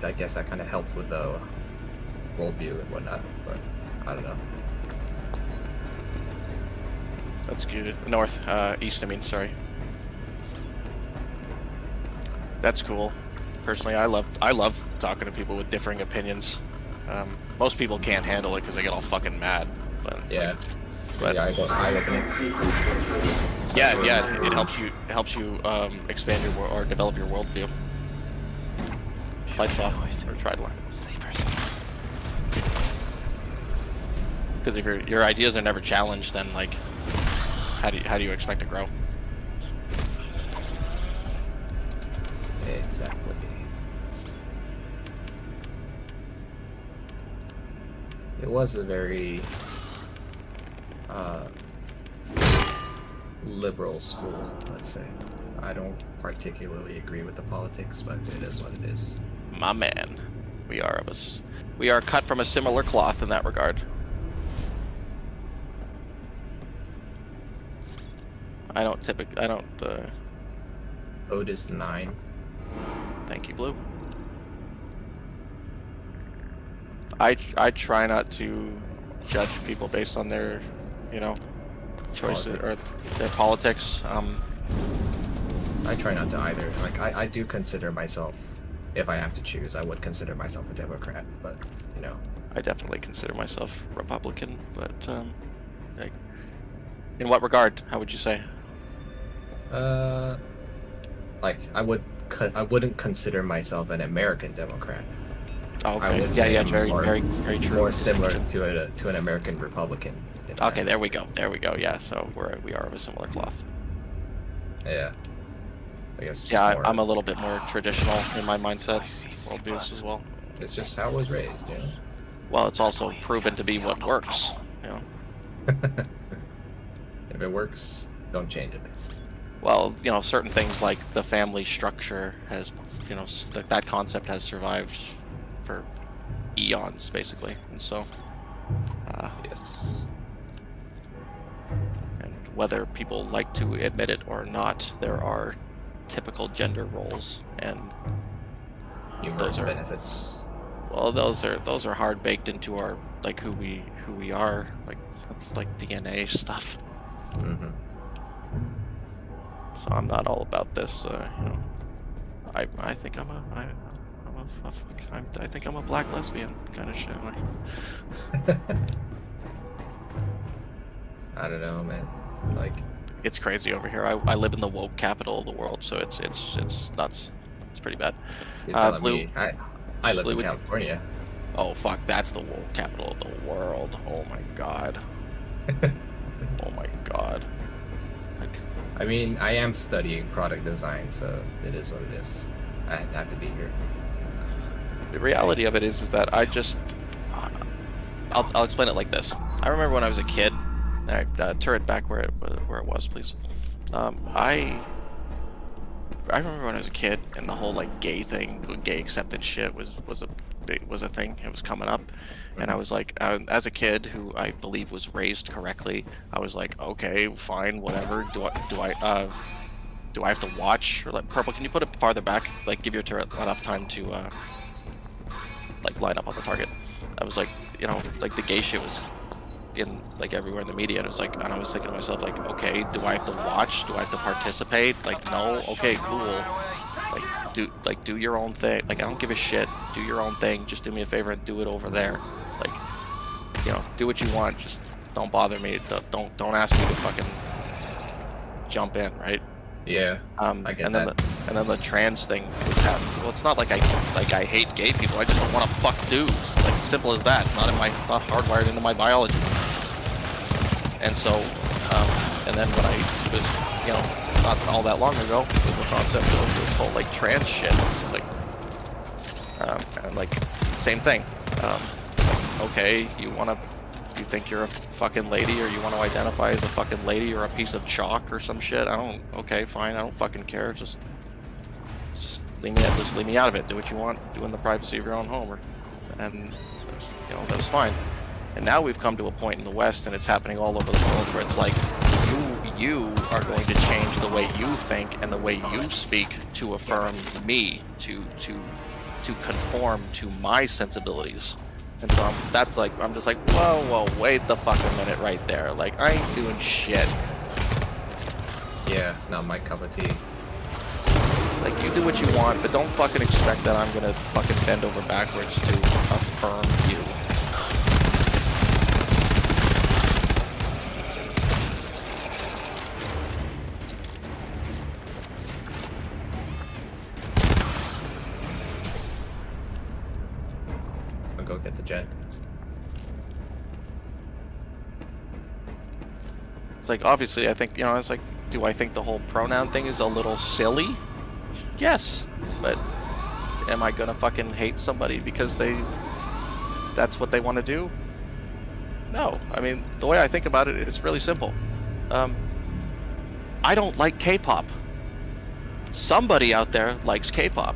I guess that kind of helped with the worldview and whatnot, but I don't know. That's good. North, east, I mean, sorry. That's cool. Personally, I love talking to people with differing opinions. Most people can't handle it because they get all fucking mad. But Yeah. but Yeah, I got eye-opening. yeah, it helps you expand your or develop your worldview. Lights off or try to learn. Because if your ideas are never challenged, then like, how do you expect to grow? Exactly. It was a very liberal school, let's say. I don't particularly agree with the politics, but it is what it is. My man, we are cut from a similar cloth in that regard. I don't. Otis 9. Thank you, Blue. I try not to judge people based on their, you know, choices or their politics. I try not to either. Like, I do consider myself, if I have to choose, I would consider myself a Democrat, but, you know. I definitely consider myself Republican, but, like, in what regard? How would you say? Like, I wouldn't consider myself an American Democrat. Oh, I okay. would Yeah, say yeah, very true. More similar to an American Republican. Okay, there we go. Yeah, so we are of a similar cloth. Yeah. I guess. Yeah, I'm a little bit more traditional in my mindset, worldviews as well. It's just how I was raised, you know. Well, it's also proven to be what works, you know. If it works, don't change it. Well, you know, certain things like the family structure has, you know, that concept has survived for eons, basically, and so. Yes. And whether people like to admit it or not, there are typical gender roles, and Numerous benefits. Well, those are hard baked into our, like, who we are. Like, that's like DNA stuff. Mm-hmm. So I'm not all about this. You know, I think I think I'm a black lesbian kind of shit. Like, I don't know, man. Like, it's crazy over here. I live in the woke capital of the world, so it's nuts. It's pretty bad. you're telling Blue, me I live Blue, in would you- California. Oh fuck, that's the woke capital of the world. Oh my god. Oh my god. Like, I mean, I am studying product design, so it is what it is. I have to be here. the reality of it is that I just I'll explain it like this. I remember when I was a kid. Turret back where it was, please. I remember when I was a kid and the whole like gay thing, gay acceptance shit was a thing. It was coming up, and I was like, as a kid who I believe was raised correctly, I was like, okay, fine, whatever. Do I have to watch? Or like, Purple, can you put it farther back? Like, give your turret enough time to like line up on the target. I was like, you know, like the gay shit was in like everywhere in the media, and it was like, and I was thinking to myself, like, okay, do I have to watch? Do I have to participate? Like, no. Okay, cool. Like, do your own thing. Like, I don't give a shit. Do your own thing. Just do me a favor and do it over there. Like, you know, do what you want. Just don't bother me. Don't ask me to fucking jump in, right? Yeah. I get that. And then the trans thing was happening. Well, it's not like I hate gay people. I just don't want to fuck dudes. Like, simple as that. Not hardwired into my biology. And so, and then when I was, you know, not all that long ago, was the concept of this whole like trans shit. Which is like, and like same thing. Okay, you think you're a fucking lady, or you want to identify as a fucking lady or a piece of chalk or some shit? Okay, fine. I don't fucking care. Just leave me out of it. Do what you want. Do in the privacy of your own home, and you know, that's fine. And now we've come to a point in the West, and it's happening all over the world, where it's like you are going to change the way you think and the way you speak to affirm me, to conform to my sensibilities. And so I'm just like, whoa, wait the fucking minute right there. Like, I ain't doing shit. Yeah, not my cup of tea. Like, you do what you want, but don't fucking expect that I'm gonna fucking bend over backwards to affirm you. I'll go get the jet. It's like, obviously, I think, you know, it's like, do I think the whole pronoun thing is a little silly? Yes, but am I gonna fucking hate somebody because that's what they want to do? No. I mean, the way I think about it, it's really simple. I don't like K-pop. Somebody out there likes K-pop.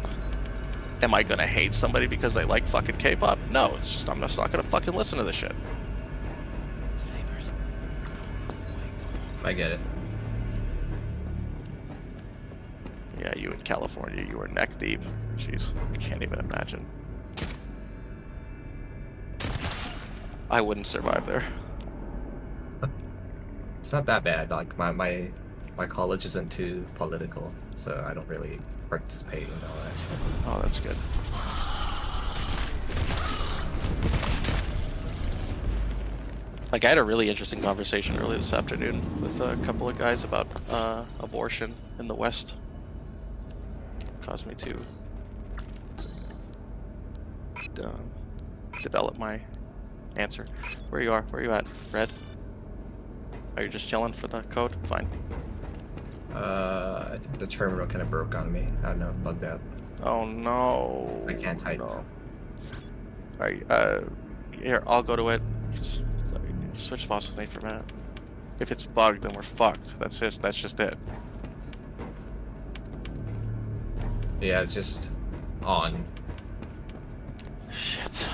Am I gonna hate somebody because they like fucking K-pop? No, it's just, I'm just not gonna fucking listen to this shit. I get it. Yeah, you in California, you were neck deep. Jeez, I can't even imagine. I wouldn't survive there. It's not that bad. Like my college isn't too political, so I don't really participate in all that shit. Oh, that's good. Like, I had a really interesting conversation earlier this afternoon with a couple of guys about abortion in the West. Caused me to develop my answer. Where you at, Red? Are you just chilling for the code? Fine. I think the terminal kind of broke on me. I don't know, bugged out. Oh no. I can't type. No. Alright, here, I'll go to it. Just switch spots with me for a minute. If it's bugged, then we're fucked. That's it. That's just it. Yeah, it's just on. Shit.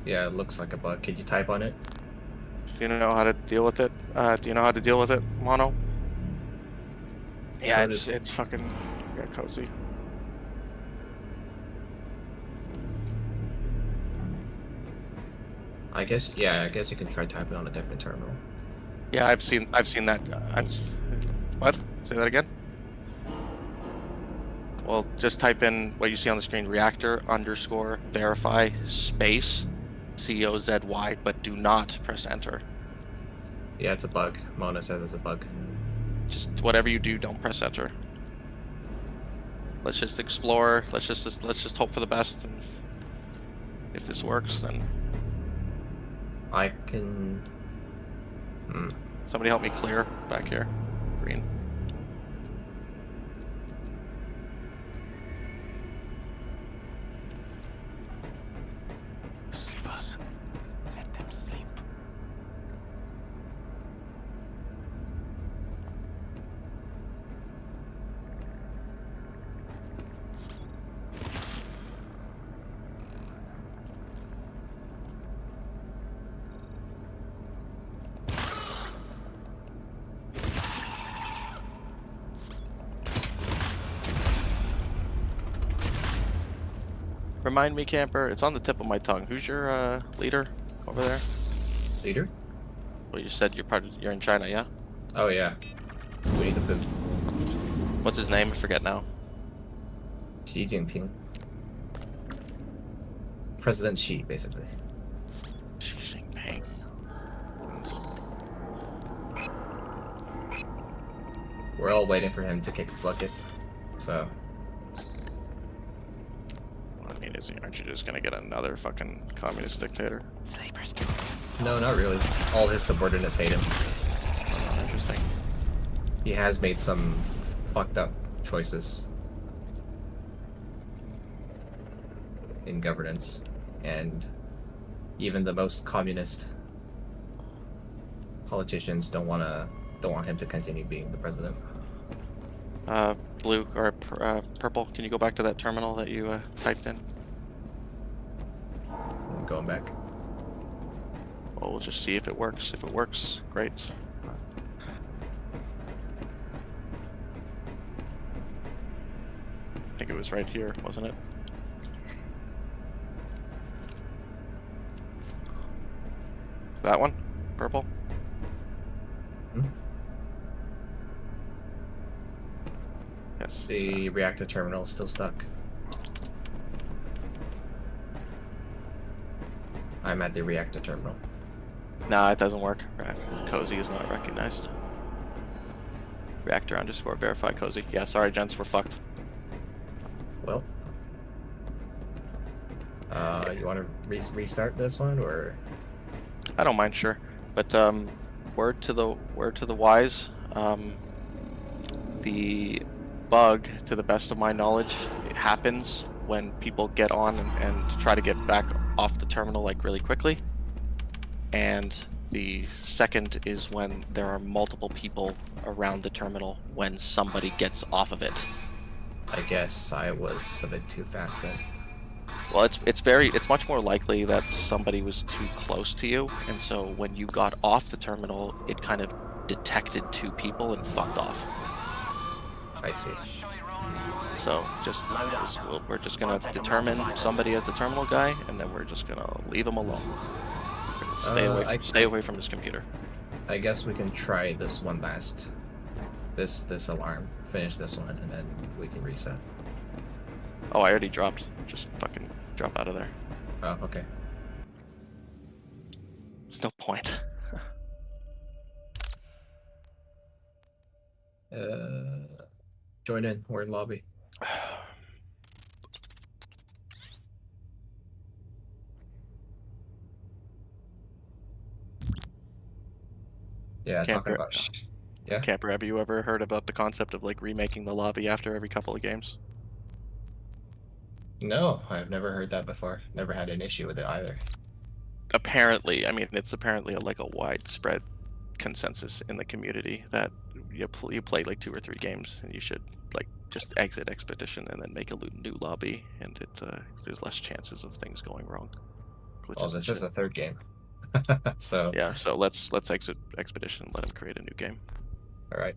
Yeah, it looks like a bug. Could you type on it? Do you know how to deal with it? Do you know how to deal with it, Mono? Yeah, it's fucking cozy. I guess you can try typing on a different terminal. Yeah, I've seen that. What? Say that again? Well, just type in what you see on the screen: reactor_verify space COZY, but do not press enter. Yeah, it's a bug. Mona said it's a bug. Just whatever you do, don't press enter. Let's just explore. Let's just hope for the best. And if this works, then I can. Somebody help me clear back here. Green. Sleep us. Let them sleep. Remind me, camper. It's on the tip of my tongue. Who's your leader over there? Leader? Well, you said you're in China, yeah? Oh yeah. Winnie the Pooh. What's his name? I forget now. Xi Jinping. President Xi, basically. Xi Jinping. We're all waiting for him to kick the bucket. So. I mean, aren't you just gonna get another fucking communist dictator? Sleepers. No, not really. All his subordinates hate him. Oh, interesting. He has made some fucked up choices in governance, and even the most communist politicians don't want him to continue being the president. Blue or purple, can you go back to that terminal that you typed in? I'm going back. Well, we'll just see if it works. If it works, great. I think it was right here, wasn't it? That one? Purple? Yes. The reactor terminal is still stuck. I'm at the reactor terminal. Nah, it doesn't work. Cozy is not recognized. Reactor_verify cozy. Yeah, sorry, gents, we're fucked. Well, you want to restart this one, or? I don't mind, sure. But word to the wise, the bug, to the best of my knowledge, it happens when people get on and try to get back off the terminal like really quickly. And the second is when there are multiple people around the terminal when somebody gets off of it. I guess I was a bit too fast then. Well, it's much more likely that somebody was too close to you, and so when you got off the terminal, it kind of detected two people and fucked off. I see. So we're just gonna determine somebody as the terminal guy, and then we're just gonna leave him alone. Stay away from his computer. I guess we can try this one last. This alarm. Finish this one, and then we can reset. Oh, I already dropped. Just fucking drop out of there. Oh, okay. There's no point. Join in. We're in lobby. Yeah, talking about. Yeah. Camper, have you ever heard about the concept of like remaking the lobby after every couple of games? No, I've never heard that before. Never had an issue with it either. Apparently, I mean, it's apparently like a widespread consensus in the community that you play like 2 or 3 games and you should like just exit Expedition and then make a new lobby, and there's less chances of things going wrong. Well, this is the 3rd game. So yeah, so let's exit Expedition and let him create a new game. All right.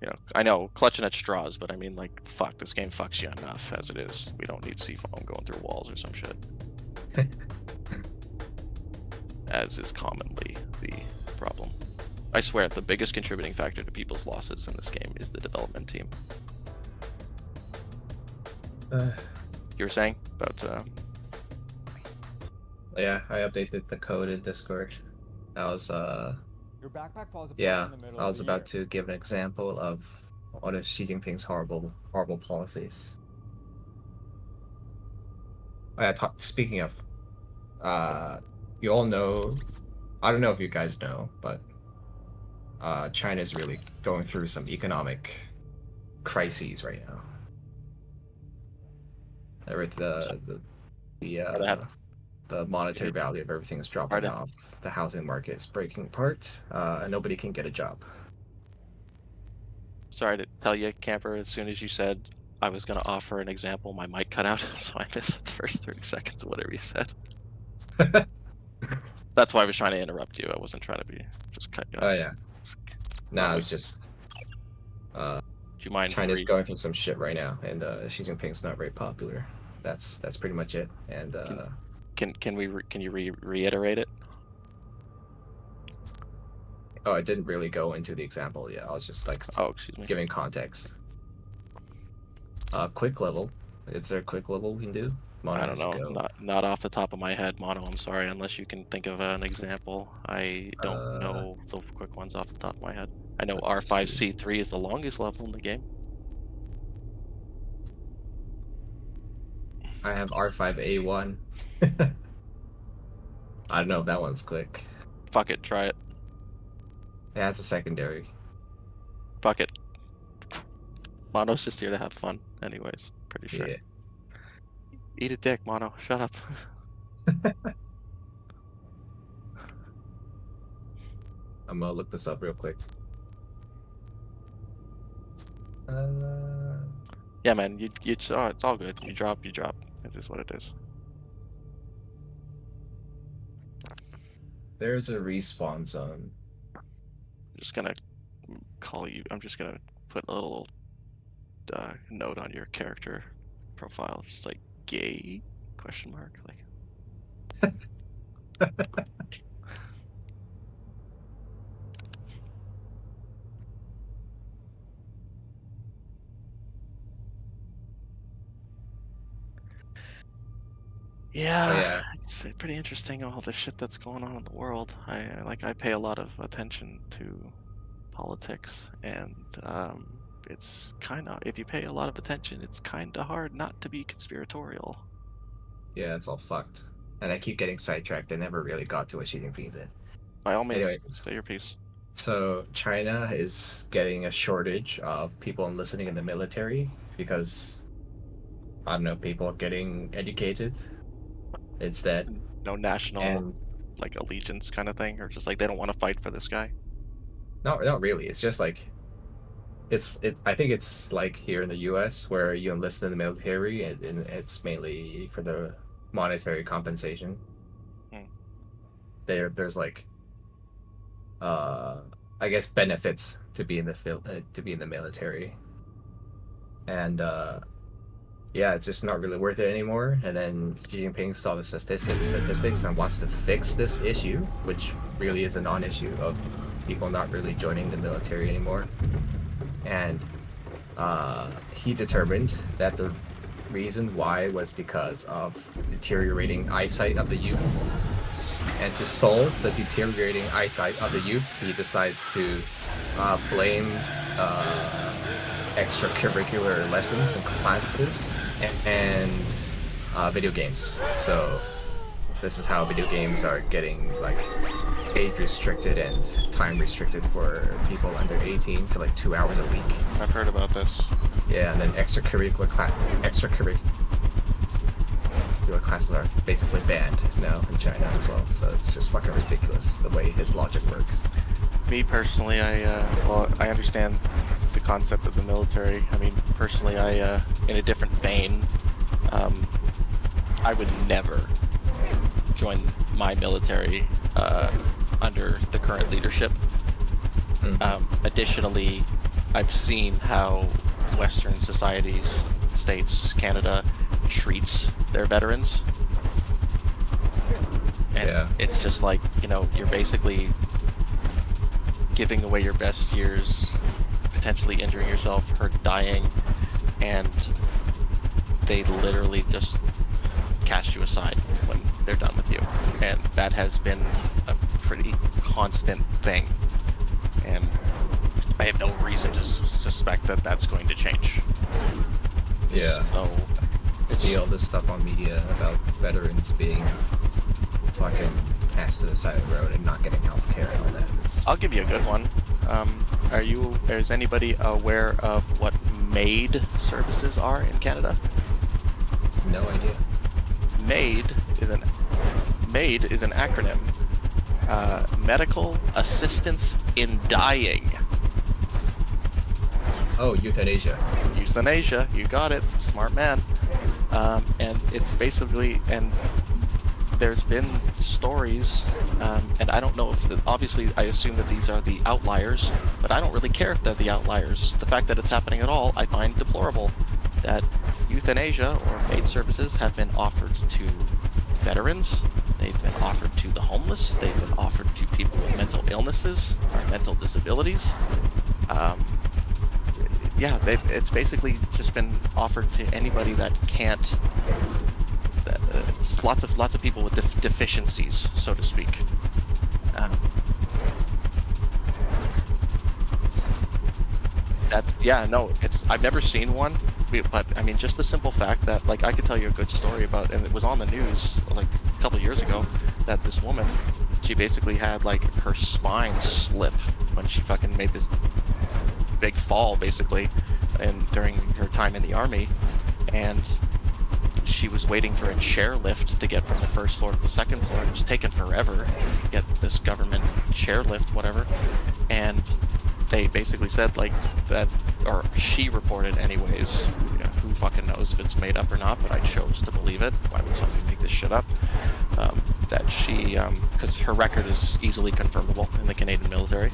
You know, I know clutching at straws, but I mean, like, fuck, this game fucks you enough as it is. We don't need Seafoam going through walls or some shit. As is commonly the problem. I swear, the biggest contributing factor to people's losses in this game is the development team. You were saying about? Yeah, I updated the code in Discord. That was Your backpack falls apart yeah, in the middle I was of the about to give an example of one of Xi Jinping's horrible policies. Oh, yeah, speaking of, you all know, I don't know if you guys know, but China is really going through some economic crises right now. The monetary value of everything is dropping off. The housing market is breaking apart, and nobody can get a job. Sorry to tell you, Camper, as soon as you said I was going to offer an example, my mic cut out, so I missed the first 30 seconds of whatever you said. That's why I was trying to interrupt you. I wasn't trying to just cut you off. Oh, yeah. Nah, it's just... do you mind? China's going through some shit right now, and Xi Jinping's not very popular. That's pretty much it. And can you reiterate it? Oh, I didn't really go into the example. Yeah, I was just like giving context. Quick level. Is there a quick level we can do? Mono, I don't know. Not off the top of my head, Mono. I'm sorry, unless you can think of an example. I don't know the quick ones off the top of my head. I know R5C3 is the longest level in the game. I have R5A1. I don't know if that one's quick. Fuck it, try it. It has a secondary. Fuck it. Mono's just here to have fun, anyways. Pretty sure. Yeah. Eat a dick, Mono. Shut up. I'm gonna look this up real quick. Yeah, man. It's all good. You drop. It is what it is. There's a respawn zone. I'm just gonna call you. I'm just gonna put a little note on your character profile. It's like gay ? Like. Yeah, yeah, it's pretty interesting, all the shit that's going on in the world. I pay a lot of attention to politics, and it's kind of, if you pay a lot of attention, it's kind of hard not to be conspiratorial. Yeah, it's all fucked. And I keep getting sidetracked. I never really got to what Xi Jinping did. By all means, anyway, say your piece. So China is getting a shortage of people enlisting in the military because, I don't know, people are getting educated instead. No national like allegiance kind of thing, or just like they don't want to fight for this guy. No, not really. It's just like I think it's like here in the U.S. where you enlist in the military, and it's mainly for the monetary compensation. There's like, I guess benefits to be in the military. and yeah, it's just not really worth it anymore. And then Xi Jinping saw the statistics and wants to fix this issue, which really is a non-issue of people not really joining the military anymore. And he determined that the reason why was because of deteriorating eyesight of the youth. And to solve the deteriorating eyesight of the youth, he decides to blame extracurricular lessons and classes and video games. So this is how video games are getting like age restricted and time restricted for people under 18 to like 2 hours a week. I've heard about this. Yeah, and then extracurricular classes are basically banned now in China as well. So it's just fucking ridiculous the way his logic works. Me personally, I understand the concept of the military. I mean, personally, in a different vein, I would never join my military under the current leadership. Additionally, I've seen how Western societies, States, Canada, treats their veterans. And it's just like, you know, you're basically giving away your best years, potentially injuring yourself, dying, and they literally just cast you aside when they're done with you. And that has been a pretty constant thing. And I have no reason to suspect that that's going to change. Yeah. So, see all this stuff on media about veterans being fucking cast to the side of the road and not getting health care and all that. I'll give you a good one. Is anybody aware of what MAID services are in Canada? No idea. MAID is an acronym. Medical Assistance in Dying. Oh, euthanasia. Euthanasia, you got it. Smart man. And it's basically, and there's been stories, and I don't know if, obviously I assume that these are the outliers, but I don't really care if they're the outliers. The fact that it's happening at all, I find deplorable. That euthanasia or MAID services have been offered to veterans, they've been offered to the homeless, they've been offered to people with mental illnesses or mental disabilities. It's basically just been offered to anybody that can't. Lots of people with deficiencies, so to speak. I've never seen one, but I mean, just the simple fact that, like, I could tell you a good story about, and it was on the news like a couple of years ago, that this woman, she basically had like her spine slip when she fucking made this big fall, basically, and during her time in the army, and she was waiting for a chairlift to get from the first floor to the second floor. It was taking forever to get this government chairlift, whatever, and they basically said like that, or she reported anyways, who fucking knows if it's made up or not, but I chose to believe it. Why would somebody make this shit up? That she, because her record is easily confirmable in the Canadian military,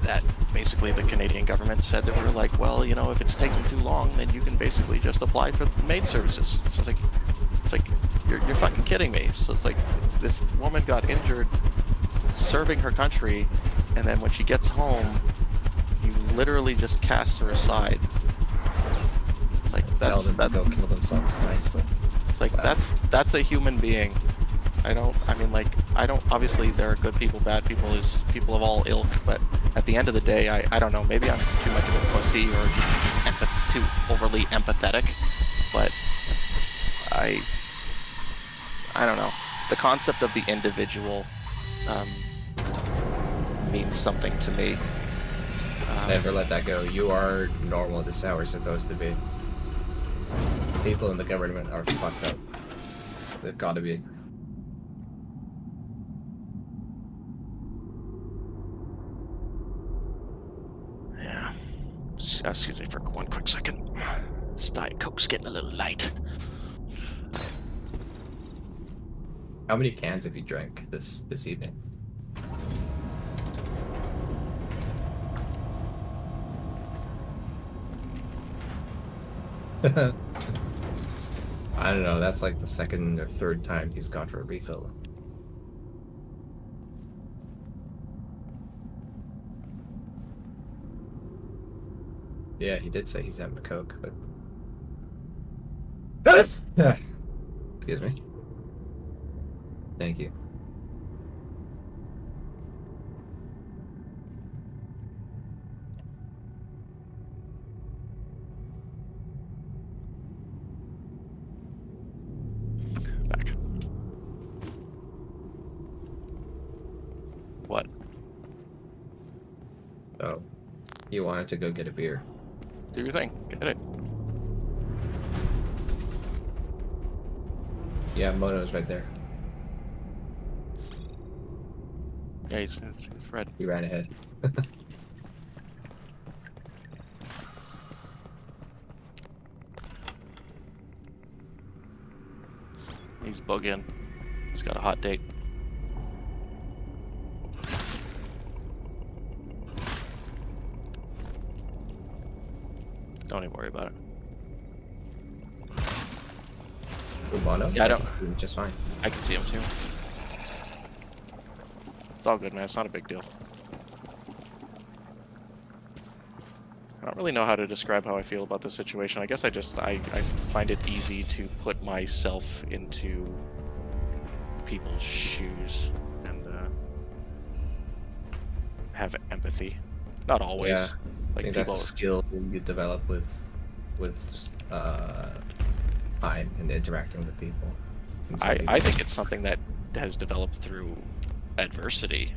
that basically the Canadian government said that we were like, well, you know, if it's taking too long, then you can basically just apply for the MAID services. So it's like you're fucking kidding me. So it's like this woman got injured serving her country, and then when she gets home, you literally just cast her aside. It's like that's go kill themselves nicely. It's like that's a human being. Obviously there are good people, bad people, there's people of all ilk, but at the end of the day, I don't know, maybe I'm too much of a pussy or just too overly empathetic, but I don't know. The concept of the individual means something to me. Never let that go. You are normal. This is how we're supposed to be. People in the government are fucked up. They've got to be. Yeah. Excuse me for one quick second. This Diet Coke's getting a little light. How many cans have you drank this evening? I don't know, that's like the second or third time he's gone for a refill. Yeah, he did say he's having a Coke, but... Excuse me. Thank you. Back. What? Oh. You wanted to go get a beer. Do your thing. Get it. Yeah, Mono's right there. Yeah, he's red. He ran ahead. He's bugging. He's got a hot date. Don't even worry about it. With Mono? Yeah, I don't. He's doing just fine. I can see him too. It's all good, man. It's not a big deal. I don't really know how to describe how I feel about this situation. I guess I find it easy to put myself into people's shoes and have empathy. Not always. Yeah, I Like think people. that's a skill you develop with time and interacting with people. And some I think it's something that has developed through adversity.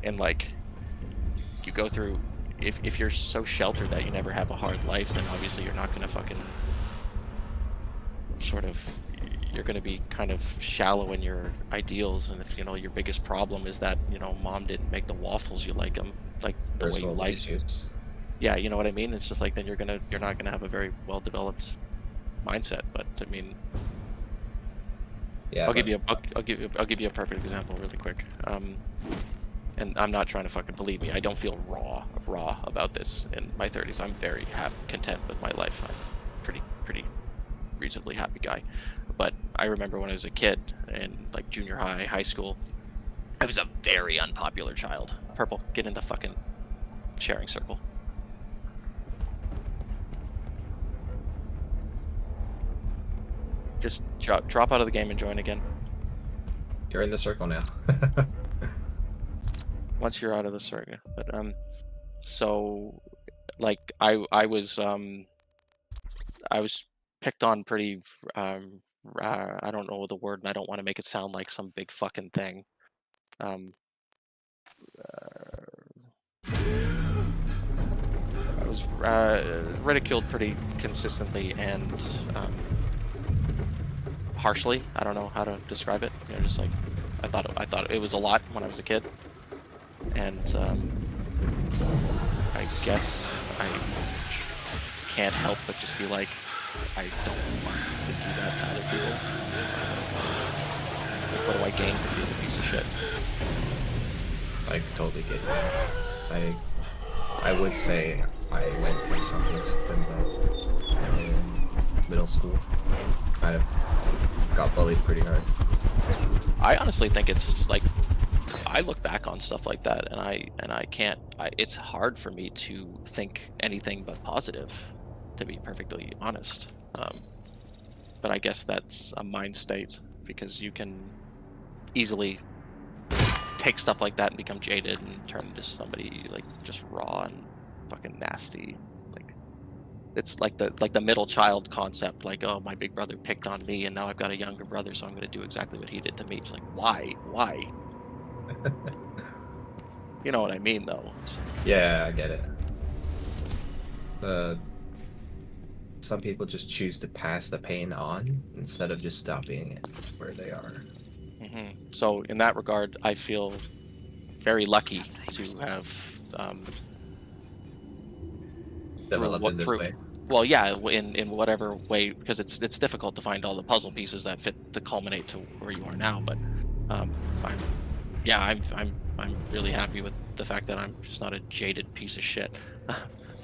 And like, you go through, if you're so sheltered that you never have a hard life, then obviously you're not gonna fucking sort of, you're gonna be kind of shallow in your ideals. And if, you know, your biggest problem is that, you know, mom didn't make the waffles you like them, like the way you personal like. issues. Yeah, you know what I mean? It's just like, then you're not gonna have a very well developed mindset. But I mean, Yeah, I'll give you a perfect example really quick. And I'm not trying to fucking, believe me, I don't feel raw about this in my 30s. I'm very content with my life. I'm pretty reasonably happy guy. But I remember when I was a kid in like junior high, high school, I was a very unpopular child. Purple, get in the fucking sharing circle. Just drop out of the game and join again. You're in the circle now. Once you're out of the circle. But so like I was picked on pretty I don't know the word, and I don't want to make it sound like some big fucking thing. I was ridiculed pretty consistently and harshly. I don't know how to describe it. You know, just like I thought it was a lot when I was a kid, and I guess I can't help but just be like, I don't want to do that to other people. Like, what do I gain from being a piece of shit? I totally get it. I would say I went through something similar in middle school. Kind of got bullied pretty hard. I honestly think it's like, I look back on stuff like that and I can't, it's hard for me to think anything but positive, to be perfectly honest. But I guess that's a mind state, because you can easily take stuff like that and become jaded and turn into somebody like just raw and fucking nasty. Like, it's like the middle child concept, like, oh, my big brother picked on me and now I've got a younger brother, so I'm going to do exactly what he did to me. It's like, why you know what I mean, though. Yeah, I get it. Some people just choose to pass the pain on instead of just stopping it where they are. So in that regard, I feel very lucky to have Developed in this way. Well, yeah, in whatever way, because it's difficult to find all the puzzle pieces that fit to culminate to where you are now. But I'm really happy with the fact that I'm just not a jaded piece of shit.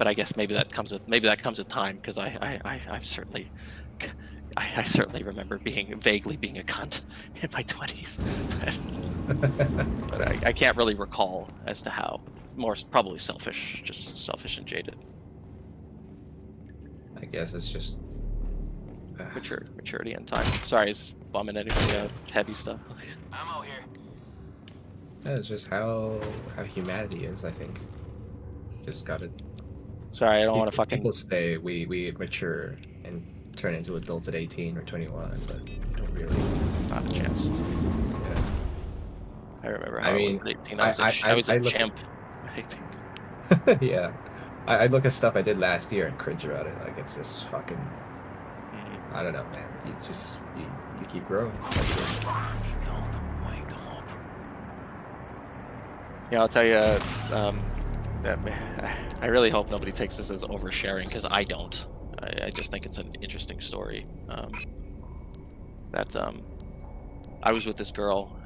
but I guess maybe that comes with time, because I certainly remember vaguely being a cunt in my 20s, but I can't really recall as to how. More probably selfish, just selfish and jaded. I guess it's just maturity and time. Sorry, is this bumming anybody out? Heavy stuff. Ammo here. yeah, it's just how humanity is. I think just gotta. Sorry, I don't want to fucking. People say we mature and turn into adults at 18 or 21, but we don't really. Not a chance. Yeah. I remember how I was at 18. I was a champ. Yeah, I look at stuff I did last year and cringe about it. Like it's just fucking. I don't know, man. You just you keep growing. Yeah, I'll tell you. I really hope nobody takes this as oversharing, because I don't. I just think it's an interesting story. I was with this girl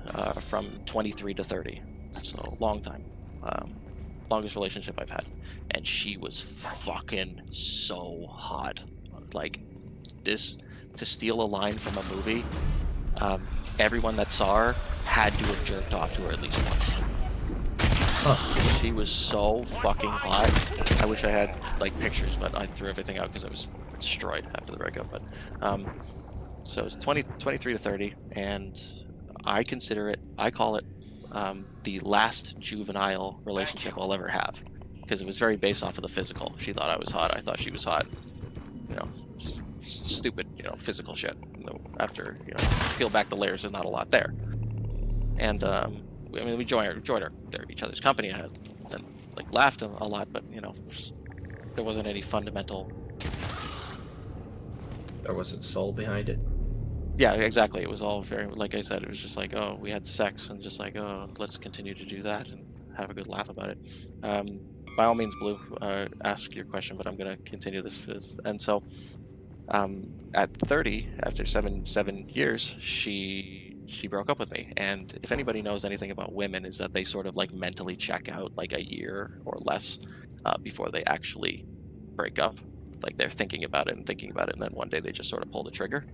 from 23 to 30, so a long time. Longest relationship I've had, and she was fucking so hot. Like, this, to steal a line from a movie, everyone that saw her had to have jerked off to her at least once. Huh. She was so fucking hot. I wish I had like pictures, but I threw everything out because I was destroyed after the breakup. But so it's 23 to 30, and I call it the last juvenile relationship I'll ever have, because it was very based off of the physical. She thought I was hot, I thought she was hot. You know, stupid, physical shit. After, peel back the layers, there's not a lot there. And we joined each other's company, and like laughed a lot, but there wasn't any fundamental. There wasn't soul behind it. Yeah, exactly. It was all very, like I said, it was just like, oh, we had sex, and just like, oh, let's continue to do that and have a good laugh about it. By all means, Blue, ask your question, but I'm going to continue this. And so, at 30, after seven years, she broke up with me. And if anybody knows anything about women, is that they sort of like mentally check out like a year or less before they actually break up. Like, they're thinking about it, and then one day they just sort of pull the trigger.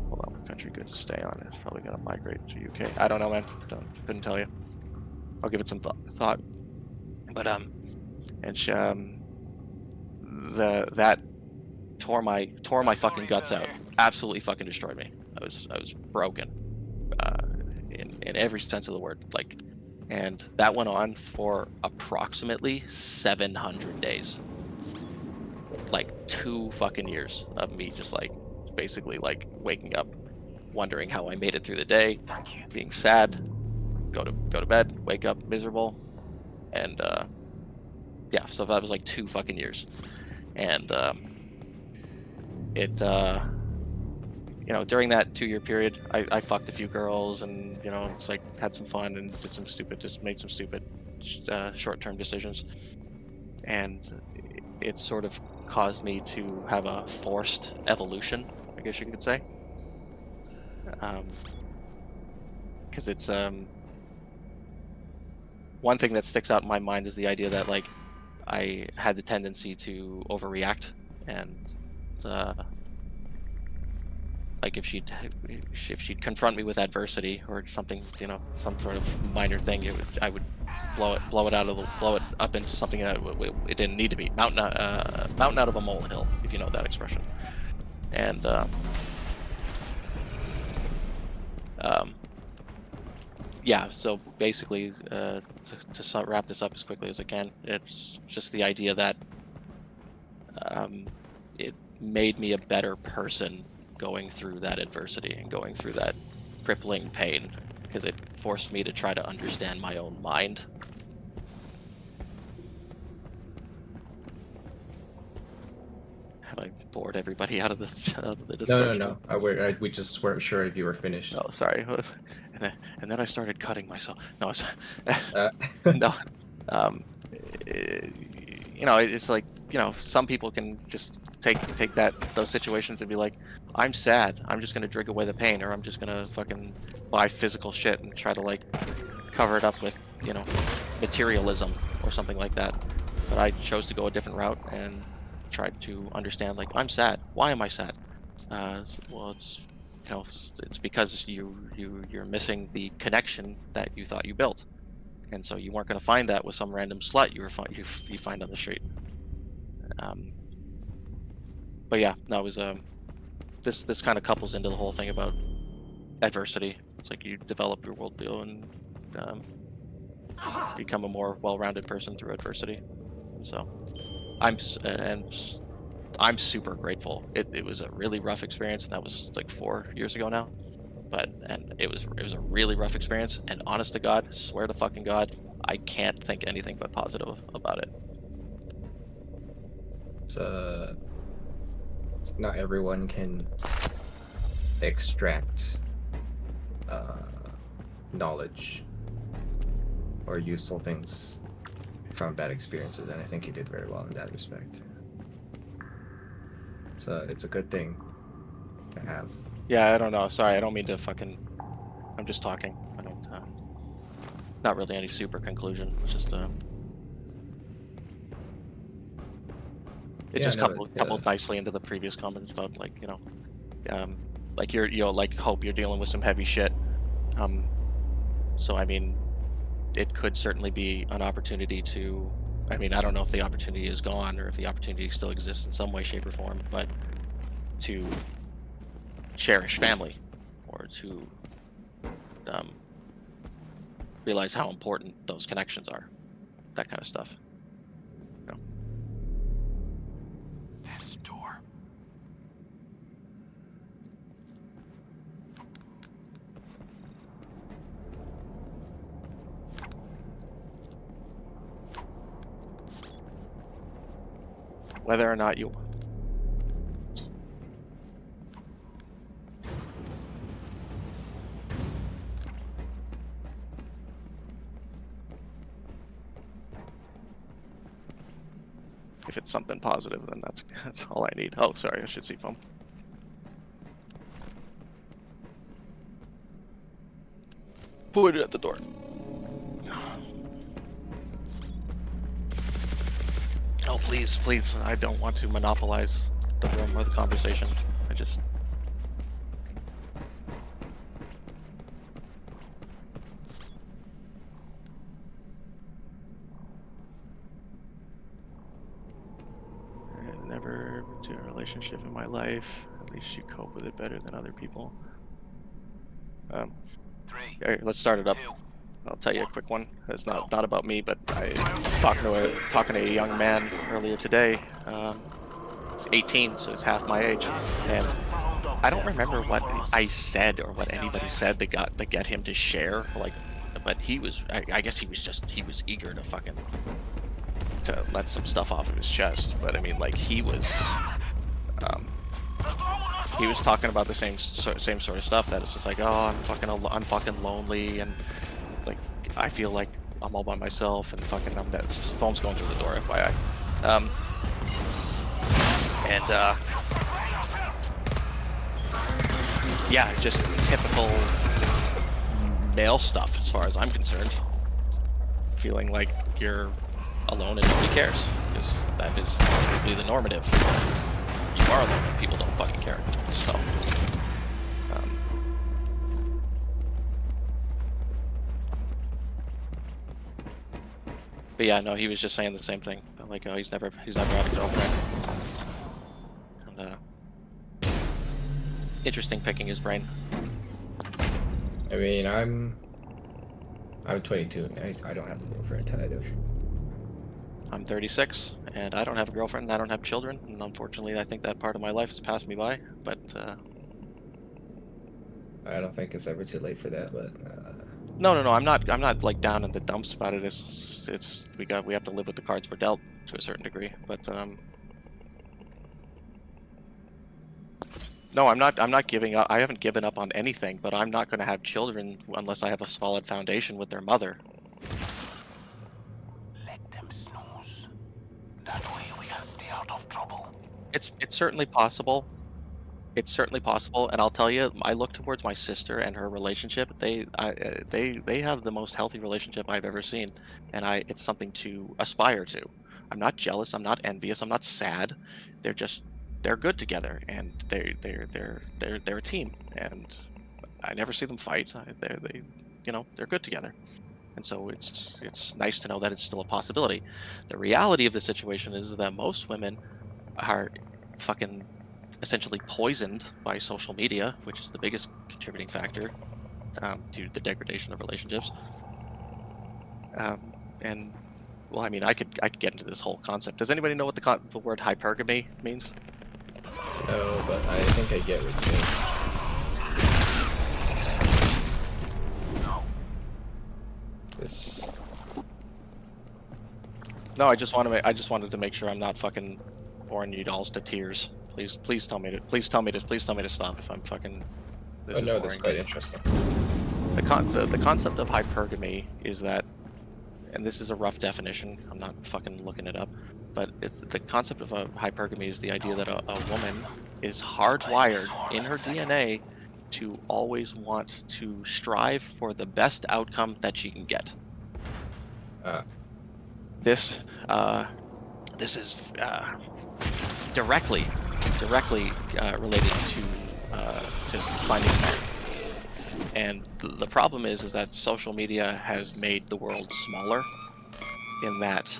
Hold on, what country good to stay on? It's probably gonna migrate to UK. I don't know, man. Couldn't tell you. I'll give it some thought. But and she, that tore my fucking guts out. Absolutely fucking destroyed me. I was broken, in every sense of the word. Like, and that went on for approximately 700 days. Like 2 fucking years of me just like basically like waking up, wondering how I made it through the day, being sad, go to bed, wake up miserable, and yeah, so that was like 2 fucking years. And during that 2-year period, I fucked a few girls, and it's like had some fun and made some stupid short-term decisions, and it sort of caused me to have a forced evolution, I guess you could say, because it's one thing that sticks out in my mind is the idea that like I had the tendency to overreact, and like if she'd confront me with adversity or something, some sort of minor thing, I would blow it up into something that it didn't need to be. Mountain out of a molehill, if you know that expression. And yeah, so basically, to wrap this up as quickly as I can, it's just the idea that it made me a better person going through that adversity and going through that crippling pain, because it forced me to try to understand my own mind. Have I bored everybody out of the description? No. We just weren't sure if you were finished. Oh, sorry. And then I started cutting myself. No, no. It's like, some people can just take those situations and be like, I'm sad, I'm just gonna drink away the pain, or I'm just gonna fucking buy physical shit and try to like cover it up with materialism or something like that. But I chose to go a different route and tried to understand, like, I'm sad. Why am I sad? Well, it's, you know, it's because you're missing the connection that you thought you built, and so you weren't going to find that with some random slut you find on the street. But yeah, no, it was this kind of couples into the whole thing about adversity. It's like you develop your worldview and become a more well-rounded person through adversity. And so I'm super grateful. It was a really rough experience, and that was like 4 years ago now. And it was a really rough experience. And honest to God, swear to fucking God, I can't think anything but positive about it. It's not everyone can extract knowledge or useful things from bad experiences, and I think he did very well in that respect. It's a good thing to have. Yeah, I don't know. Sorry, I don't mean to fucking. I'm just talking. I don't. Not really any super conclusion. It's just It just coupled nicely into the previous comments about, like, you know, like like Hope, you're dealing with some heavy shit. So I mean, it could certainly be an opportunity to. I mean, I don't know if the opportunity is gone or if the opportunity still exists in some way, shape, or form, but to cherish family, or to realize how important those connections are, that kind of stuff. You know? This door. Whether or not you if it's something positive, then that's all I need. Oh, sorry, I should see foam. Put it at the door. Oh, please, please, I don't want to monopolize the room or the conversation. I just... I've never been in a relationship in my life. At least you cope with it better than other people. Okay, let's start it up. I'll tell you a quick one. It's not about me, but I was talking to a young man earlier today. He's 18, so he's half my age, and I don't remember what I said or what anybody said that get him to share. Like, but he was, I guess he was eager to fucking to let some stuff off of his chest. But I mean, like, he was talking about the same sort of stuff. That it's just like, oh, I'm fucking lonely, and like I feel like I'm all by myself, and fucking phone's going through the door, FYI. Yeah, just typical male stuff as far as I'm concerned. Feeling like you're alone and nobody cares, because that is typically the normative. You are alone and people don't fucking care. So, but yeah, no, he was just saying the same thing. Like, oh, he's never had a girlfriend. And interesting picking his brain. I mean, I'm 22. I don't have a girlfriend either. I'm 36, and I don't have a girlfriend, and I don't have children, and unfortunately, I think that part of my life has passed me by. But I don't think it's ever too late for that. But no, I'm not like down in the dumps about it. It's we have to live with the cards we're dealt to a certain degree. But no, I'm not giving up. I haven't given up on anything, but I'm not going to have children unless I have a solid foundation with their mother. Let them snooze. That way we can stay out of trouble. It's certainly possible, It's certainly possible, and I'll tell you, I look towards my sister and her relationship. They have the most healthy relationship I've ever seen, and it's something to aspire to. I'm not jealous. I'm not envious. I'm not sad. They're good together, and they're a team, and I never see them fight. They're good together, and so it's nice to know that it's still a possibility. The reality of the situation is that most women are fucking essentially poisoned by social media, which is the biggest contributing factor to the degradation of relationships. And well, I mean, I could get into this whole concept. Does anybody know what the word hypergamy means? No, but I think I get what you mean. No. This. No, I just wanted to make sure I'm not fucking boring you dolls to tears. Please tell me to stop if I'm fucking. Oh no, this is quite interesting. The concept of hypergamy is that, and this is a rough definition. I'm not fucking looking it up, but the concept of a hypergamy is the idea that a woman is hardwired in her DNA to always want to strive for the best outcome that she can get. This is directly related to finding men. And the problem is that social media has made the world smaller. In that,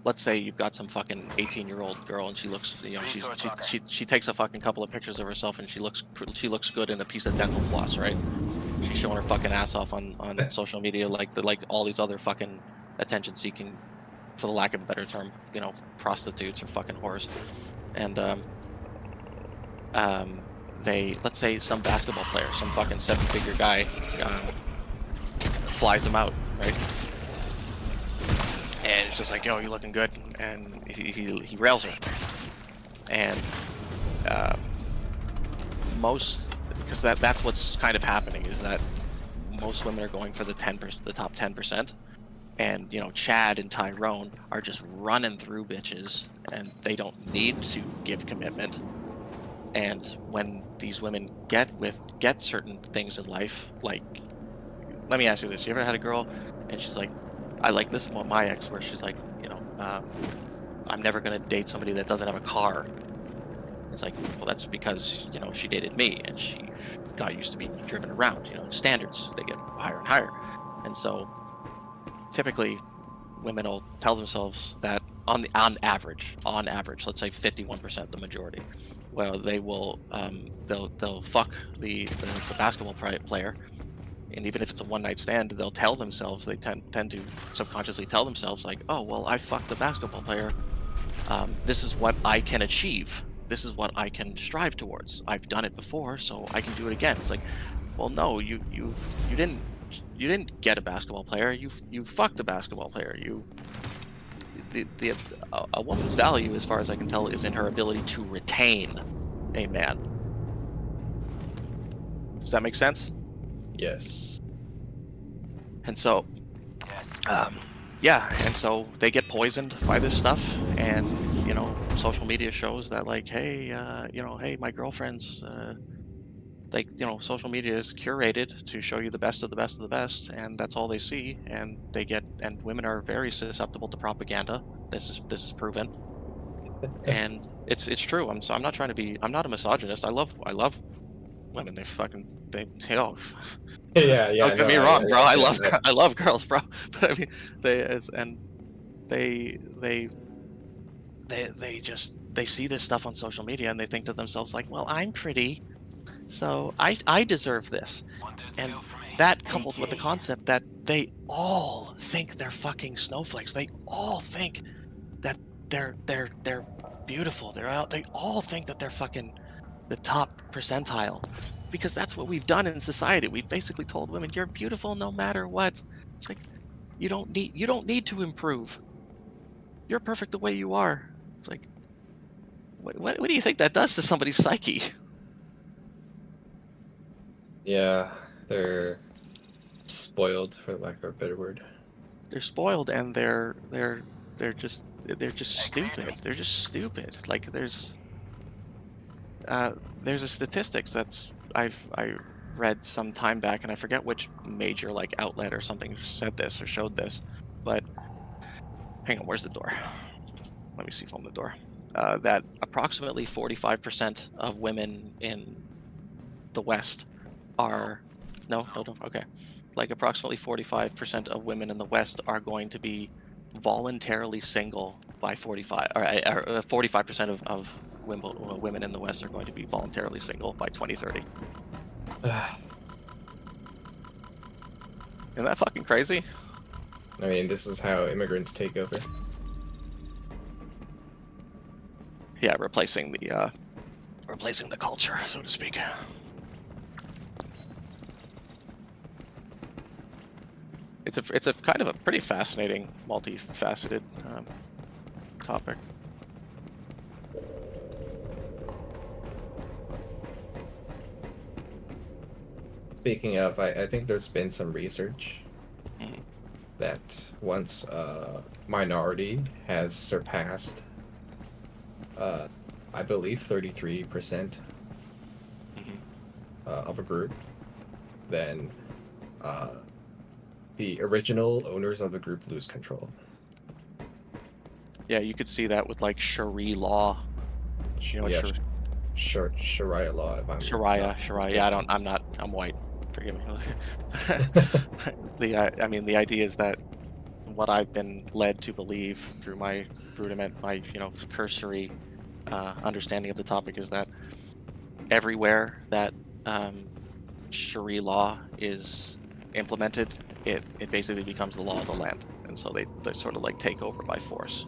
let's say you've got some fucking 18-year-old girl and she looks, she takes a fucking couple of pictures of herself and she looks good in a piece of dental floss, right? She's showing her fucking ass off on social media like all these other fucking attention-seeking, for the lack of a better term, prostitutes or fucking whores. And let's say some basketball player, some fucking 7-figure guy, flies them out, right? And it's just like, yo, you're looking good, and he rails her. And because that's what's kind of happening, is that most women are going for the top 10%. And Chad and Tyrone are just running through bitches, and they don't need to give commitment. And when these women get certain things in life, like, let me ask you this: you ever had a girl, and she's like, I like this one, my ex, where she's like, I'm never gonna date somebody that doesn't have a car. It's like, well, that's because she dated me, and she got used to being driven around. Standards, they get higher and higher, and so. Typically, women will tell themselves that on average, let's say 51%, the majority, well, they will they'll fuck the basketball player, and even if it's a one-night stand, they'll tell themselves, they tend to subconsciously tell themselves, like, oh well, I fucked the basketball player. This is what I can achieve. This is what I can strive towards. I've done it before, so I can do it again. It's like, well, no, you didn't get a basketball player. You fucked a basketball player. A woman's value, as far as I can tell, is in her ability to retain a man. Does that make sense? Yes. And so, and so they get poisoned by this stuff, and social media shows that, like, hey, hey, my girlfriend's. Social media is curated to show you the best of the best of the best, and that's all they see. And women are very susceptible to propaganda. This is proven, and it's true. I'm not trying to be. I'm not a misogynist. I love women. They Yeah. Don't get me wrong, bro. I love girls, bro. But I mean, they see this stuff on social media and they think to themselves, like, well, I'm pretty. So I deserve this, and that coupled with the concept that they all think they're fucking snowflakes. They all think that they're beautiful. They all think that they're fucking the top percentile, because that's what we've done in society. We've basically told women, you're beautiful no matter what. It's like, you don't need to improve. You're perfect the way you are. It's like, what do you think that does to somebody's psyche? Yeah, they're spoiled, for lack of a better word. They're spoiled, and they're just stupid. They're just stupid. Like, there's a statistics that's I read some time back, and I forget which major like outlet or something said this or showed this, but hang on, where's the door? Let me see if I'm the door. That approximately 45% of women in the West are okay, like approximately 45% of women in the West are going to be voluntarily single by 45% of women in the West are going to be voluntarily single by 2030. Isn't that fucking crazy? I mean, this is how immigrants take over. Yeah, replacing the culture, so to speak. It's a kind of a pretty fascinating, multifaceted topic. Speaking of, I think there's been some research that once a minority has surpassed, I believe 33% of a group, then the original owners of the group lose control. Yeah, you could see that with like Sharia law. You know, Yeah, Sharia law. If I'm Sharia. Yeah, I'm white. Forgive me. I mean, the idea is that what I've been led to believe through my rudiment, my cursory understanding of the topic is that everywhere that Sharia law is implemented, it basically becomes the law of the land, and so they sort of like take over by force.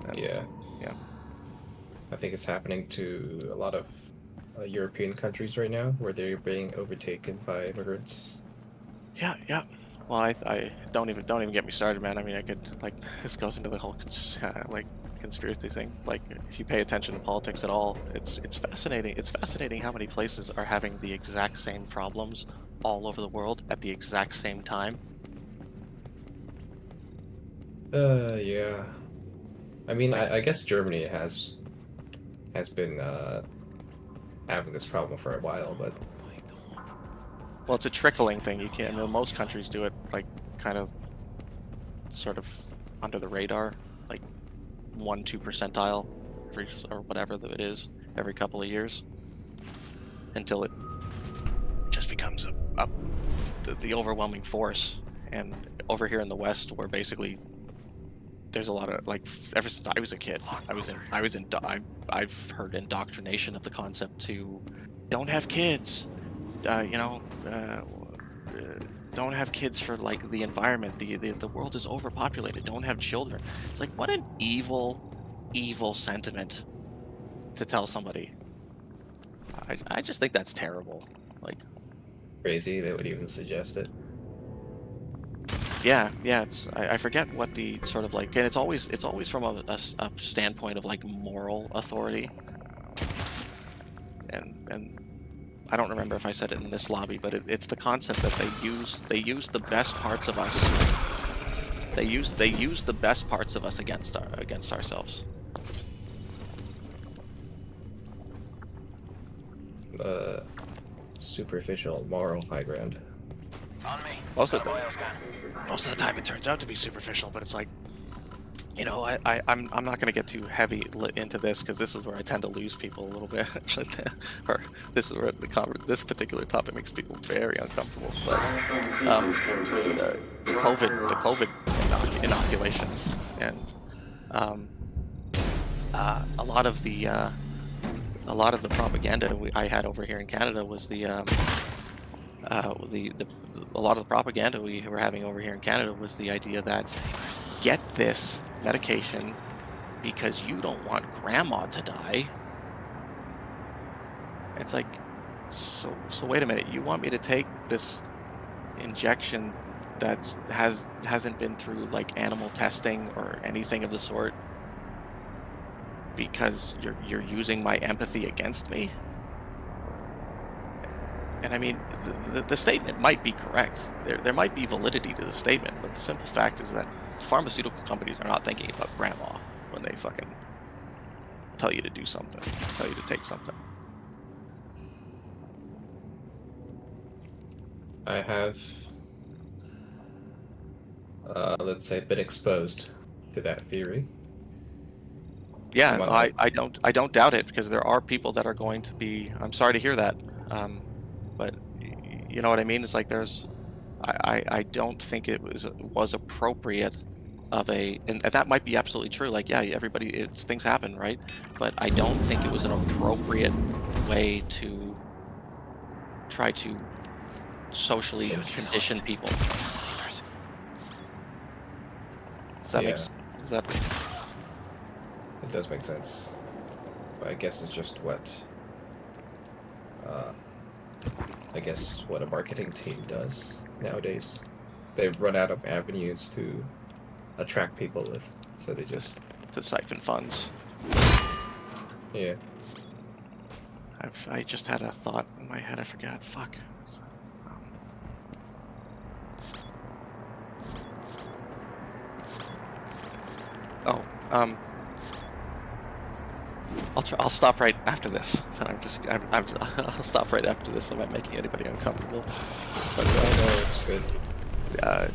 And, yeah. Yeah. I think it's happening to a lot of European countries right now, where they're being overtaken by immigrants. Yeah. Well, I don't even get me started, man. I mean, I could this goes into the whole conspiracy thing. Like, if you pay attention to politics at all, it's fascinating. It's fascinating how many places are having the exact same problems all over the world at the exact same time. Yeah. I mean, I guess Germany has been having this problem for a while, but well, it's a trickling thing. You can't. I mean, most countries do it like kind of, sort of under the radar, like 1-2 percentile, or whatever that it is, every couple of years, until it just becomes the overwhelming force. And over here in the West, where basically there's a lot of ever since I was a kid, I've heard indoctrination of the concept to don't have kids, don't have kids for like the environment. The world is overpopulated. Don't have children. It's like, what an evil sentiment to tell somebody. I just think that's terrible. Like, crazy they would even suggest it. Yeah, it's I forget what the sort of like, and it's always from a standpoint of like moral authority, and I don't remember if I said it in this lobby, but it's the concept that they use the best parts of us. They use the best parts of us against ourselves. Superficial moral high ground. On me. Most of Got a the time it turns out to be superficial, but it's like, I'm not going to get too heavy into this, because this is where I tend to lose people a little bit. Or this is where this particular topic makes people very uncomfortable. But the COVID inoculations, and a lot of the propaganda I had over here in Canada was a lot of the propaganda we were having over here in Canada was the idea that get this medication because you don't want grandma to die. It's like, so wait a minute, you want me to take this injection that hasn't been through like animal testing or anything of the sort because you're using my empathy against me? And I mean, the statement might be correct. There might be validity to the statement, but the simple fact is that pharmaceutical companies are not thinking about grandma when they fucking tell you to do something, tell you to take something. I have, let's say, been exposed to that theory. Yeah, Well, I don't doubt it, because there are people that are going to be. I'm sorry to hear that, but you know what I mean. It's like I don't think it was appropriate of and that might be absolutely true. Like, yeah, everybody, things happen, right? But I don't think it was an appropriate way to try to socially condition people. Does that make sense? Does that? It does make sense. But I guess it's just what I guess what a marketing team does nowadays. They've run out of avenues to attract people with, so they just To siphon funds. yeah. I just had a thought in my head. I forgot. Fuck. I'll stop right after this. But I'll stop right after this. I'm not making anybody uncomfortable. But, No, it's good.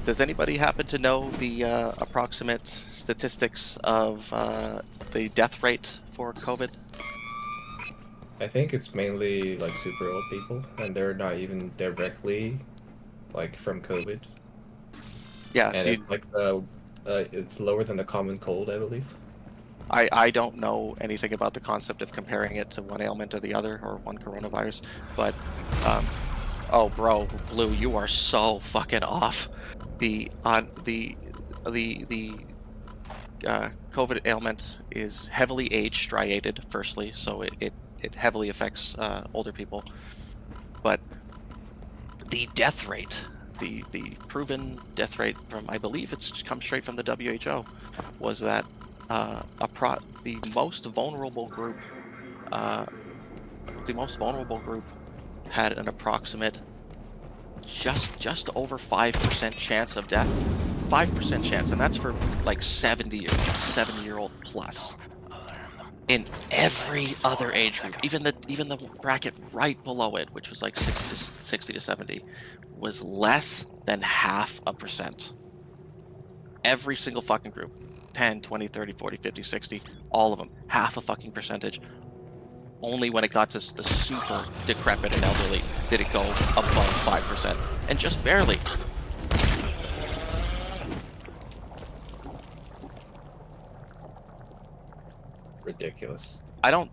does anybody happen to know the approximate statistics of the death rate for COVID? I think it's mainly like super old people, and they're not even directly like from COVID. Yeah, And it's like it's lower than the common cold, I believe. I don't know anything about the concept of comparing it to one ailment or the other, or one coronavirus, but oh, bro, Blue, you are so fucking off. The COVID ailment is heavily age striated, firstly, so it heavily affects older people. But the death rate, the proven death rate from, I believe it's come straight from the WHO, was that the most vulnerable group had an approximate just over 5% chance of death. 5% chance, and that's for like 70-year-old plus. In every other age group, even the bracket right below it, which was like 60 to 70, was less than 0.5%. Every single fucking group, 10, 20, 30, 40, 50, 60, all of them, half a fucking percentage. Only when it got to the super decrepit and elderly did it go above 5%, and just barely. Ridiculous. I don't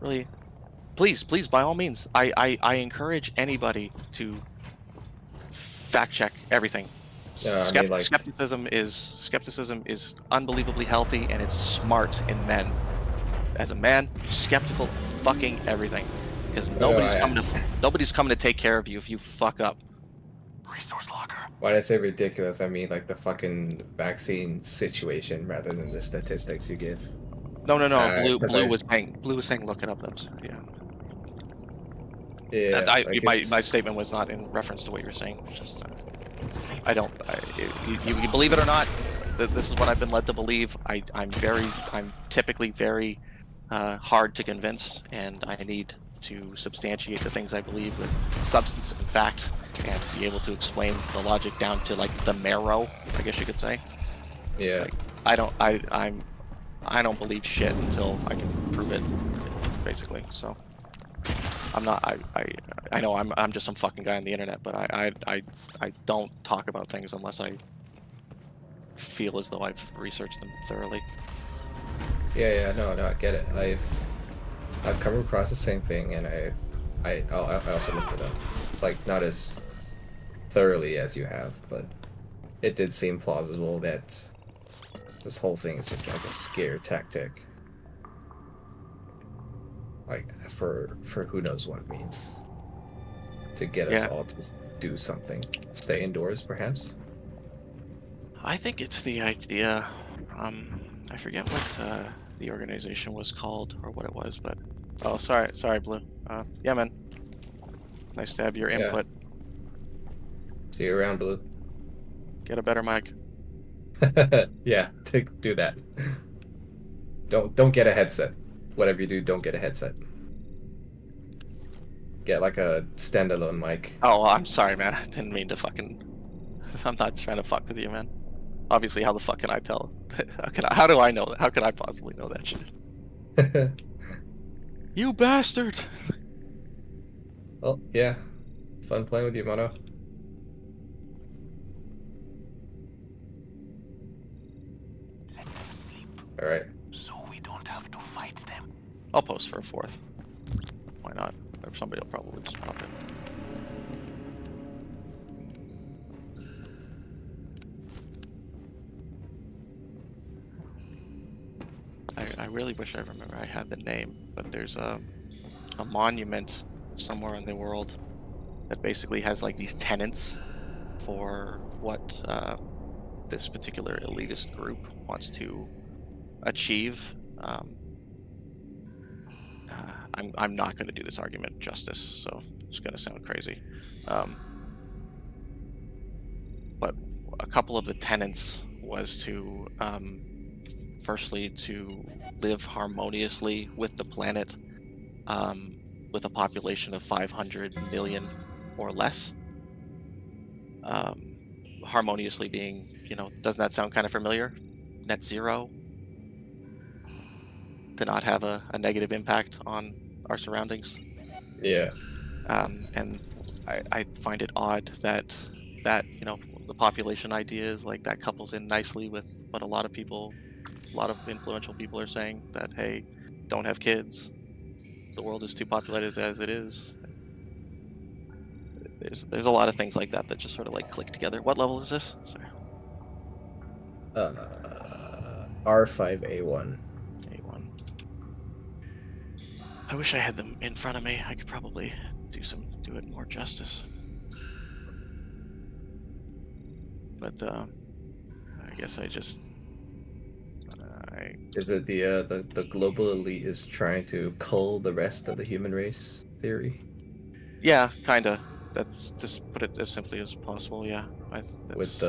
really. Please, by all means, I encourage anybody to fact check everything. Skepticism is unbelievably healthy, and it's smart in men. As a man, skeptical of fucking everything, because nobody's coming to take care of you if you fuck up. Resource locker. Why did I say ridiculous? I mean like the fucking vaccine situation rather than the statistics you give. No. Blue was saying look it up. Yeah. Yeah. My statement was not in reference to what you were saying. Just you believe it or not, this is what I've been led to believe. I'm typically very hard to convince, and I need to substantiate the things I believe with substance and facts, and be able to explain the logic down to like the marrow, I guess you could say. Yeah. Like, I don't believe shit until I can prove it, basically. So I'm not. I know I'm just some fucking guy on the internet, but I don't talk about things unless I feel as though I've researched them thoroughly. Yeah, no, I get it. I've come across the same thing, and I also looked it up. Like, not as thoroughly as you have, but it did seem plausible that this whole thing is just like a scare tactic. Like, for who knows what it means. To get us all to do something. Stay indoors, perhaps? I think it's the idea, I forget what the organization was called, or what it was, but... Oh, sorry, Blue. Yeah, man. Nice to have your input. See you around, Blue. Get a better mic. Yeah, do that. Don't get a headset. Whatever you do, don't get a headset. Get like a standalone mic. Oh, I'm sorry, man. I didn't mean to fucking. I'm not trying to fuck with you, man. Obviously, how the fuck can I tell? How do I know that? How can I possibly know that shit? You bastard! Well, yeah. Fun playing with you, Mono. Alright. So we don't have to fight them. I'll post for a 4th. Why not? Or somebody will probably just pop in. I really wish I remember I had the name, but there's a monument somewhere in the world that basically has like these tenets for what this particular elitist group wants to achieve. I'm not going to do this argument justice, so it's going to sound crazy. But a couple of the tenets was to firstly, to live harmoniously with the planet, with a population of 500 million or less. Harmoniously being, doesn't that sound kind of familiar? Net zero. To not have a negative impact on our surroundings. Yeah. And I find it odd that the population idea is like that couples in nicely with what a lot of influential people are saying, that hey, don't have kids, the world is too populated as it is. There's a lot of things like that just sort of like click together. What level is this? Sorry. R5A1. A1. I wish I had them in front of me. I could probably do it more justice. But I guess I just Is it the global elite is trying to cull the rest of the human race theory? Yeah, kinda. That's just put it as simply as possible. Yeah, with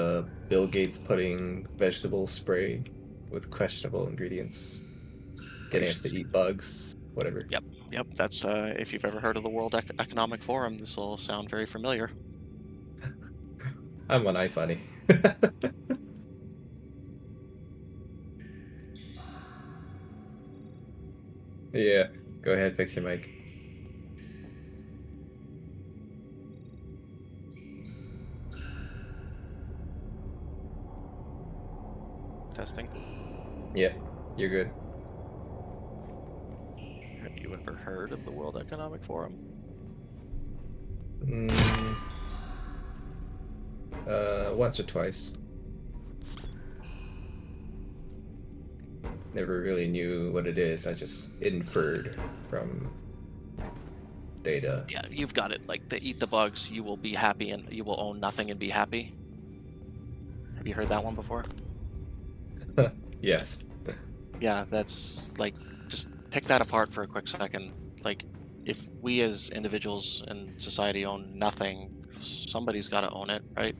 Bill Gates putting vegetable spray with questionable ingredients, getting us to eat bugs, whatever. Yep. That's if you've ever heard of the World Economic Forum, this will sound very familiar. I'm on iFunny. Yeah, go ahead, fix your mic. Testing. Yeah, you're good. Have you ever heard of the World Economic Forum? Once or twice. Never really knew what it is. I just inferred from data. Yeah, you've got it. Like, they eat the bugs, you will be happy, and you will own nothing and be happy. Have you heard that one before? Yes. Yeah, that's like, just pick that apart for a quick second. Like, if we as individuals in society own nothing, somebody's got to own it, right?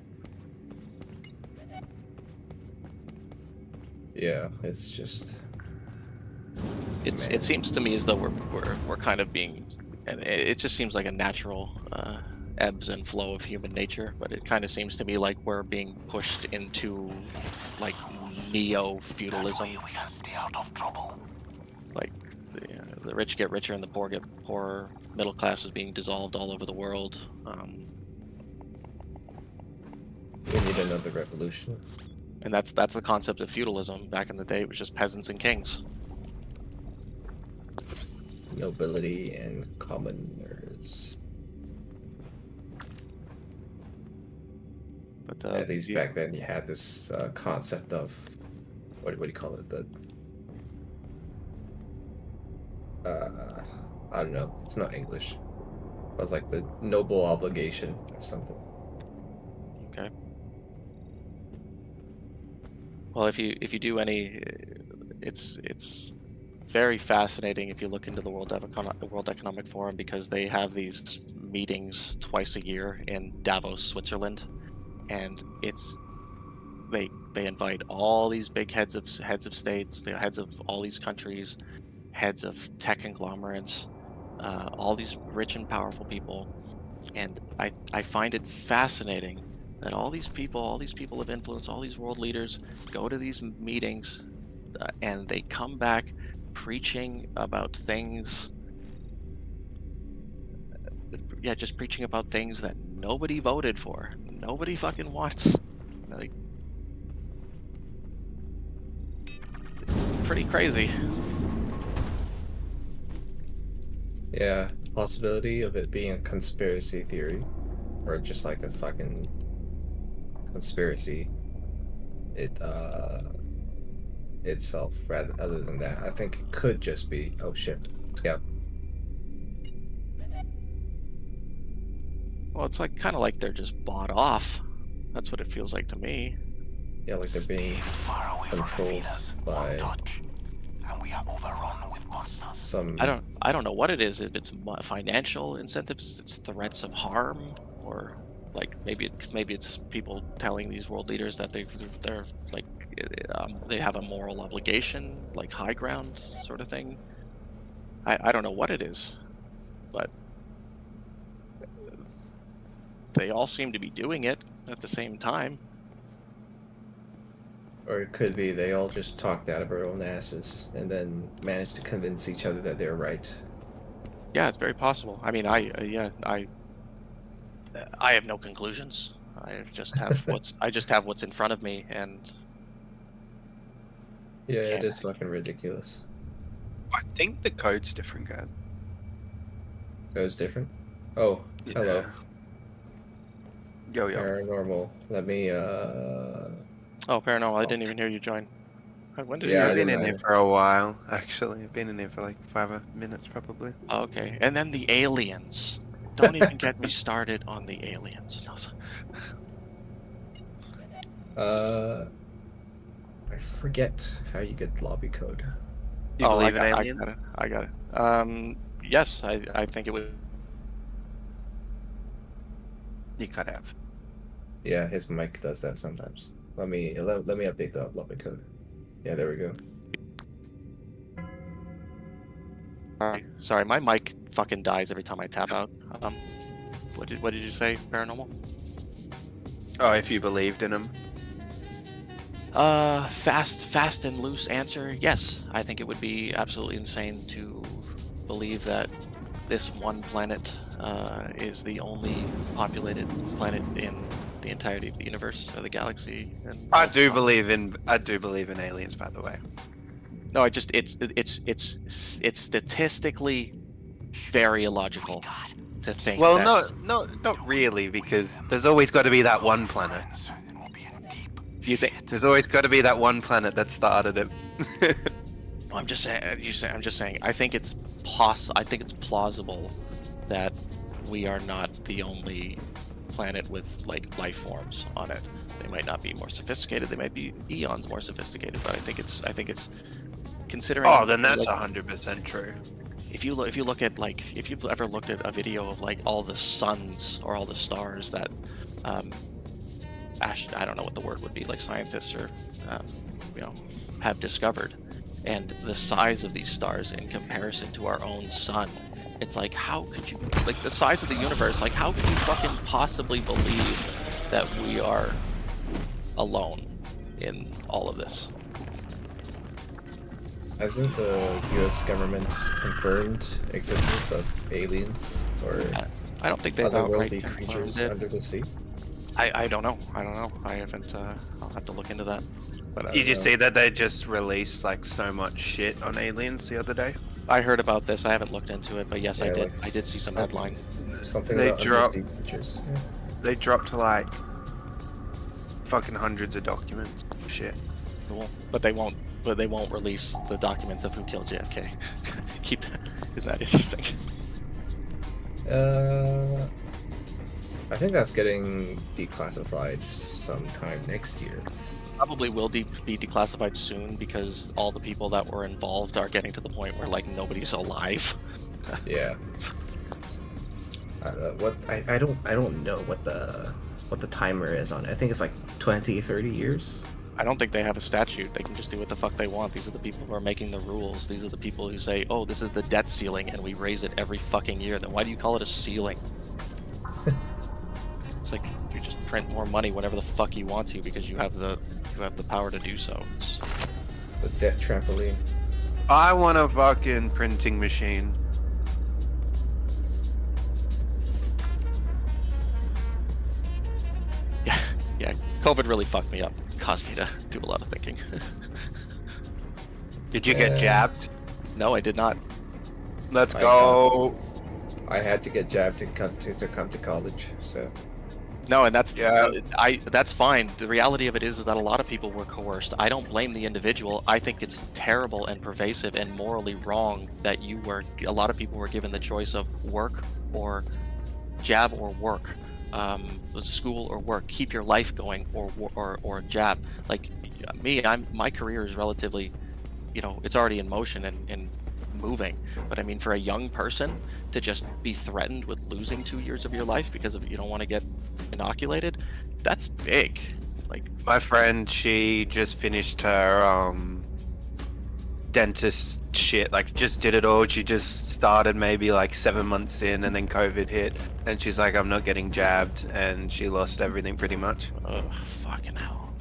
Yeah, it's just. It seems to me as though we're kind of being, and it just seems like a natural ebbs and flow of human nature. But it kind of seems to me like we're being pushed into like neo-feudalism. We can stay out of trouble. Like the rich get richer and the poor get poorer. Middle class is being dissolved all over the world. We need another revolution. And that's the concept of feudalism. Back in the day, it was just peasants and kings. Nobility and commoners. But at least back then, you had this concept of what do you call it? I don't know. It's not English. It was like the noble obligation or something. Okay. Well, if you do any, it's very fascinating if you look into the World Economic Forum, because they have these meetings twice a year in Davos, Switzerland, and they they invite all these big heads of states, the heads of all these countries, heads of tech conglomerates, all these rich and powerful people, and I find it fascinating that all these people of influence, all these world leaders go to these meetings, and they come back preaching about things. Yeah, just preaching about things that nobody voted for, nobody fucking wants. Like, it's pretty crazy. Yeah, possibility of it being a conspiracy theory, or just like a fucking conspiracy. Itself, rather other than that, I think it could just be, oh shit, Scout. Well, it's like kind of like they're just bought off. That's what it feels like to me. Yeah, like they're being controlled by And we are overrun with monsters. some. I don't know what it is. If it's financial incentives, it's threats of harm, or like maybe it's people telling these world leaders that they're like they have a moral obligation, like high ground sort of thing. I don't know what it is, but they all seem to be doing it at the same time. Or it could be they all just talked out of their own asses and then managed to convince each other that they're right. Yeah, it's very possible. I mean, I have no conclusions. I just have what's in front of me, and Yeah, it is fucking ridiculous. I think the code's different, guys. Goes different. Oh, Yeah. hello. Yo. Paranormal. Let me Oh, Paranormal, I didn't even hear you join. When did Yeah, you I've been in didn't here for a while, actually. I've been in here for like 5 minutes, probably. Oh, okay. And then the aliens. Don't even get me started on the aliens. I forget how you get lobby code. You believe in aliens? I got it. Yes, I think it would. You could have. Yeah, his mic does that sometimes. Let me update the lobby code. Yeah, there we go. Sorry, my mic fucking dies every time I tap out. What did you say, Paranormal? Oh, if you believed in them. Fast and loose answer, yes. I think it would be absolutely insane to believe that this one planet is the only populated planet in the entirety of the universe or the galaxy. And I do believe in aliens, by the way. no, it's statistically very illogical to think. Well, that, not really, because there's always got to be that one planet. You think? There's always got to be that one planet that started it. I'm just saying. I'm just saying. I think it's plausible that we are not the only planet with like life forms on it. They might not be more sophisticated. They might be eons more sophisticated. But I think it's considering. Oh, then that's like, 100% true. If you look at like, if you've ever looked at a video of like all the suns or all the stars that I don't know what the word would be, like scientists or have discovered, and the size of these stars in comparison to our own sun, it's like, how could you, like the size of the universe, like how could you fucking possibly believe that we are alone in all of this? Hasn't the U.S. government confirmed existence of aliens or I don't think they've outright otherworldly creatures confirmed it. under the sea? I don't know. I haven't. I'll have to look into that. But Did you see that they just released like so much shit on aliens the other day? I heard about this. I haven't looked into it, but yes, Yeah, I did. like I did see some headline. Something They about dropped- undersea creatures. Yeah. They dropped like fucking hundreds of documents. Shit. Cool. But they won't. But they won't release the documents of who killed JFK. Keep that. Isn't that interesting? I think that's getting declassified sometime next year. Probably will be declassified soon because all the people that were involved are getting to the point where like nobody's alive. Yeah. I don't know what the timer is on it. I think it's like 20, 30 years. I don't think they have a statute. They can just do what the fuck they want. These are the people who are making the rules. These are the people who say, oh, this is the debt ceiling and we raise it every fucking year. Then why do you call it a ceiling? It's like you just print more money whenever the fuck you want to because you have the power to do so. It's... The debt trampoline. I want a fucking printing machine. Yeah, COVID really fucked me up. Caused me to do a lot of thinking. Did you get jabbed? No, I did not. Let's go. I had to get jabbed to come to college, so. No, and that's that's fine. The reality of it is that a lot of people were coerced. I don't blame the individual. I think it's terrible and pervasive and morally wrong that a lot of people were given the choice of work or jab or work. School or work, keep your life going, or jab. Like me, my career is relatively, it's already in motion and moving. But I mean, for a young person to just be threatened with losing 2 years of your life because you don't want to get inoculated, that's big. Like my friend, she just finished her dentist shit, like just did it all. She just started maybe like 7 months in and then COVID hit and she's like, I'm not getting jabbed, and she lost everything pretty much. Oh, fucking hell.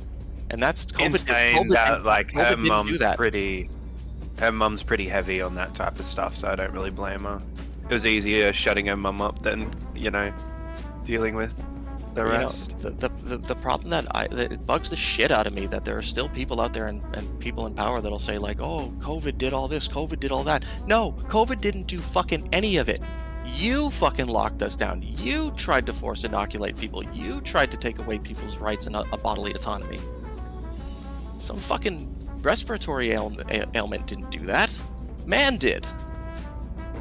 And that's COVID. Insane that like her COVID mom's pretty heavy on that type of stuff, so I don't really blame her. It was easier shutting her mum up than, dealing with the rest. The problem that it bugs the shit out of me that there are still people out there and people in power that'll say like, oh, COVID did all this, COVID did all that. No, COVID didn't do fucking any of it. You fucking locked us down. You tried to force inoculate people. You tried to take away people's rights and a bodily autonomy. Some fucking respiratory ailment didn't do that. Man did.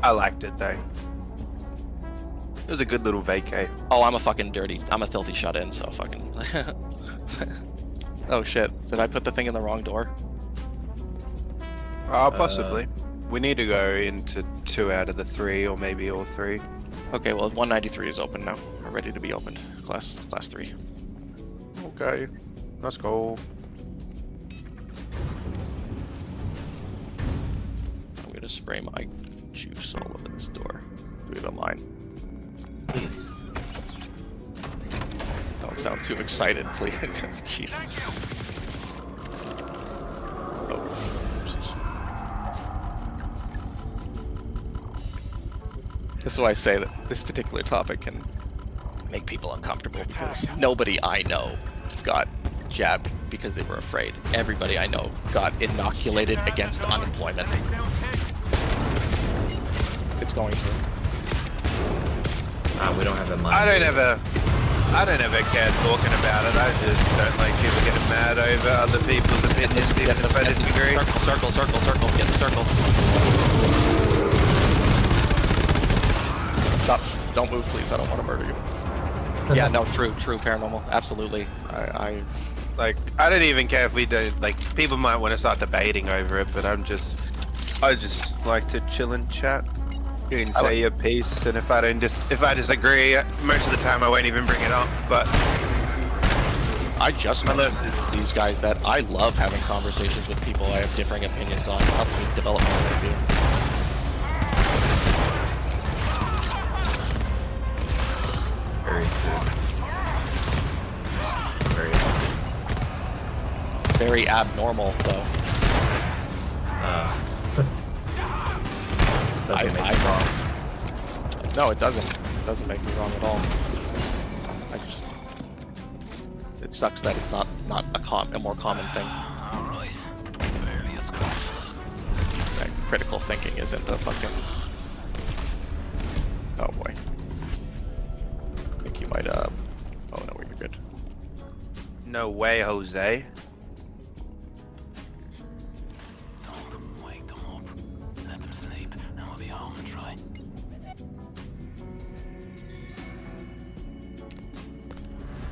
I liked it though. It was a good little vacay. Oh, I'm a filthy shut-in, so fucking... Oh shit, did I put the thing in the wrong door? Possibly. We need to go into 2 out of the 3, or maybe all 3. Okay, well 193 is open now. We're ready to be opened. Class 3. Okay, let's go. I'm gonna spray my juice all over this door. Do we have a mine? Please. Don't sound too excited, please. Jeez. Oh, Jesus. This is why I say that this particular topic can make people uncomfortable, because nobody I know got jabbed because they were afraid. Everybody I know got inoculated against unemployment. It's going through. We don't have the money. I don't ever care talking about it. I just don't like people getting mad over other people's opinions, even if I disagree. Circle, get the circle. Stop, don't move please, I don't want to murder you. Yeah, no, true, paranormal, absolutely. I don't even care if we do, like, people might want to start debating over it, but I just like to chill and chat. You can say your piece, and if I disagree, most of the time I won't even bring it up, but... I just mentioned these guys that I love having conversations with people I have differing opinions on. It helps me develop my own view. Very abnormal, though. Doesn't make me wrong. No, it doesn't. It doesn't make me wrong at all. It sucks that it's not a more common thing. That critical thinking isn't a fucking... Oh boy. I think you might oh no, you're good. No way, Jose.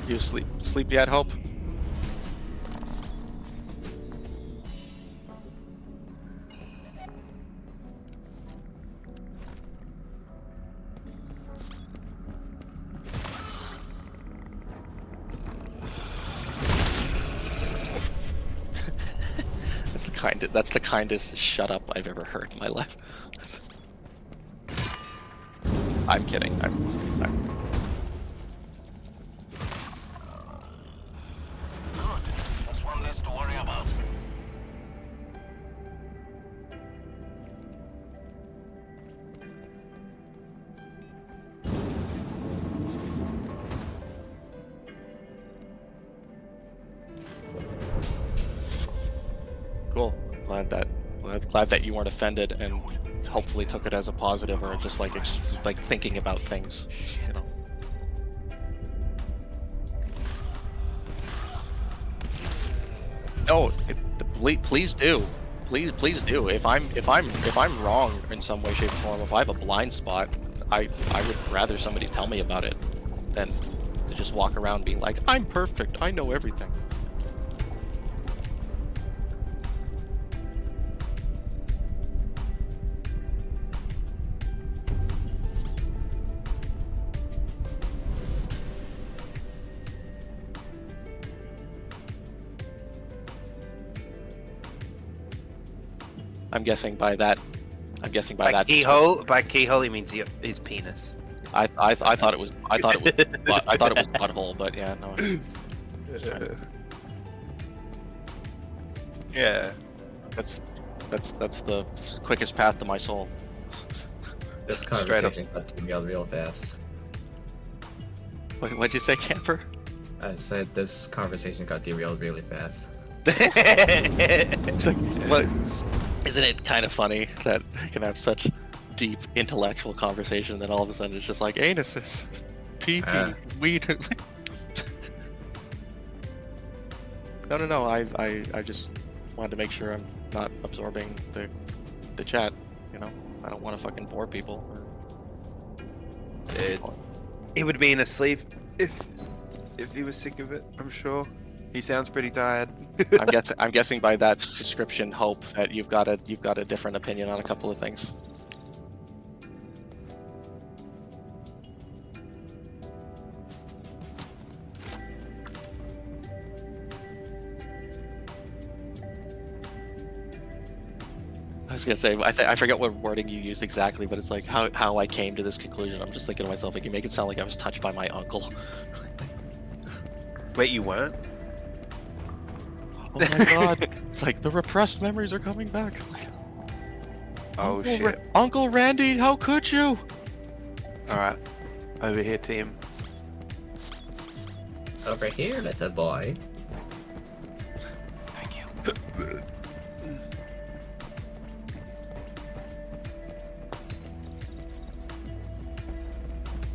You sleep yet, Hope? the kindest shut up I've ever heard in my life. I'm kidding. I'm Good. That's one less to worry about. cool. Glad that you weren't offended and hopefully took it as a positive or just like like thinking about things, you know. No, please do. Please do. If I'm wrong in some way, shape, or form, if I have a blind spot, I would rather somebody tell me about it than to just walk around being like, I'm perfect, I know everything. I'm guessing by that keyhole. By keyhole, he means his penis. I thought it was butthole, but yeah, no. Yeah. That's the quickest path to my soul. This conversation got derailed real fast. What'd you say, Camper? I said this conversation got derailed really fast. It's like, what? Isn't it kind of funny that they can have such deep intellectual conversation, then all of a sudden it's just like anuses, pee-pee, weed. No. I just wanted to make sure I'm not absorbing the chat. You know, I don't want to fucking bore people. He would be in a sleep if he was sick of it. I'm sure. He sounds pretty tired. I'm guessing by that description, Hope, that you've got a different opinion on a couple of things. I was gonna say, I forget what wording you used exactly, but it's like how I came to this conclusion. I'm just thinking to myself, like, you make it sound like I was touched by my uncle. Wait, you weren't? Oh my god! It's like the repressed memories are coming back. Oh shit! Uncle Randy, how could you? All right, over here, team. Over here, little boy. Thank you.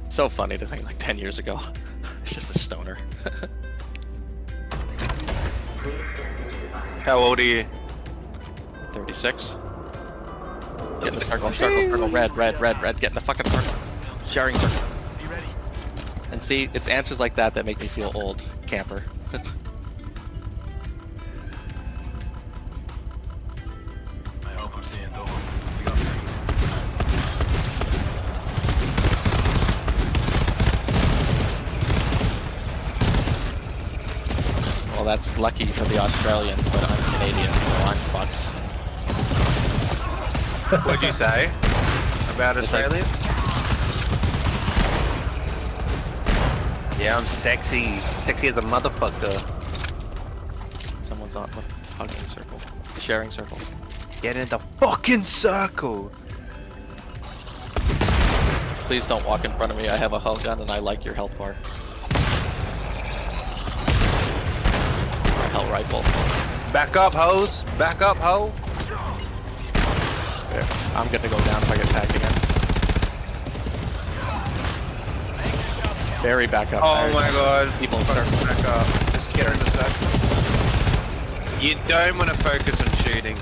So funny to think like 10 years ago. It's just a stoner. How old are you? 36. Get in the circle, red, get in the fucking circle. Sharing circle. Be ready. And see, it's answers like that that make me feel old, Camper. Well, that's lucky for the Australians, but I'm Canadian, so I'm fucked. What'd you say about Australia? Yeah, I'm sexy as a motherfucker. Someone's on the fucking circle. Sharing circle. Get in the fucking circle! Please don't walk in front of me. I have a hull gun and I like your health bar. Or hell rifle. Back up, hoes! Back up, ho! There. I'm gonna go down if I get tagged again. Very back up. Oh my god. People fucking back up. Just get in a second. You don't want to focus on shooting.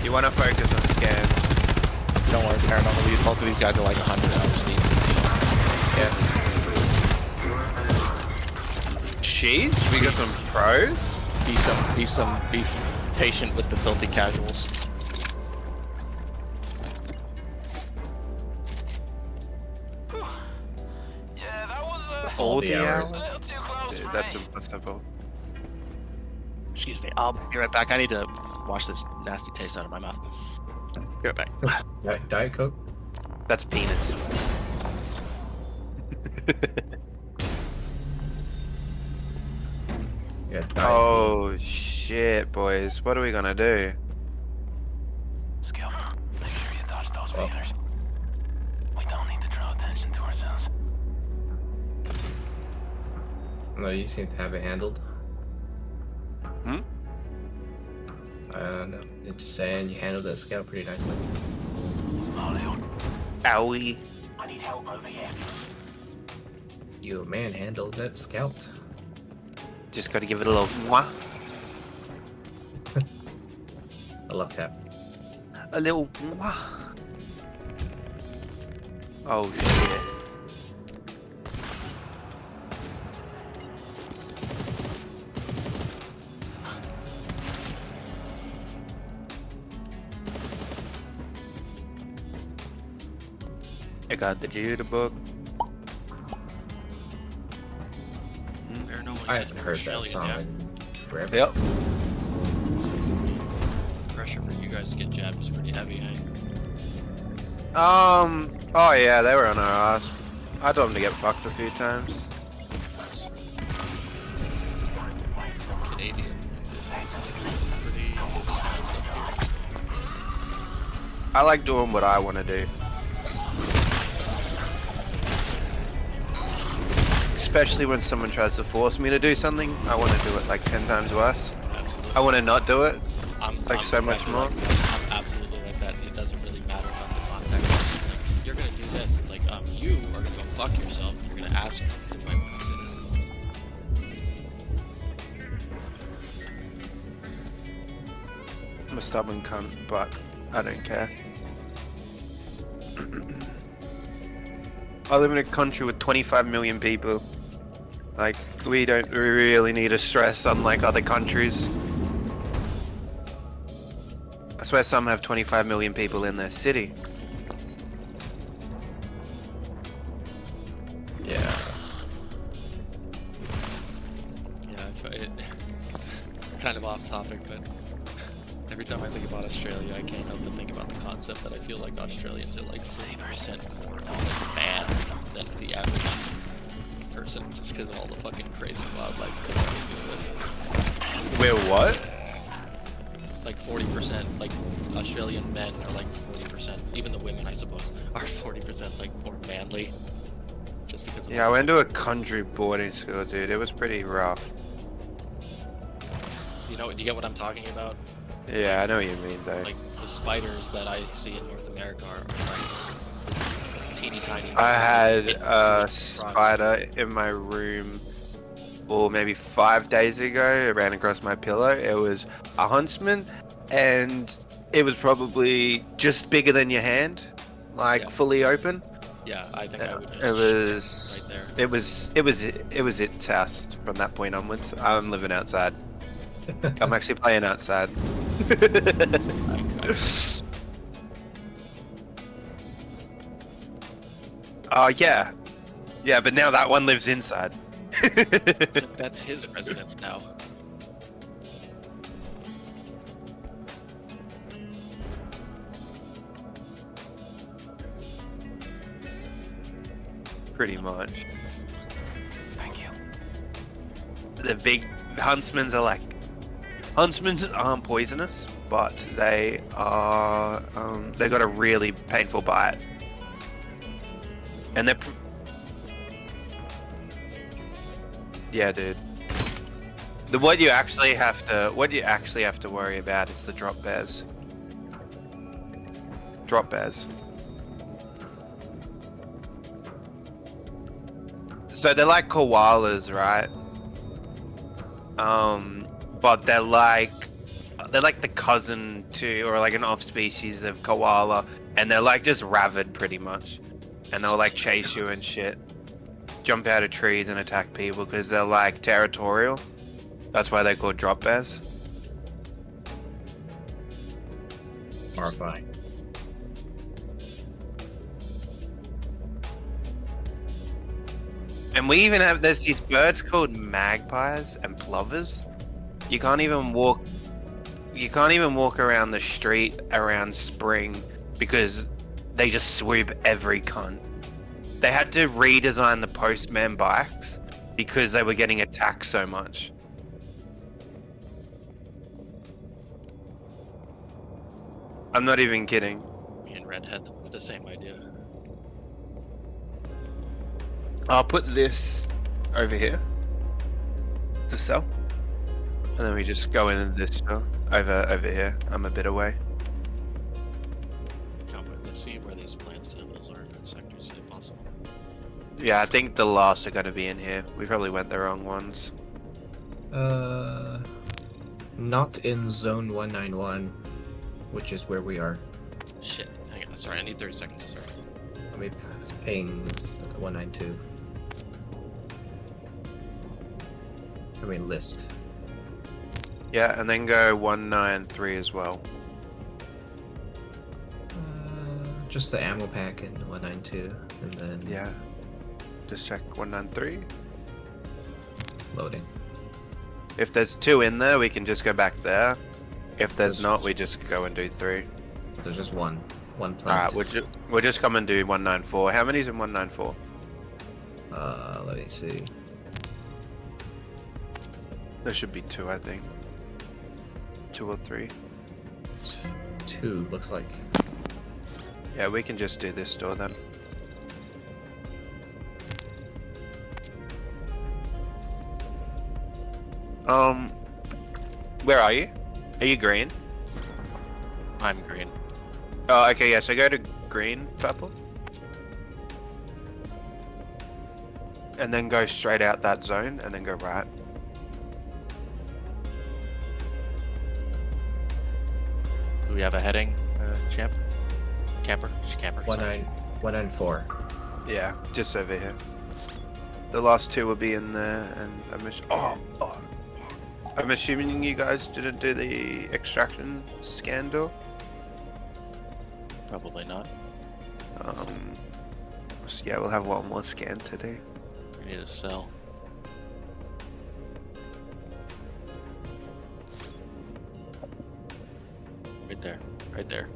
You want to focus on scans. Don't worry, paranormal lead. Both of these guys are like 100 hours deep. Yeah. Jeez, we got some pros? Be patient with the filthy casuals. Yeah, that was All the hours. a little too close Dude, for that's me. impossible. Excuse me. I'll be right back. I need to wash this nasty taste out of my mouth. Be right back. Diet Coke? That's penis. Yeah, Diet Oh shit, boys. What are we gonna do? Skill, make sure you dodge those Oh. feelers. We don't need to draw attention to ourselves. No, you seem to have it handled. Hmm? I don't know. You're just saying you handled that scout pretty nicely. Owie. I need help over here. You manhandled that scout. Just gotta give it a little mwah. A left tap. A little mwah. Oh shit. I got the Judah book. Bear no one I said haven't you're heard that Australian, song yeah? in forever. Yep. Pressure for you guys to get jabbed was pretty heavy, eh? Oh yeah, they were on our ass. I told them to get fucked a few times. Canadian. Pretty handsome. I like doing what I want to do. Especially when someone tries to force me to do something, I want to do it like 10 times worse. Absolutely. I want to not do it. I'm so much exactly more. like that. I'm absolutely like that. It doesn't really matter about the context. It's like, you're gonna do this. It's like, you are gonna go fuck yourself. And you're gonna ask me if I'm I'm a stubborn cunt, but I don't care. I live in a country with 25 million people. Like, we don't really need to stress unlike other countries. I swear some have 25 million people in their city. Yeah. Yeah, kind of off topic, but every time I think about Australia, I can't help but think about the concept that I feel like Australians are like 40% more like man than the average person, just because of all the fucking crazy wildlife that they deal with. We're what? Like 40%, like Australian men are like 40%, even the women I suppose, are 40% like more manly. Just because of Yeah, I went to a country boarding school, dude. It was pretty rough. you get what I'm talking about? Yeah, I know what you mean, though. Like the spiders that I see in North America are like teeny tiny. I had a spider in my room, or maybe 5 days ago. It ran across my pillow. It was a huntsman, and it was probably just bigger than your hand, like Yeah. fully open. Yeah, I think I would just It was. right there. It was its house from that point onwards. I'm living outside. I'm actually playing outside. Oh yeah, yeah, but now that one lives inside. That's his residence now. Pretty much. Thank you. The big huntsmans are like, huntsmans aren't poisonous, but they are. They got a really painful bite, and they're. Yeah, dude. What you actually have to worry about is the drop bears. Drop bears. So they're like koalas, right? But they're like the cousin to, or like an off species of koala, and they're like just rabid pretty much, and they'll like chase you and shit, jump out of trees and attack people because they're like territorial. That's why they're called drop bears. Horrifying. And we even have, there's these birds called magpies and plovers. You can't even walk. You can't even walk around the street around Spring because they just swoop every cunt. They had to redesign the postman bikes because they were getting attacked so much. I'm not even kidding. Me and Red had the same idea. I'll put this over here to sell, and then we just go into this store over here. I'm a bit away. Let's see where these plant samples are in sectors if possible. Yeah, I think the last are going to be in here. We probably went the wrong ones. Not in zone 191, which is where we are. Shit. Hang on. Sorry, I need 30 seconds. Sorry. Let me ping 192. I mean list. Yeah, and then go 193 as well. Just the ammo pack in 192, and then Yeah. Just check 193. loading. If there's 2 in there, we can just go back there. If there's not, we just go and do 3. There's just one plant. Alright, we'll just come and do 194. How many's in 194? Let me see. There should be 2, I think. 2 or 3. 2 looks like. Yeah, we can just do this store then. Where are you? Are you green? I'm green. Oh, okay, yeah, so go to green, purple. And then go straight out that zone, and then go right. Do we have a heading, champ? Camper? Camper. sorry. 194. Yeah, just over here. The last 2 will be in there, and I'm assuming you guys didn't do the extraction scan door? Probably not. So yeah, we'll have one more scan today. We need to sell. Right there. Right there.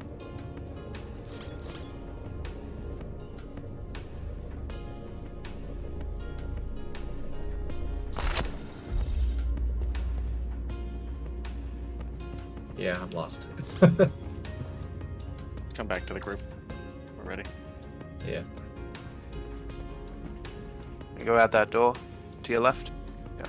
Yeah, I'm lost. Come back to the group. We're ready. Yeah. You go out that door to your left. Yeah.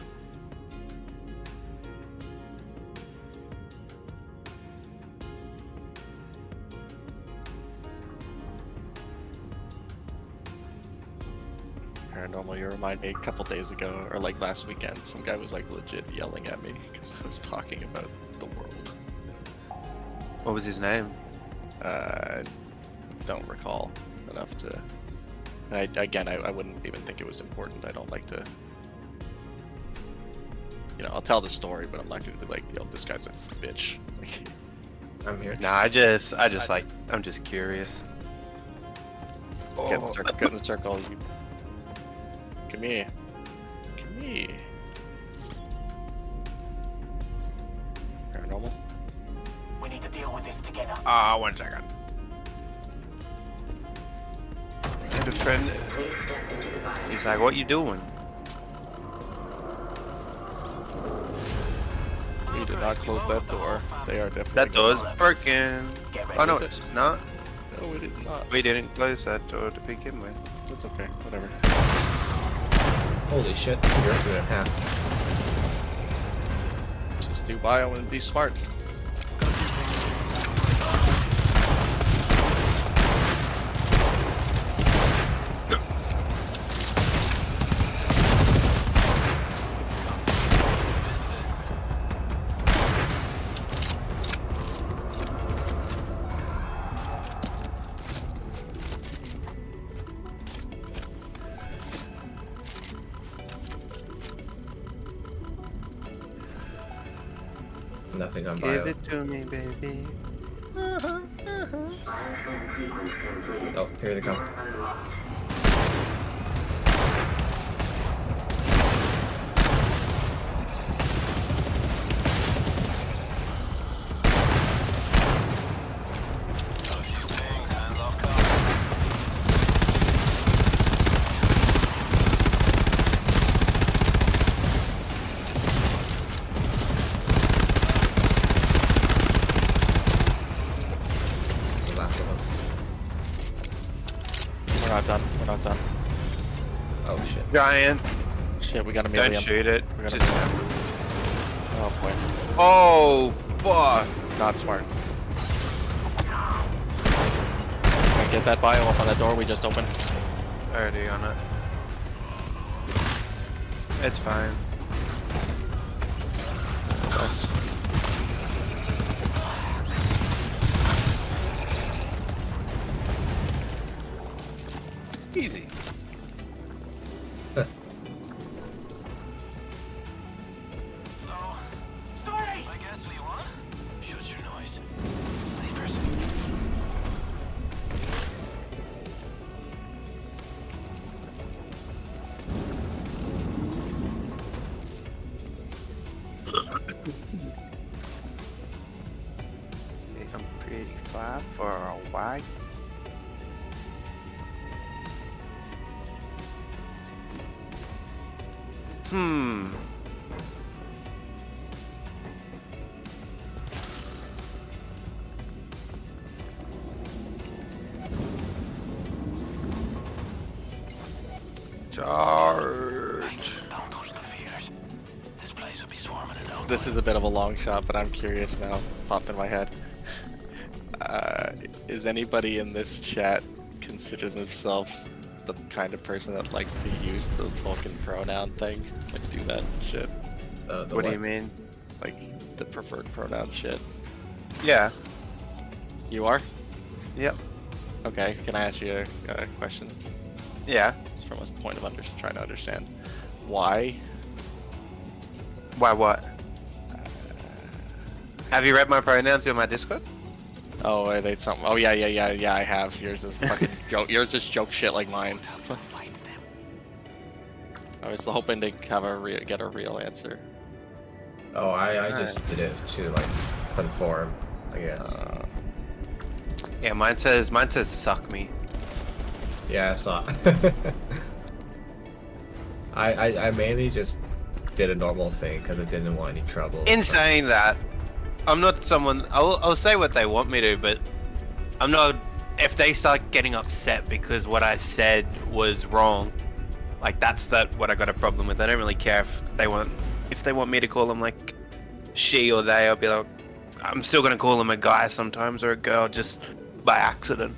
Paranormal, you remind me a couple days ago, or like last weekend, some guy was like legit yelling at me because I was talking about the world. What was his name? Don't recall enough to. And I wouldn't even think it was important. I don't like to. You know, I'll tell the story, but I'm not gonna be like, yo, this guy's a bitch. Like, I'm here. Nah, I'm just curious. get in the circle. Get in the circle. You... Come here. Come here. Paranormal. We need to deal with this together. 1 second. And a friend, he's like, what you doing? We did not close that door. They are definitely. That door's broken. Oh no, Is it? it's not. No, it is not. We didn't close that door to begin with. That's okay. Whatever. Holy shit, you're up to it half. Just do bio and be smart. Nothing on Give bio. it to me, baby. Oh, here they come. not done. We're not done. Oh shit. Giant. Shit, we gotta melee Don't him. shoot it. We gotta Just... Oh boy. Oh, fuck. Not smart. Can I get that bio up on that door we just opened? Already on it. It's fine. Nice. Easy. Sorry! I guess we won? Shut your noise. Sleepers. I'm pretty far for a while. Charge. Don't touch the feeders. This place will be swarming in no This is a bit of a long shot, but I'm curious now. Popped in my head. Is anybody in this chat consider themselves the kind of person that likes to use the Vulcan pronoun thing? Like do that shit? What do you mean? Like the preferred pronoun shit? Yeah. You are? Yep. Okay, can I ask you a question? Yeah. It's from a point of trying to understand. Why? Why what? Have you read my pronouns in my Discord? Oh, are they something? Oh yeah, I have. Yours is fucking joke. Yours is joke shit like mine. I was hoping to have get a real answer. Oh, I just did it to like conform, I guess. Yeah, mine says suck me. Yeah, I saw. I mainly just did a normal thing because I didn't want any trouble. In saying that, I'm not someone. I'll say what they want me to, but I'm not. If they start getting upset because what I said was wrong, like that's what I got a problem with. I don't really care if they want me to call them like she or they. I'll be like, I'm still gonna call them a guy sometimes or a girl just by accident.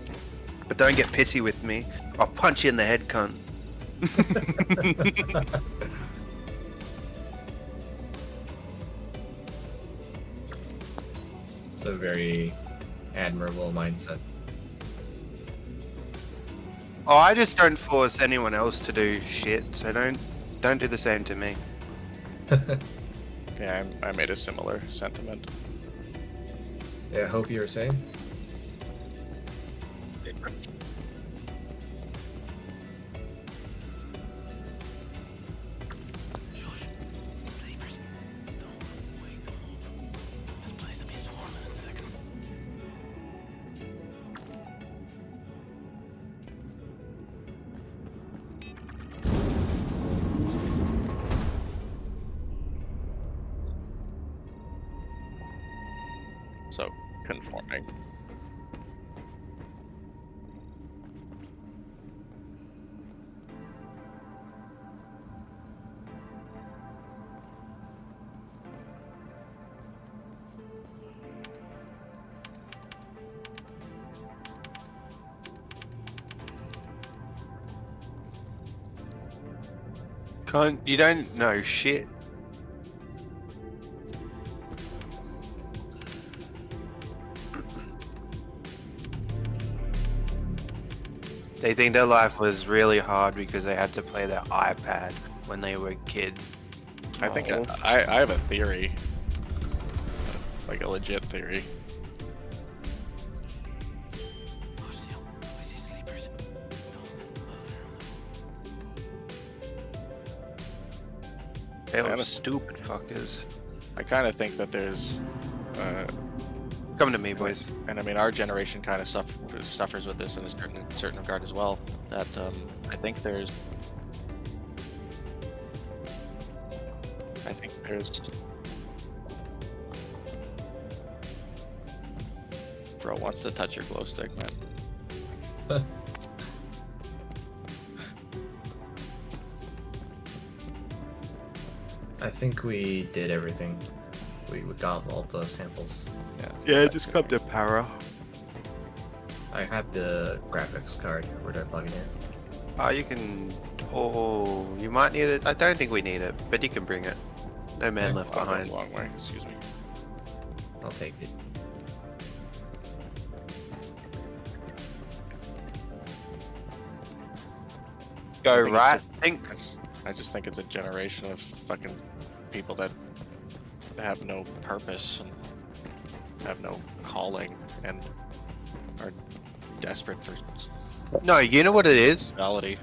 But don't get pissy with me. I'll punch you in the head, cunt. It's a very admirable mindset. Oh, I just don't force anyone else to do shit, so don't do the same to me. Yeah, I made a similar sentiment. Yeah, I hope you were saying. So, conforming. You don't know shit. They think their life was really hard because they had to play their iPad when they were a kid. I think I have a theory. Like a legit theory. They are stupid fuckers. I kind of think that there's... Come to me, boys. And I mean, our generation kind of suffers with this in a certain regard as well. That I think there's... Bro wants to touch your glow stick, man. I think we did everything. We got all the samples. Yeah, just come to Para. I have the graphics card. Where do I plug it in? Oh, you can. Oh, you might need it. I don't think we need it, but you can bring it. No man left I'm behind. a long way. Excuse me. I'll take it. Go I think right. it's Think. I just think it's a generation of fucking people that have no purpose and have no calling and are desperate for No, you know what it is? reality.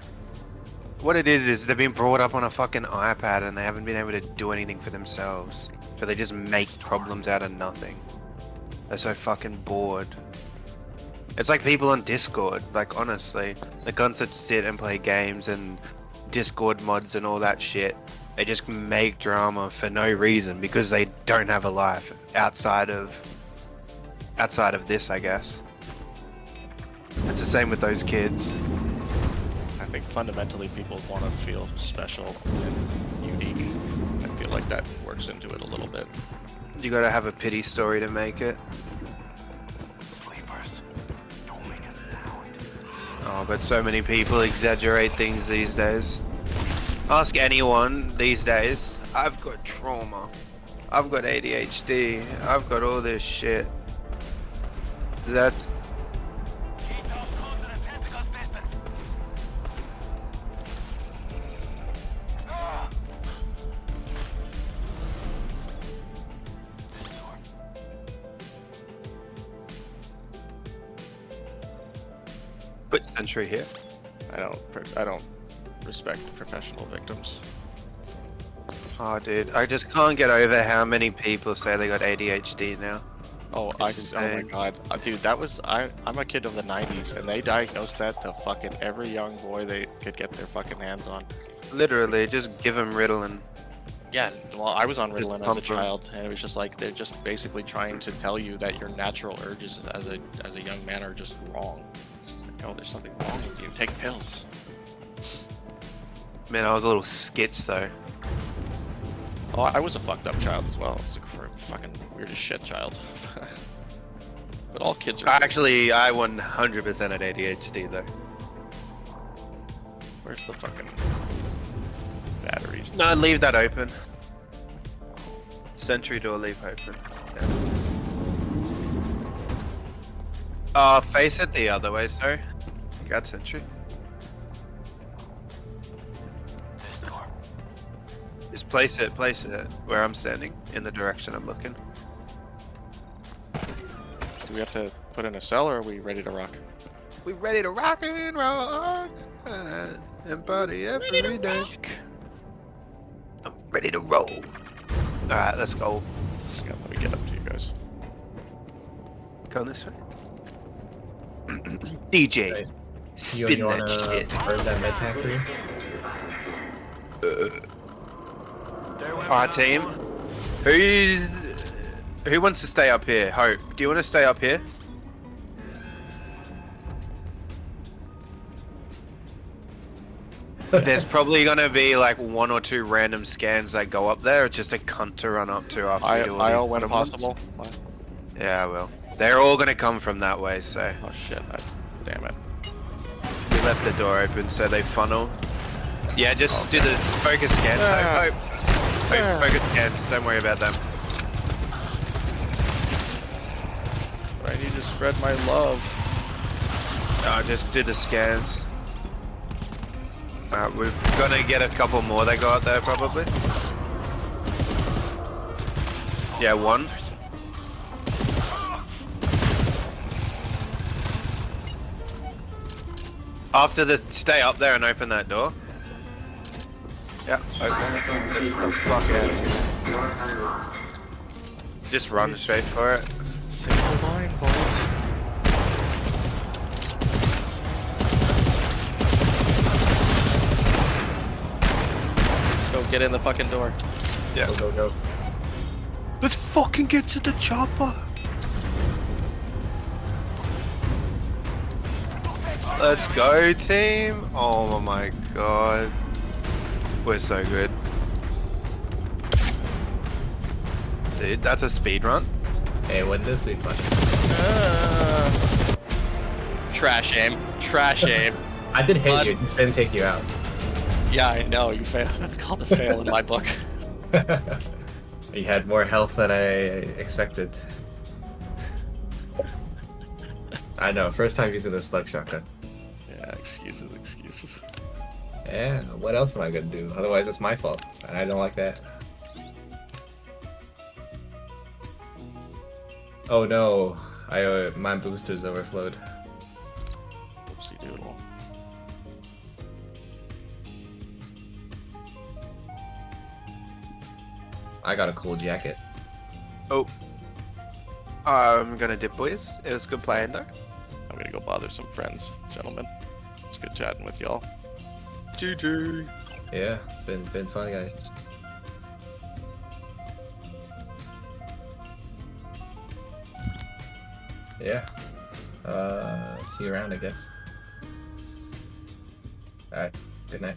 What it is they've been brought up on a fucking iPad and they haven't been able to do anything for themselves. So they just make problems out of nothing. They're so fucking bored. It's like people on Discord, like honestly. The cunts that sit and play games and Discord mods and all that shit. They just make drama for no reason because they don't have a life outside of this, I guess. It's the same with those kids. I think fundamentally people want to feel special and unique. I feel like that works into it a little bit. You gotta have a pity story to make it. Sleepers, don't make a sound. Oh, but so many people exaggerate things these days. Ask anyone these days. I've got trauma. I've got ADHD. I've got all this shit. That's... Put Sentry here. I don't respect professional victims. Oh, dude, I just can't get over how many people say they got ADHD now. Oh, oh my god, dude, that was I'm a kid of the '90s, and they diagnosed that to fucking every young boy they could get their fucking hands on. Literally, just give them Ritalin. Yeah, well, I was on Just Ritalin as pump a 'em. child, and it was just like they're just basically trying to tell you that your natural urges as a young man are just wrong. It's like, oh, there's something wrong with you. Take pills. Man, I was a little skits though. Oh, I was a fucked up child as well. I was a fucking weird as shit child. But all kids are. Actually, I 100% had ADHD though. Where's the fucking batteries? No, leave that open. Sentry door, leave open. Yeah. Face it the other way, sorry. Got Sentry. Just place it where I'm standing, in the direction I'm looking. Do we have to put in a cell, or are we ready to rock? We ready to rock and roll and party every day. I'm ready to roll. Alright, let's go. Yeah, let me get up to you guys. Go this way. DJ, Right. spin You that wanna shit. burn that med pack for you? Alright, team. Who wants to stay up here? Hope, do you want to stay up here? There's probably gonna be like 1 or 2 random scans that go up there. It's just a cunt to run up to after you do all IO these when bottom ones. possible. What? Yeah, well, they're all gonna come from that way, so Oh shit! Damn it. we left the door open so they funnel. Yeah, just do the focus scans. Hope, focus scans. Don't worry about them. But I need to spread my love. Just do the scans. We're gonna get a couple more that go out there probably. Yeah, 1. After the, stay up there and open that door. Yeah, open it. Get the fuck out of here. Just run straight for it. Single line, boys. Go get in the fucking door. Yeah. Go, go, go. Let's fucking get to the chopper. Let's go, team. Oh my god. We're so good. dude. That's a speed run. Hey, wouldn't this be fun? Trash aim. Trash aim. I did hit you, just didn't take you out. Yeah, I know, you failed. That's called a fail in my book. You had more health than I expected. I know, first time using the slug shotgun. Yeah, excuses, excuses. Yeah, what else am I gonna do? Otherwise, it's my fault, and I don't like that. Oh no, my boosters overflowed. Oopsie doodle. I got a cool jacket. Oh. I'm gonna dip, boys. It was good playing, though. I'm gonna go bother some friends, gentlemen. It's good chatting with y'all. GG. Yeah, it's been fun, guys. Yeah. See you around, I guess. Alright, good night.